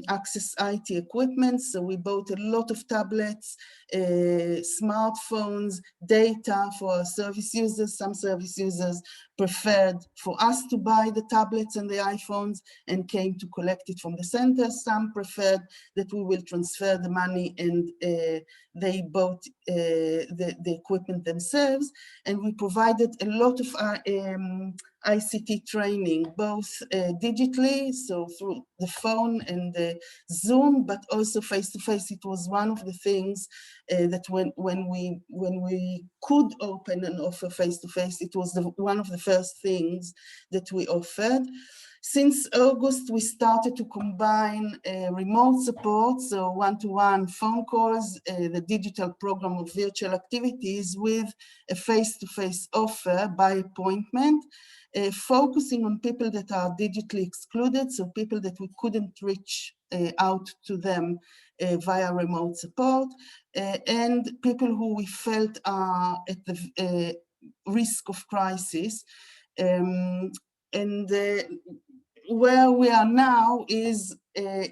access IT equipment. So we bought a lot of tablets, smartphones, data for our service users. Some service users preferred for us to buy the tablets and the iPhones and came to collect it from the center. Some preferred that we will transfer the money, and they bought the equipment themselves. And we provided a lot of ICT training, both digitally, so through the phone and the Zoom, but also face-to-face. It was one of the things that when we could open and offer face-to-face, it was one of the first things that we offered. Since August, we started to combine remote support, so one-to-one phone calls, the digital program of virtual activities with a face-to-face offer by appointment, focusing on people that are digitally excluded, so people that we couldn't reach out to them via remote support, and people who we felt are at the risk of crisis. Where we are now is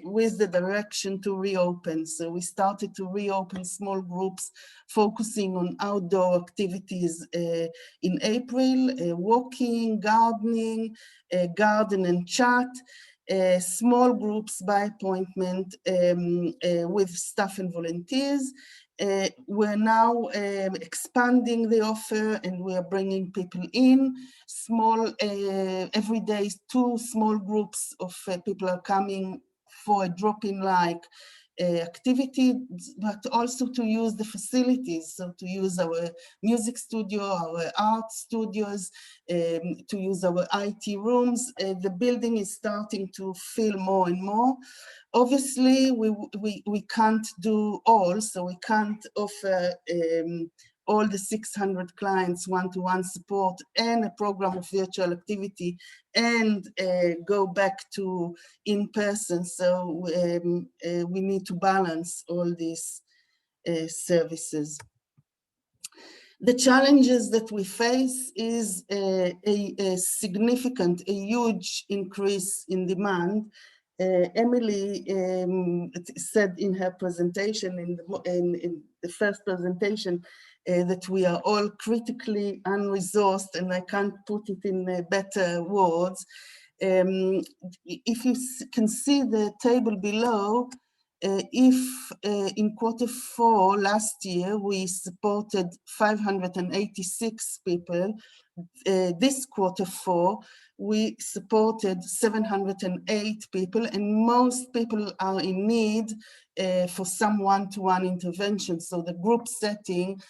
with the direction to reopen. So we started to reopen small groups focusing on outdoor activities in April, walking, gardening, garden and chat, small groups by appointment with staff and volunteers. We're now expanding the offer, and we are bringing people in. Small, every day, 2 small groups of people are coming for a drop-in like activity, but also to use the facilities. So to use our music studio, our art studios, to use our IT rooms. The building is starting to fill more and more. Obviously, we can't do all, so we can't offer all the 600 clients one-to-one support and a program of virtual activity and go back to in-person. So we need to balance all these services. The challenges that we face is a significant, a huge increase in demand. Emily said in her presentation, in the first presentation, that we are all critically unresourced, and I can't put it in better words. If you can see the table below, if in Q4 last year we supported 586 people, this Q4 we supported 708 people, and most people are in need for some one-to-one intervention. So the group setting,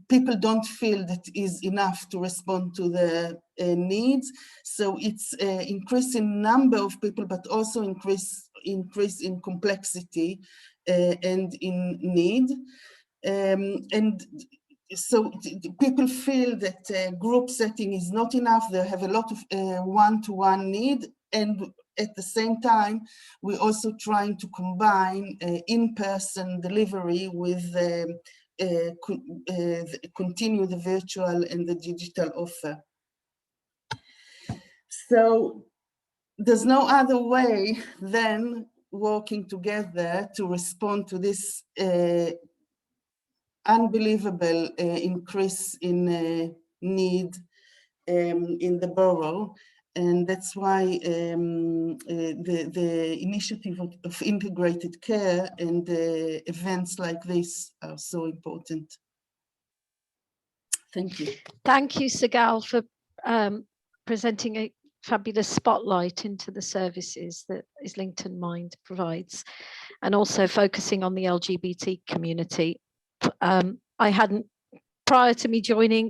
people don't feel that is enough to respond to the needs. So it's increasing number of people, but also increase in complexity and in need. And so people feel that group setting is not enough. They have a lot of one-to-one need, and at the same time, we're also trying to combine in-person delivery with continue the virtual and the digital offer. So there's no other way than working together to respond to this unbelievable increase in need in the borough. And that's why the initiative of integrated care and events like this are so important. Thank you.
Thank you, Sigal, for presenting a fabulous spotlight into the services that Islington Mind provides, and also focusing on the LGBT community. I hadn't, prior to me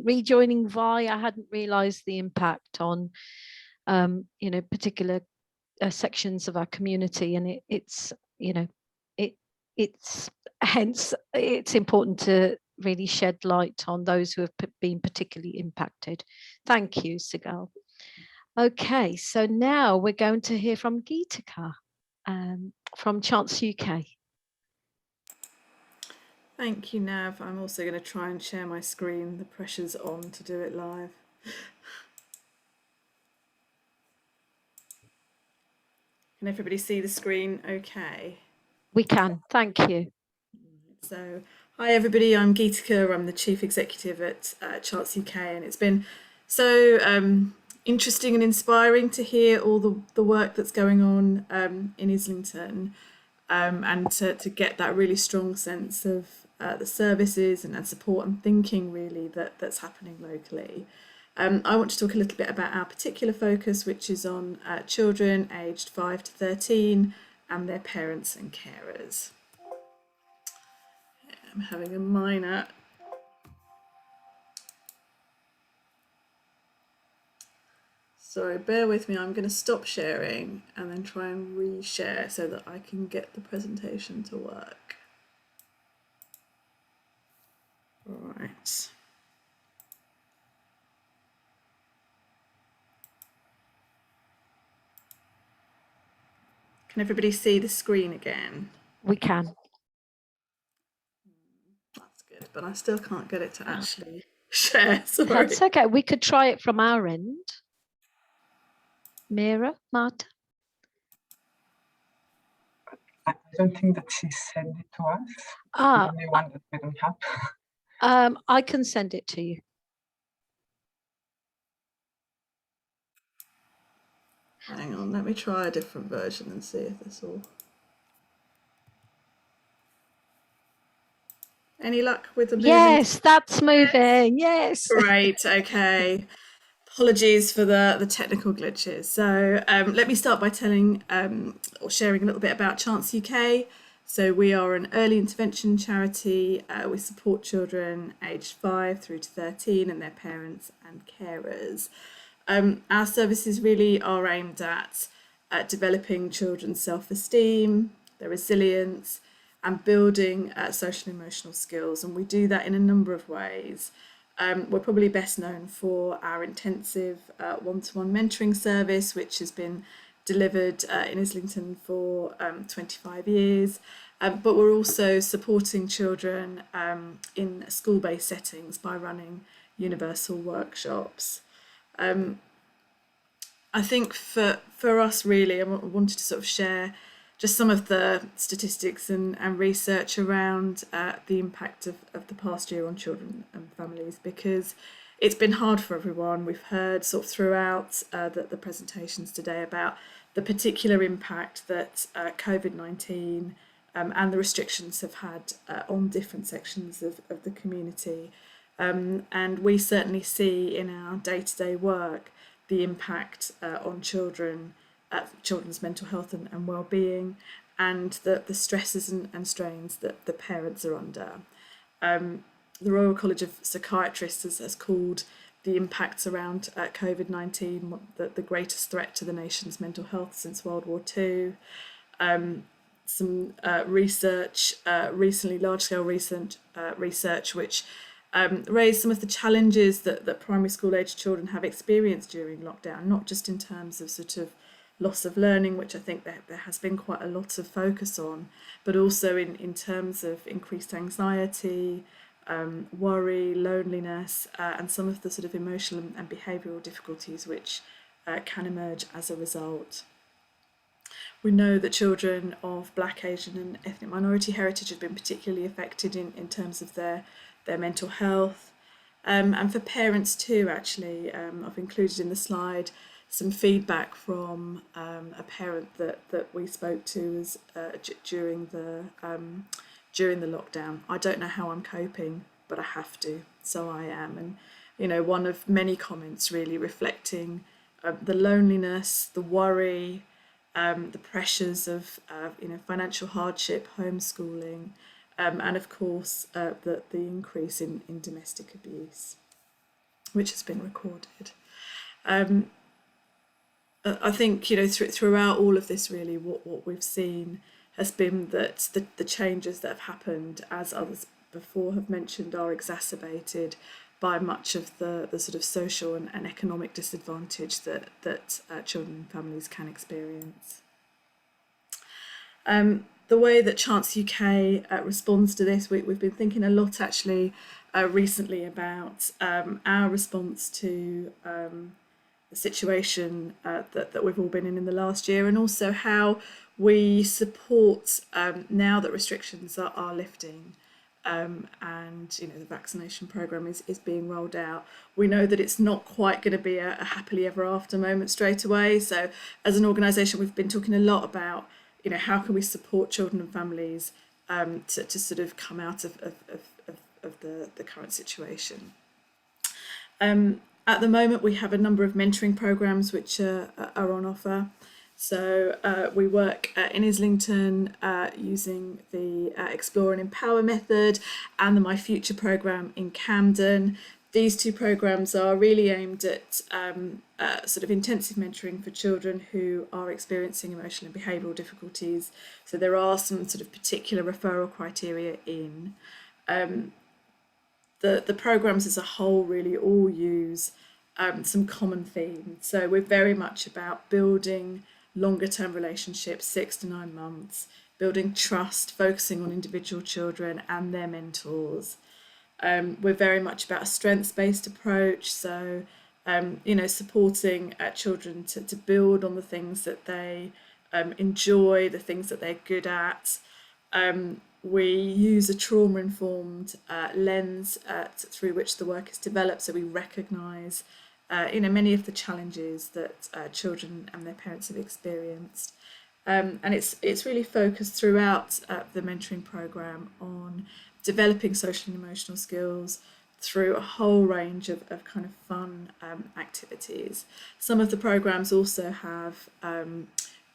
rejoining VI, I hadn't realised the impact on you know, particular sections of our community, and it's you know, it's hence it's important to really shed light on those who have been particularly impacted. Thank you, Sigal. Okay, so now we're going to hear from Geetika from Chance UK.
Thank you, Nav. I'm also going to try and share my screen. The pressure's on to do it live. Can everybody see the screen okay?
We can, thank you.
So, hi everybody, I'm Geetika. I'm the Chief Executive at Chance UK, and it's been so interesting and inspiring to hear all the work that's going on in Islington, and to get that really strong sense of the services and support and thinking really that's happening locally. I want to talk a little bit about our particular focus, which is on children aged 5 to 13 and their parents and carers. I'm having a minor sorry, bear with me. I'm going to stop sharing and then try and reshare so that I can get the presentation to work. Right. Can everybody see the screen again?
We can.
That's good, but I still can't get it to actually share. Sorry.
That's okay. We could try it from our end. Mira, Marta?
I don't think that she sent it to us.
Ah,
the only one that we don't have.
I can send it to you.
Hang on, let me try a different version and see if this will... Any luck with the moving?
Yes, that's moving. Yes.
Great, okay. Apologies for the technical glitches. So let me start by telling or sharing a little bit about Chance UK. So we are an early intervention charity. We support children aged 5 through to 13 and their parents and carers. Our services really are aimed at developing children's self-esteem, their resilience, and building social and emotional skills. And we do that in a number of ways. We're probably best known for our intensive one-to-one mentoring service, which has been delivered in Islington for 25 years. But we're also supporting children in school-based settings by running universal workshops. I think for us really, I wanted to sort of share just some of the statistics and research around the impact of the past year on children and families, because it's been hard for everyone. We've heard sort of throughout the presentations today about the particular impact that COVID-19 and the restrictions have had on different sections of the community. And we certainly see in our day-to-day work the impact on children, children's mental health and well-being, and the stresses and strains that the parents are under. The Royal College of Psychiatrists has called the impacts around COVID-19 the greatest threat to the nation's mental health since World War II. Some research, recently large-scale research, which raised some of the challenges that primary school age children have experienced during lockdown, not just in terms of sort of loss of learning, which I think there has been quite a lot of focus on, but also in terms of increased anxiety, worry, loneliness, and some of the sort of emotional and behavioural difficulties which can emerge as a result. We know that children of Black, Asian and ethnic minority heritage have been particularly affected in terms of their mental health. And for parents too, actually, I've included in the slide some feedback from a parent that we spoke to during the lockdown. I don't know how I'm coping, but I have to, so I am. And you know, one of many comments really reflecting the loneliness, the worry, the pressures of financial hardship, homeschooling, and of course the increase in domestic abuse, which has been recorded. I think throughout all of this, really, what we've seen has been that the changes that have happened, as others before have mentioned, are exacerbated by much of the sort of social and economic disadvantage that children and families can experience. The way that Chance UK responds to this, we've been thinking a lot actually recently about our response to the situation that we've all been in the last year, and also how we support now that restrictions are lifting and the vaccination programme is being rolled out. We know that it's not quite going to be a happily ever after moment straight away. So as an organisation, we've been talking a lot about how can we support children and families to sort of come out of the current situation. At the moment, we have a number of mentoring programs which are on offer. So we work in Islington using the Explore and Empower method and the My Future programme in Camden. These two programmes are really aimed at sort of intensive mentoring for children who are experiencing emotional and behavioural difficulties. So there are some sort of particular referral criteria in. The programmes as a whole really all use some common themes. So we're very much about building longer term relationships, 6 to 9 months, building trust, focusing on individual children and their mentors. We're very much about a strengths-based approach, so supporting children to build on the things that they enjoy, the things that they're good at. We use a trauma-informed lens through which the work is developed, so we recognise many of the challenges that children and their parents have experienced. And it's really focused throughout the mentoring programme on developing social and emotional skills, through a whole range of kind of fun activities. Some of the programs also have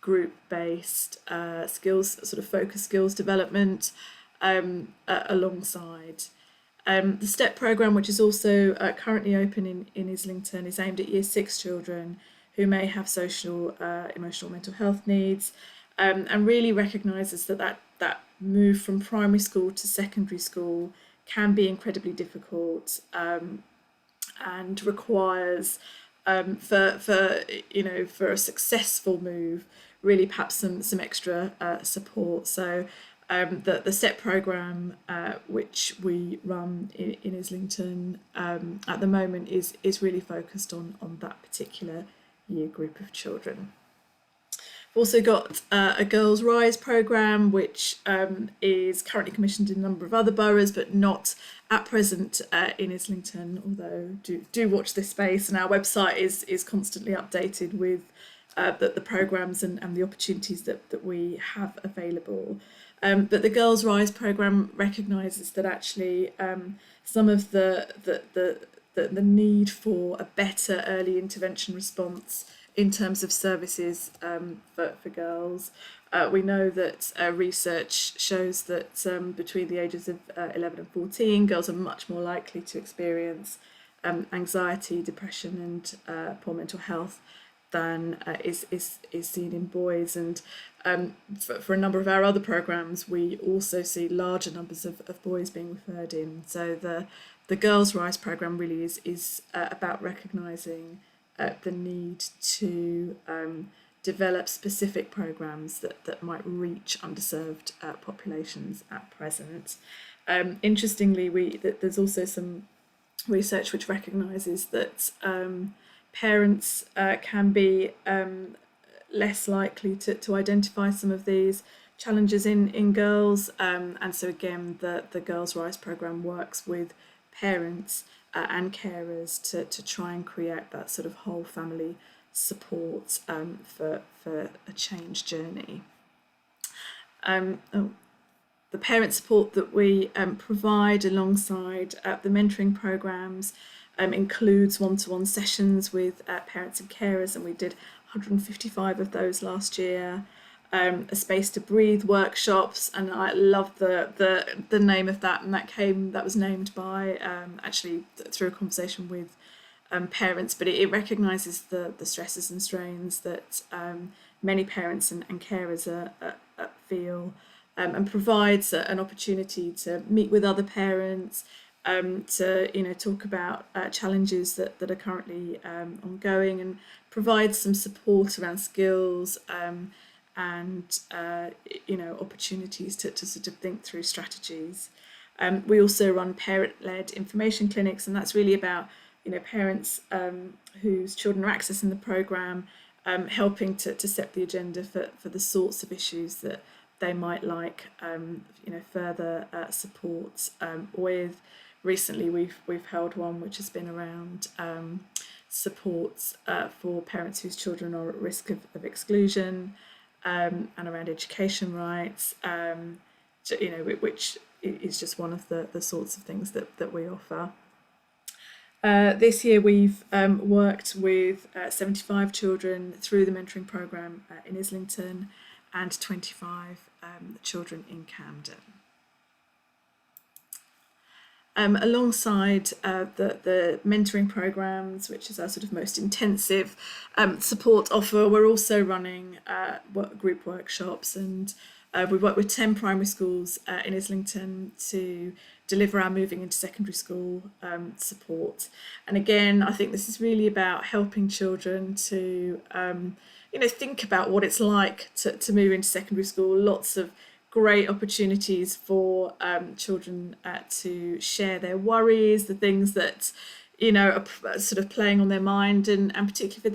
group-based skills, sort of focused skills development alongside. The STEP programme, which is also currently open in Islington, is aimed at Year 6 children who may have social, emotional, mental health needs, and really recognises that move from primary school to secondary school can be incredibly difficult and requires for a successful move really perhaps some extra support. So the STEP programme, which we run in Islington at the moment, is really focused on that particular year group of children. We've also got a Girls Rise programme, which is currently commissioned in a number of other boroughs, but not at present in Islington, although do watch this space, and our website is constantly updated with the programmes and the opportunities that we have available. But the Girls Rise programme recognises that actually some of the need for a better early intervention response in terms of services for girls. We know that research shows that between the ages of 11 and 14, girls are much more likely to experience anxiety, depression and poor mental health than is seen in boys. And for a number of our other programmes, we also see larger numbers of boys being referred in. So the Girls Rise programme really is about recognising the need to develop specific programmes that might reach underserved populations at present. Interestingly, there's also some research which recognises that parents can be less likely to identify some of these challenges in girls, and so again the Girls Rise programme works with parents and carers to try and create that sort of whole family support for a change journey. The parent support that we provide alongside the mentoring programmes includes one-to-one sessions with parents and carers, and we did 155 of those last year. A Space to Breathe workshops, and I love the name of that, and that was named by actually through a conversation with parents, but it recognises the stresses and strains that many parents and carers feel, and provides an opportunity to meet with other parents, to talk about challenges that are currently ongoing, and provide some support around skills and opportunities to sort of think through strategies. We also run parent-led information clinics, and that's really about parents whose children are accessing the programme, helping to set the agenda for the sorts of issues that they might like further support with. Recently we've held one which has been around support for parents whose children are at risk of exclusion, and around education rights, which is just one of the sorts of things that we offer. This year we've worked with 75 children through the mentoring programme in Islington, and 25 children in Camden. Alongside the mentoring programmes, which is our sort of most intensive support offer, we're also running group workshops, and we've worked with 10 primary schools in Islington to deliver our moving into secondary school support. And again, I think this is really about helping children to think about what it's like to move into secondary school. Lots of great opportunities for children to share their worries, the things that are sort of playing on their mind, and particularly for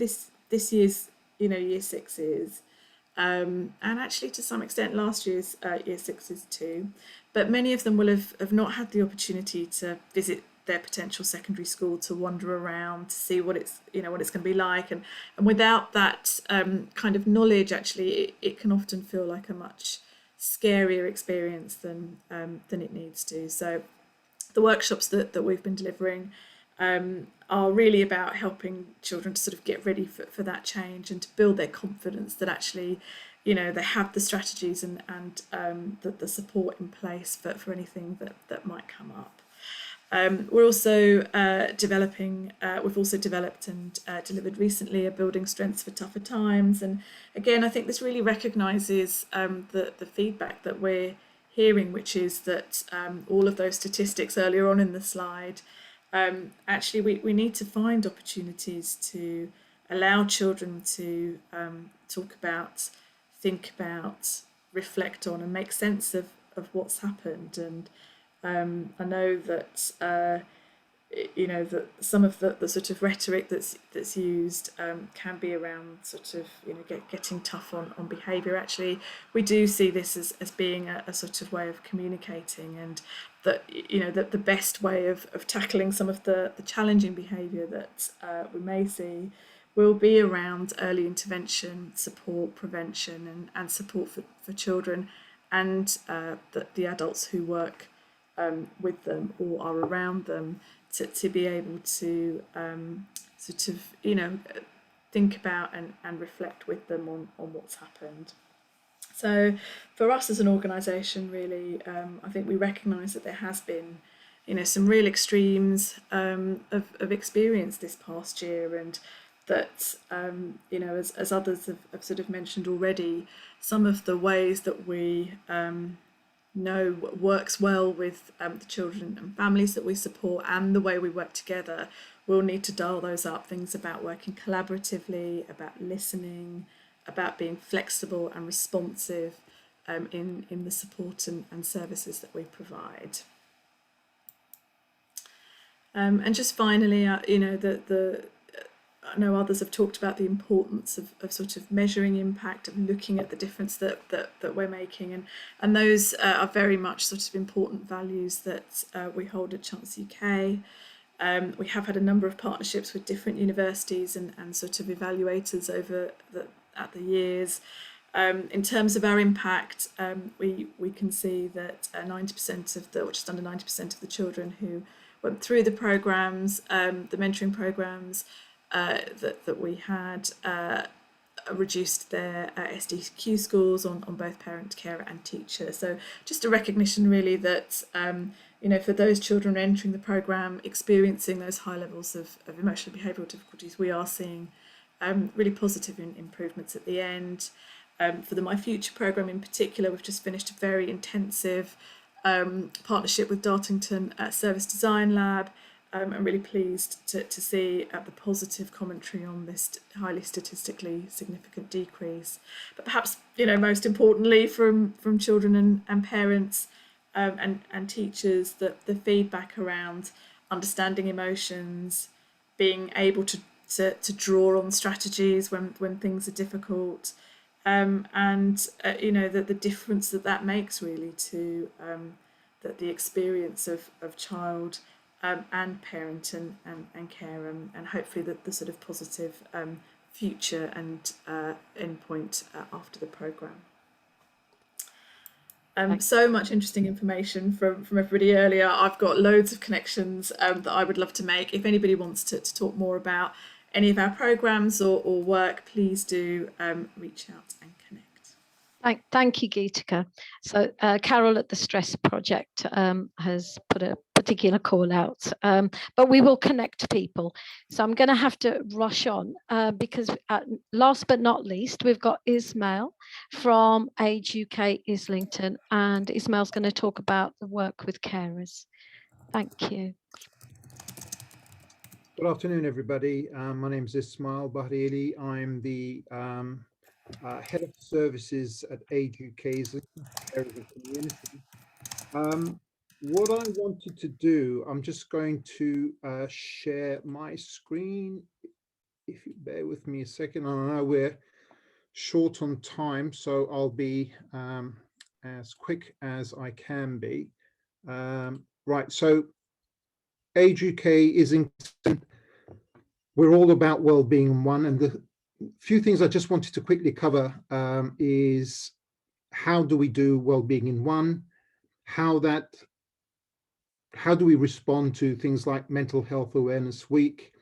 this year's year sixes, and actually to some extent last year's year sixes too. But many of them will have not had the opportunity to visit their potential secondary school, to wander around, to see what it's what it's going to be like, and without that kind of knowledge, actually it can often feel like a much scarier experience than it needs to. So the workshops that we've been delivering are really about helping children to sort of get ready for that change and to build their confidence that actually, you know, they have the strategies and the support in place for anything that might come up. We're also developing, we've also developed and delivered recently a Building Strengths for Tougher Times. And again, I think this really recognises the feedback that we're hearing, which is that all of those statistics earlier on in the slide, actually we need to find opportunities to allow children to talk about, think about, reflect on and make sense of what's happened. And I know that you know that some of the sort of rhetoric that's used can be around sort of, you know, getting tough on behaviour. Actually, we do see this as being a sort of way of communicating, and that, you know, that the best way of tackling some of the challenging behaviour that we may see will be around early intervention, support, prevention, and support for children and the adults who work with them or are around them, to be able to sort of, you know, think about and reflect with them on what's happened. So for us as an organisation, really, I think we recognise that there has been, you know, some real extremes of experience this past year, and that, you know, as others have sort of mentioned already, some of the ways that we know works well with the children and families that we support and the way we work together, we'll need to dial those up. Things about working collaboratively, about listening, about being flexible and responsive in the support and services that we provide. And just finally, you know, I know others have talked about the importance of sort of measuring impact, of looking at the difference that we're making, and those are very much sort of important values that we hold at Chance UK. We have had a number of partnerships with different universities and sort of evaluators over the years. In terms of our impact, we can see that 90% of or just under 90% of the children who went through the programmes, the mentoring programmes that we had, reduced their SDQ scores on both parent, carer and teacher. So just a recognition really that, you know, for those children entering the programme, experiencing those high levels of emotional behavioural difficulties, we are seeing really positive improvements at the end. For the My Future programme in particular, we've just finished a very intensive partnership with Dartington Service Design Lab. I'm really pleased to see the positive commentary on this highly statistically significant decrease. But perhaps, you know, most importantly from children and parents and teachers, that the feedback around understanding emotions, being able to draw on strategies when things are difficult, and you know, the difference that makes really to the experience of child and parent and care, and hopefully the sort of positive future and endpoint after the programme. So much interesting information from everybody earlier. I've got loads of connections that I would love to make. If anybody wants to talk more about any of our programmes or work, please do reach out and connect.
Thank you, Geetika. So Carol at the Stress Project has put a particular call out, but we will connect people. So I'm going to have to rush on because last but not least, we've got Ismail from Age UK Islington, and Ismail's going to talk about the work with carers. Thank you.
Good afternoon, everybody. My name is Ismail Bahrieli. I'm the Head of Services at Age UK Islington, Carers and Community. What I wanted to do, I'm just going to share my screen. If you bear with me a second, I know we're short on time, so I'll be as quick as I can be. Right, so Age UK Islington, we're all about wellbeing in one, and the few things I just wanted to quickly cover is how do we do wellbeing in one, how that how do we respond to things like Mental Health Awareness Week,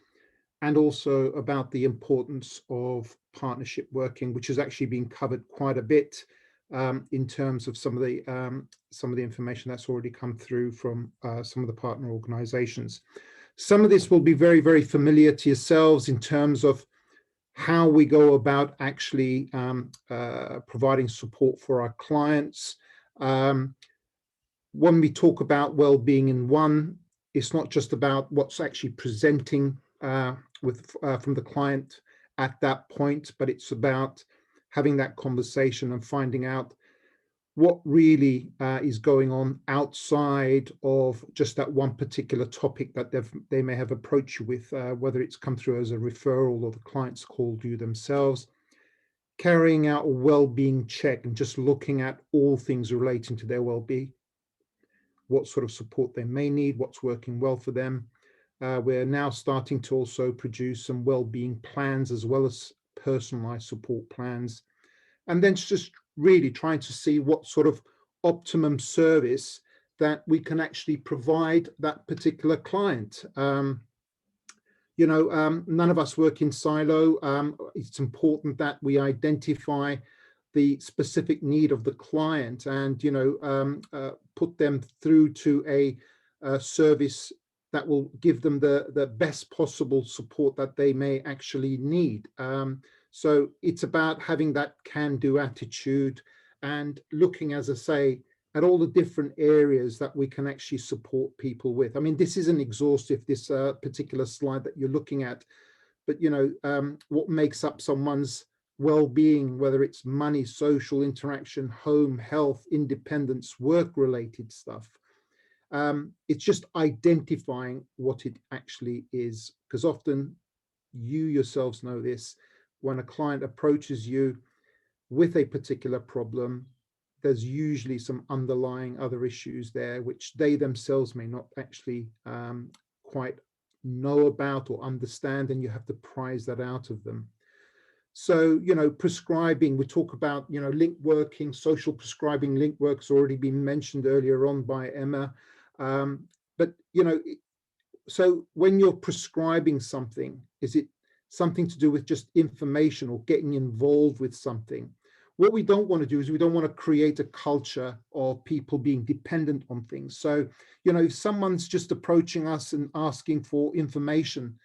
and also about the importance of partnership working, which has actually been covered quite a bit in terms of some of the information that's already come through from some of the partner organizations. Some of this will be very, very familiar to yourselves in terms of how we go about actually providing support for our clients. When we talk about well-being in one, it's not just about what's actually presenting from the client at that point, but it's about having that conversation and finding out what really is going on outside of just that one particular topic that they may have approached you with, whether it's come through as a referral or the client's called you themselves. Carrying out a well-being check and just looking at all things relating to their well-being, what sort of support they may need, what's working well for them. We're now starting to also produce some well-being plans as well as personalized support plans. And then just really trying to see what sort of optimum service that we can actually provide that particular client. None of us work in silo. It's important that we identify the specific need of the client and, put them through to a service that will give them the best possible support that they may actually need. So it's about having that can-do attitude and looking, as I say, at all the different areas that we can actually support people with. I mean, this isn't exhaustive, this particular slide that you're looking at, but what makes up someone's well-being, whether it's money, social interaction, home, health, independence, work-related stuff. It's just identifying what it actually is, because often you yourselves know this, when a client approaches you with a particular problem, there's usually some underlying other issues there, which they themselves may not actually quite know about or understand, and you have to prize that out of them. So, prescribing, we talk about, link working, social prescribing. Link work's already been mentioned earlier on by Emma. But, so when you're prescribing something, is it something to do with just information or getting involved with something? What we don't want to do is we don't want to create a culture of people being dependent on things. So, if someone's just approaching us and asking for information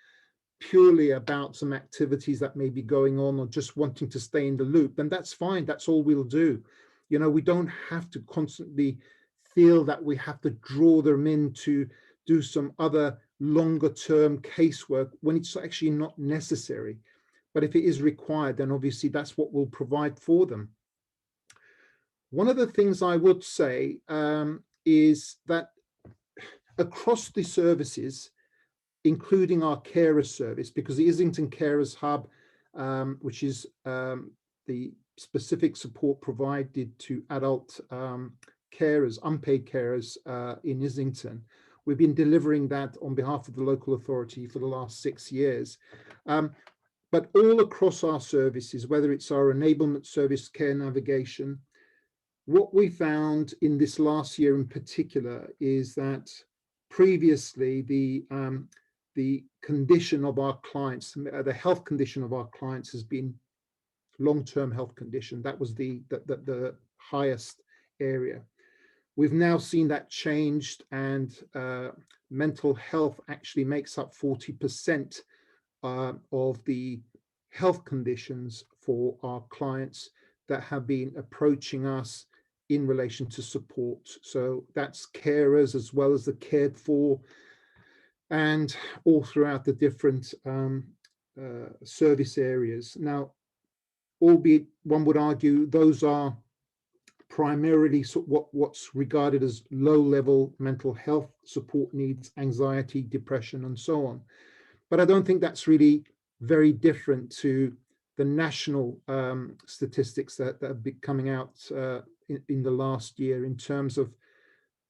purely about some activities that may be going on or just wanting to stay in the loop, then that's fine. That's all we'll do. We don't have to constantly feel that we have to draw them in to do some other longer term casework when it's actually not necessary. But if it is required, then obviously that's what we'll provide for them. One of the things I would say is that across the services, including our carer service, because the Islington Carers Hub, which is the specific support provided to adult carers, unpaid carers in Islington, we've been delivering that on behalf of the local authority for the last 6 years. But all across our services, whether it's our enablement service, care navigation, what we found in this last year in particular is that previously the condition of our clients, the health condition of our clients has been long-term health condition. That was the highest area. We've now seen that changed, and mental health actually makes up 40% of the health conditions for our clients that have been approaching us in relation to support. So that's carers as well as the cared for, and all throughout the different service areas. Now, albeit one would argue those are primarily what's regarded as low-level mental health support needs, anxiety, depression, and so on. But I don't think that's really very different to the national statistics that have been coming out in the last year in terms of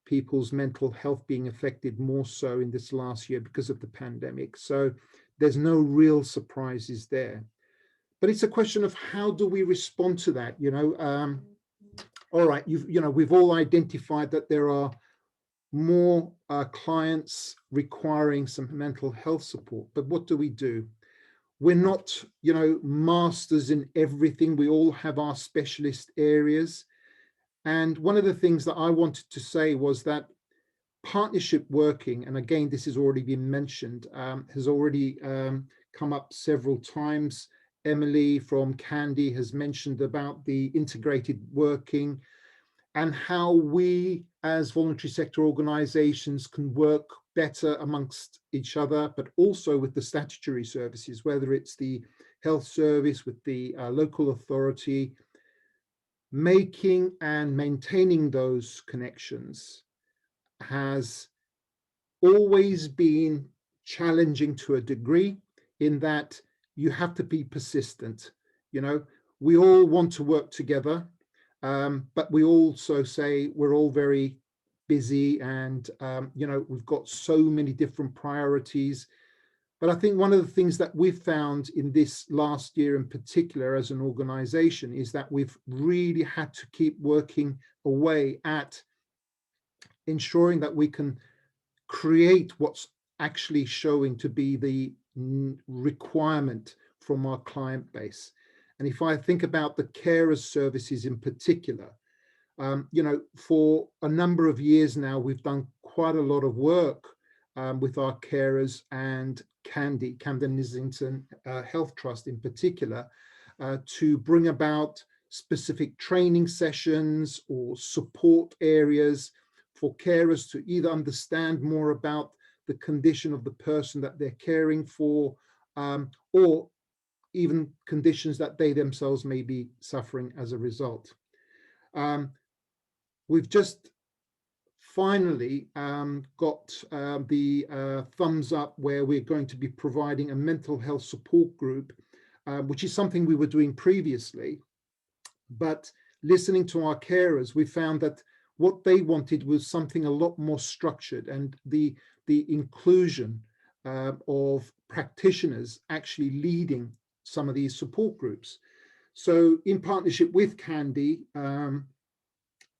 people's mental health being affected more so in this last year because of the pandemic. So there's no real surprises there. But it's a question of how do we respond to that? All right, we've all identified that there are more clients requiring some mental health support. But what do? We're not, masters in everything. We all have our specialist areas. And one of the things that I wanted to say was that partnership working, and again, this has already been mentioned, has already come up several times. Emily from Candy has mentioned about the integrated working and how we as voluntary sector organisations can work better amongst each other, but also with the statutory services, whether it's the health service, with the local authority. Making and maintaining those connections has always been challenging to a degree, in that you have to be persistent. We all want to work together, but we also say we're all very busy, and we've got so many different priorities. But I think one of the things that we've found in this last year in particular as an organization is that we've really had to keep working away at ensuring that we can create what's actually showing to be the requirement from our client base. And if I think about the carers services in particular, for a number of years now, we've done quite a lot of work with our carers and Camden Islington Health Trust in particular, to bring about specific training sessions or support areas for carers to either understand more about the condition of the person that they're caring for, or even conditions that they themselves may be suffering as a result. We've just finally got the thumbs up where we're going to be providing a mental health support group, which is something we were doing previously. But listening to our carers, we found that what they wanted was something a lot more structured, and the inclusion of practitioners actually leading some of these support groups. So in partnership with Candy,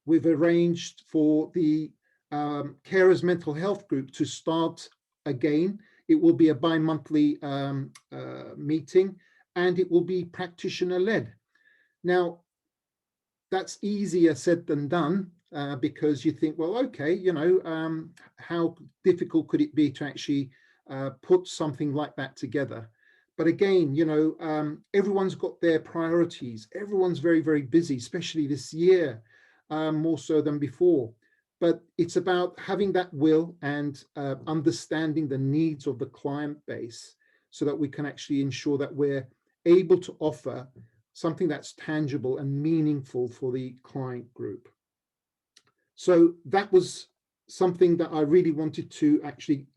we've arranged for the carers mental health group to start again. It will be a bi-monthly meeting, and it will be practitioner led. Now, that's easier said than done, because you think, well, okay, how difficult could it be to actually put something like that together? But again, everyone's got their priorities. Everyone's very, very busy, especially this year, more so than before. But it's about having that will and understanding the needs of the client base, so that we can actually ensure that we're able to offer something that's tangible and meaningful for the client group. So that was something that I really wanted to actually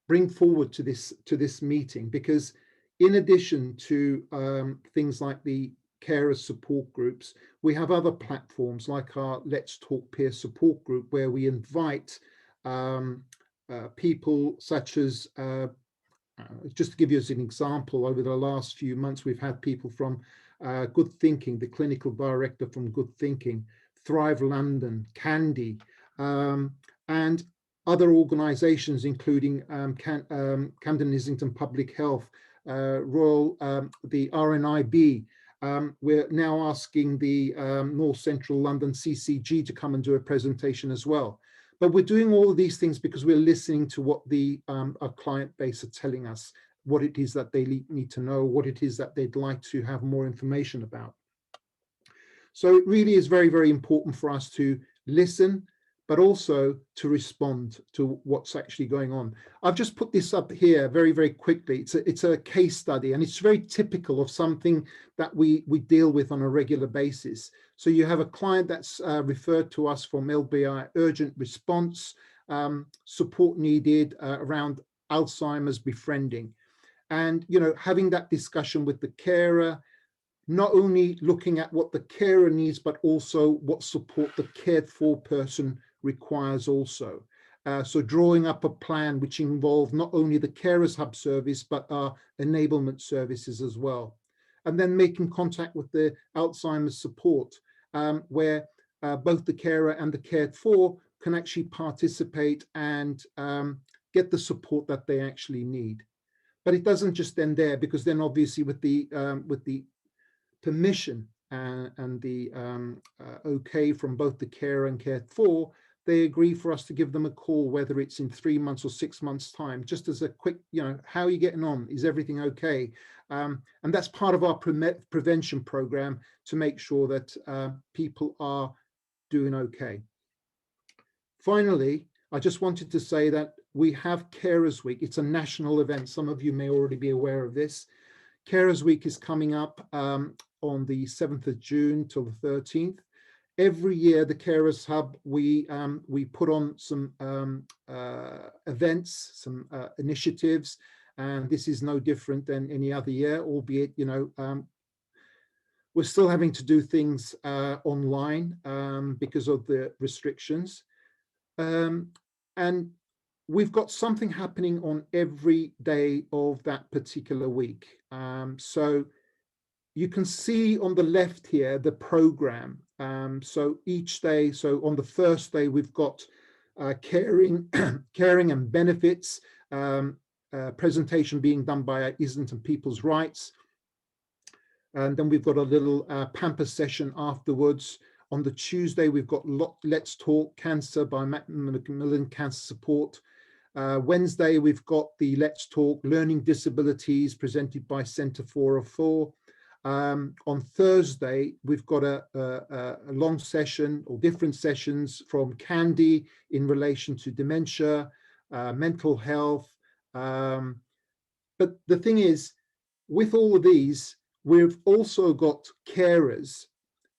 bring forward to this meeting, because in addition to things like the carer support groups, we have other platforms like our Let's Talk peer support group, where we invite people such as, just to give you as an example, over the last few months, we've had people from Good Thinking, the clinical director from Good Thinking, Thrive London, Candy, and other organisations, including Camden Islington Public Health, Royal, the RNIB. We're now asking the North Central London CCG to come and do a presentation as well. But we're doing all of these things because we're listening to what our client base are telling us, what it is that they need to know, what it is that they'd like to have more information about. So it really is very, very important for us to listen, but also to respond to what's actually going on. I've just put this up here very, very quickly. It's a case study, and it's very typical of something that we deal with on a regular basis. So you have a client that's referred to us from LBI urgent response, support needed around Alzheimer's befriending. And, having that discussion with the carer, not only looking at what the carer needs, but also what support the cared for person requires also. So drawing up a plan which involved not only the Carers Hub service, but our enablement services as well. And then making contact with the Alzheimer's support, where both the carer and the cared for can actually participate and get the support that they actually need. But it doesn't just end there, because then obviously with the permission and the okay from both the carer and cared for, they agree for us to give them a call, whether it's in 3 months or 6 months time, just as a quick, how are you getting on? Is everything okay? And that's part of our prevention program to make sure that people are doing okay. Finally, I just wanted to say that we have Carers Week. It's a national event. Some of you may already be aware of this. Carers Week is coming up on the 7th of June till the 13th. Every year, the Carers Hub, we put on some events, some initiatives, and this is no different than any other year, albeit, we're still having to do things online because of the restrictions. And we've got something happening on every day of that particular week. So you can see on the left here the program. So each day, so on the first day, we've got caring and benefits, presentation being done by Islington People's Rights. And then we've got a little pamper session afterwards. On the Tuesday, we've got Let's Talk Cancer by Macmillan Cancer Support. Wednesday, we've got the Let's Talk Learning Disabilities presented by Centre 404. On Thursday, we've got a long session or different sessions from Candy in relation to dementia, mental health. But the thing is, with all of these, we've also got carers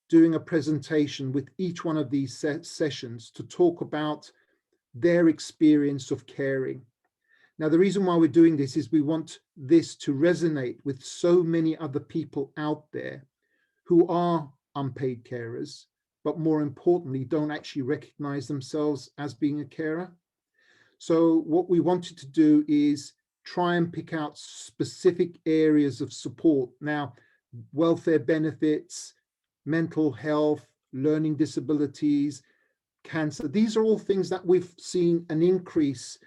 doing a presentation with each one of these sessions to talk about their experience of caring. Now, the reason why we're doing this is we want this to resonate with so many other people out there who are unpaid carers, but more importantly, don't actually recognize themselves as being a carer. So what we wanted to do is try and pick out specific areas of support. Now, welfare benefits, mental health, learning disabilities, cancer, these are all things that we've seen an increase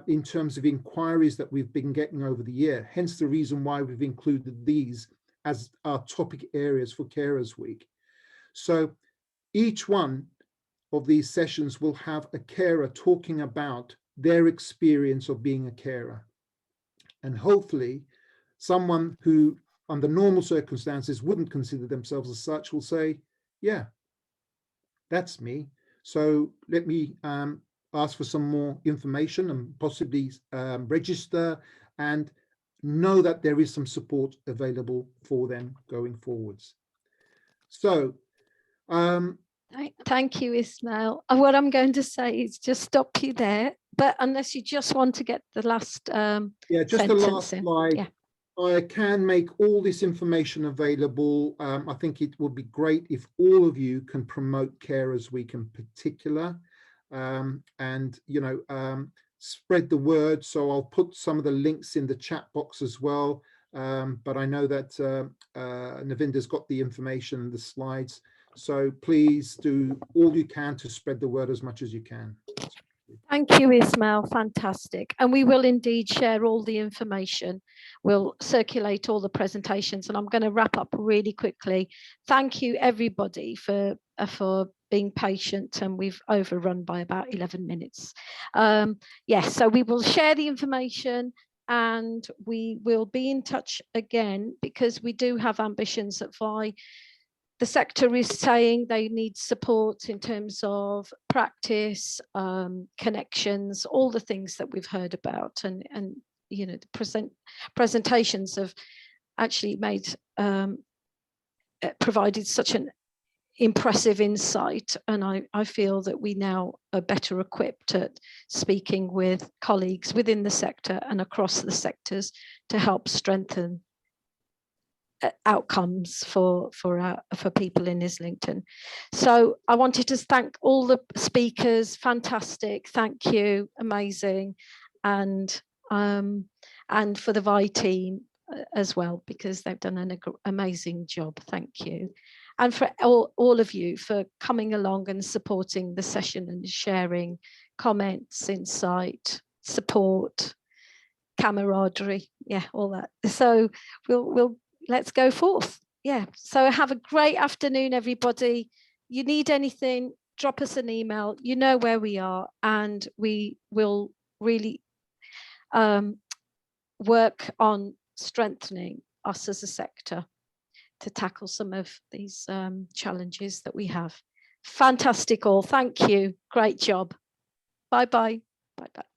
in terms of inquiries that we've been getting over the year. Hence the reason why we've included these as our topic areas for Carers Week. So each one of these sessions will have a carer talking about their experience of being a carer. And hopefully someone who under normal circumstances wouldn't consider themselves as such will say, yeah, that's me. So let me ask for some more information and possibly register and know that there is some support available for them going forwards. So
thank you, Ismail. What I'm going to say is just stop you there, but unless you just want to get the last
yeah, just the last slide.
Yeah.
I can make all this information available. I think it would be great if all of you can promote Carers Week in particular, and spread the word. So I'll put some of the links in the chat box as well. But I know that Navinda's got the information, the slides. So please do all you can to spread the word as much as you can.
Thank you, Ismail. Fantastic. And we will indeed share all the information. We'll circulate all the presentations, and I'm going to wrap up really quickly. Thank you, everybody, for being patient, and we've overrun by about 11 minutes. Yes, so we will share the information, and we will be in touch again, because we do have ambitions at VI. The sector is saying they need support in terms of practice, connections, all the things that we've heard about, and the presentations have actually made provided such an impressive insight, and I feel that we now are better equipped at speaking with colleagues within the sector and across the sectors to help strengthen outcomes for people in Islington. So I wanted to thank all the speakers. Fantastic, thank you, amazing, and for the VI team as well, because they've done an amazing job. Thank you. and for all of you for coming along and supporting the session and sharing comments, insight, support, camaraderie, yeah, all that. So let's go forth. Yeah, so have a great afternoon, everybody. You need anything, drop us an email. You know where we are, and we will really work on strengthening us as a sector to tackle some of these challenges that we have. Fantastic all. Thank you. Great job. Bye-bye. Bye-bye.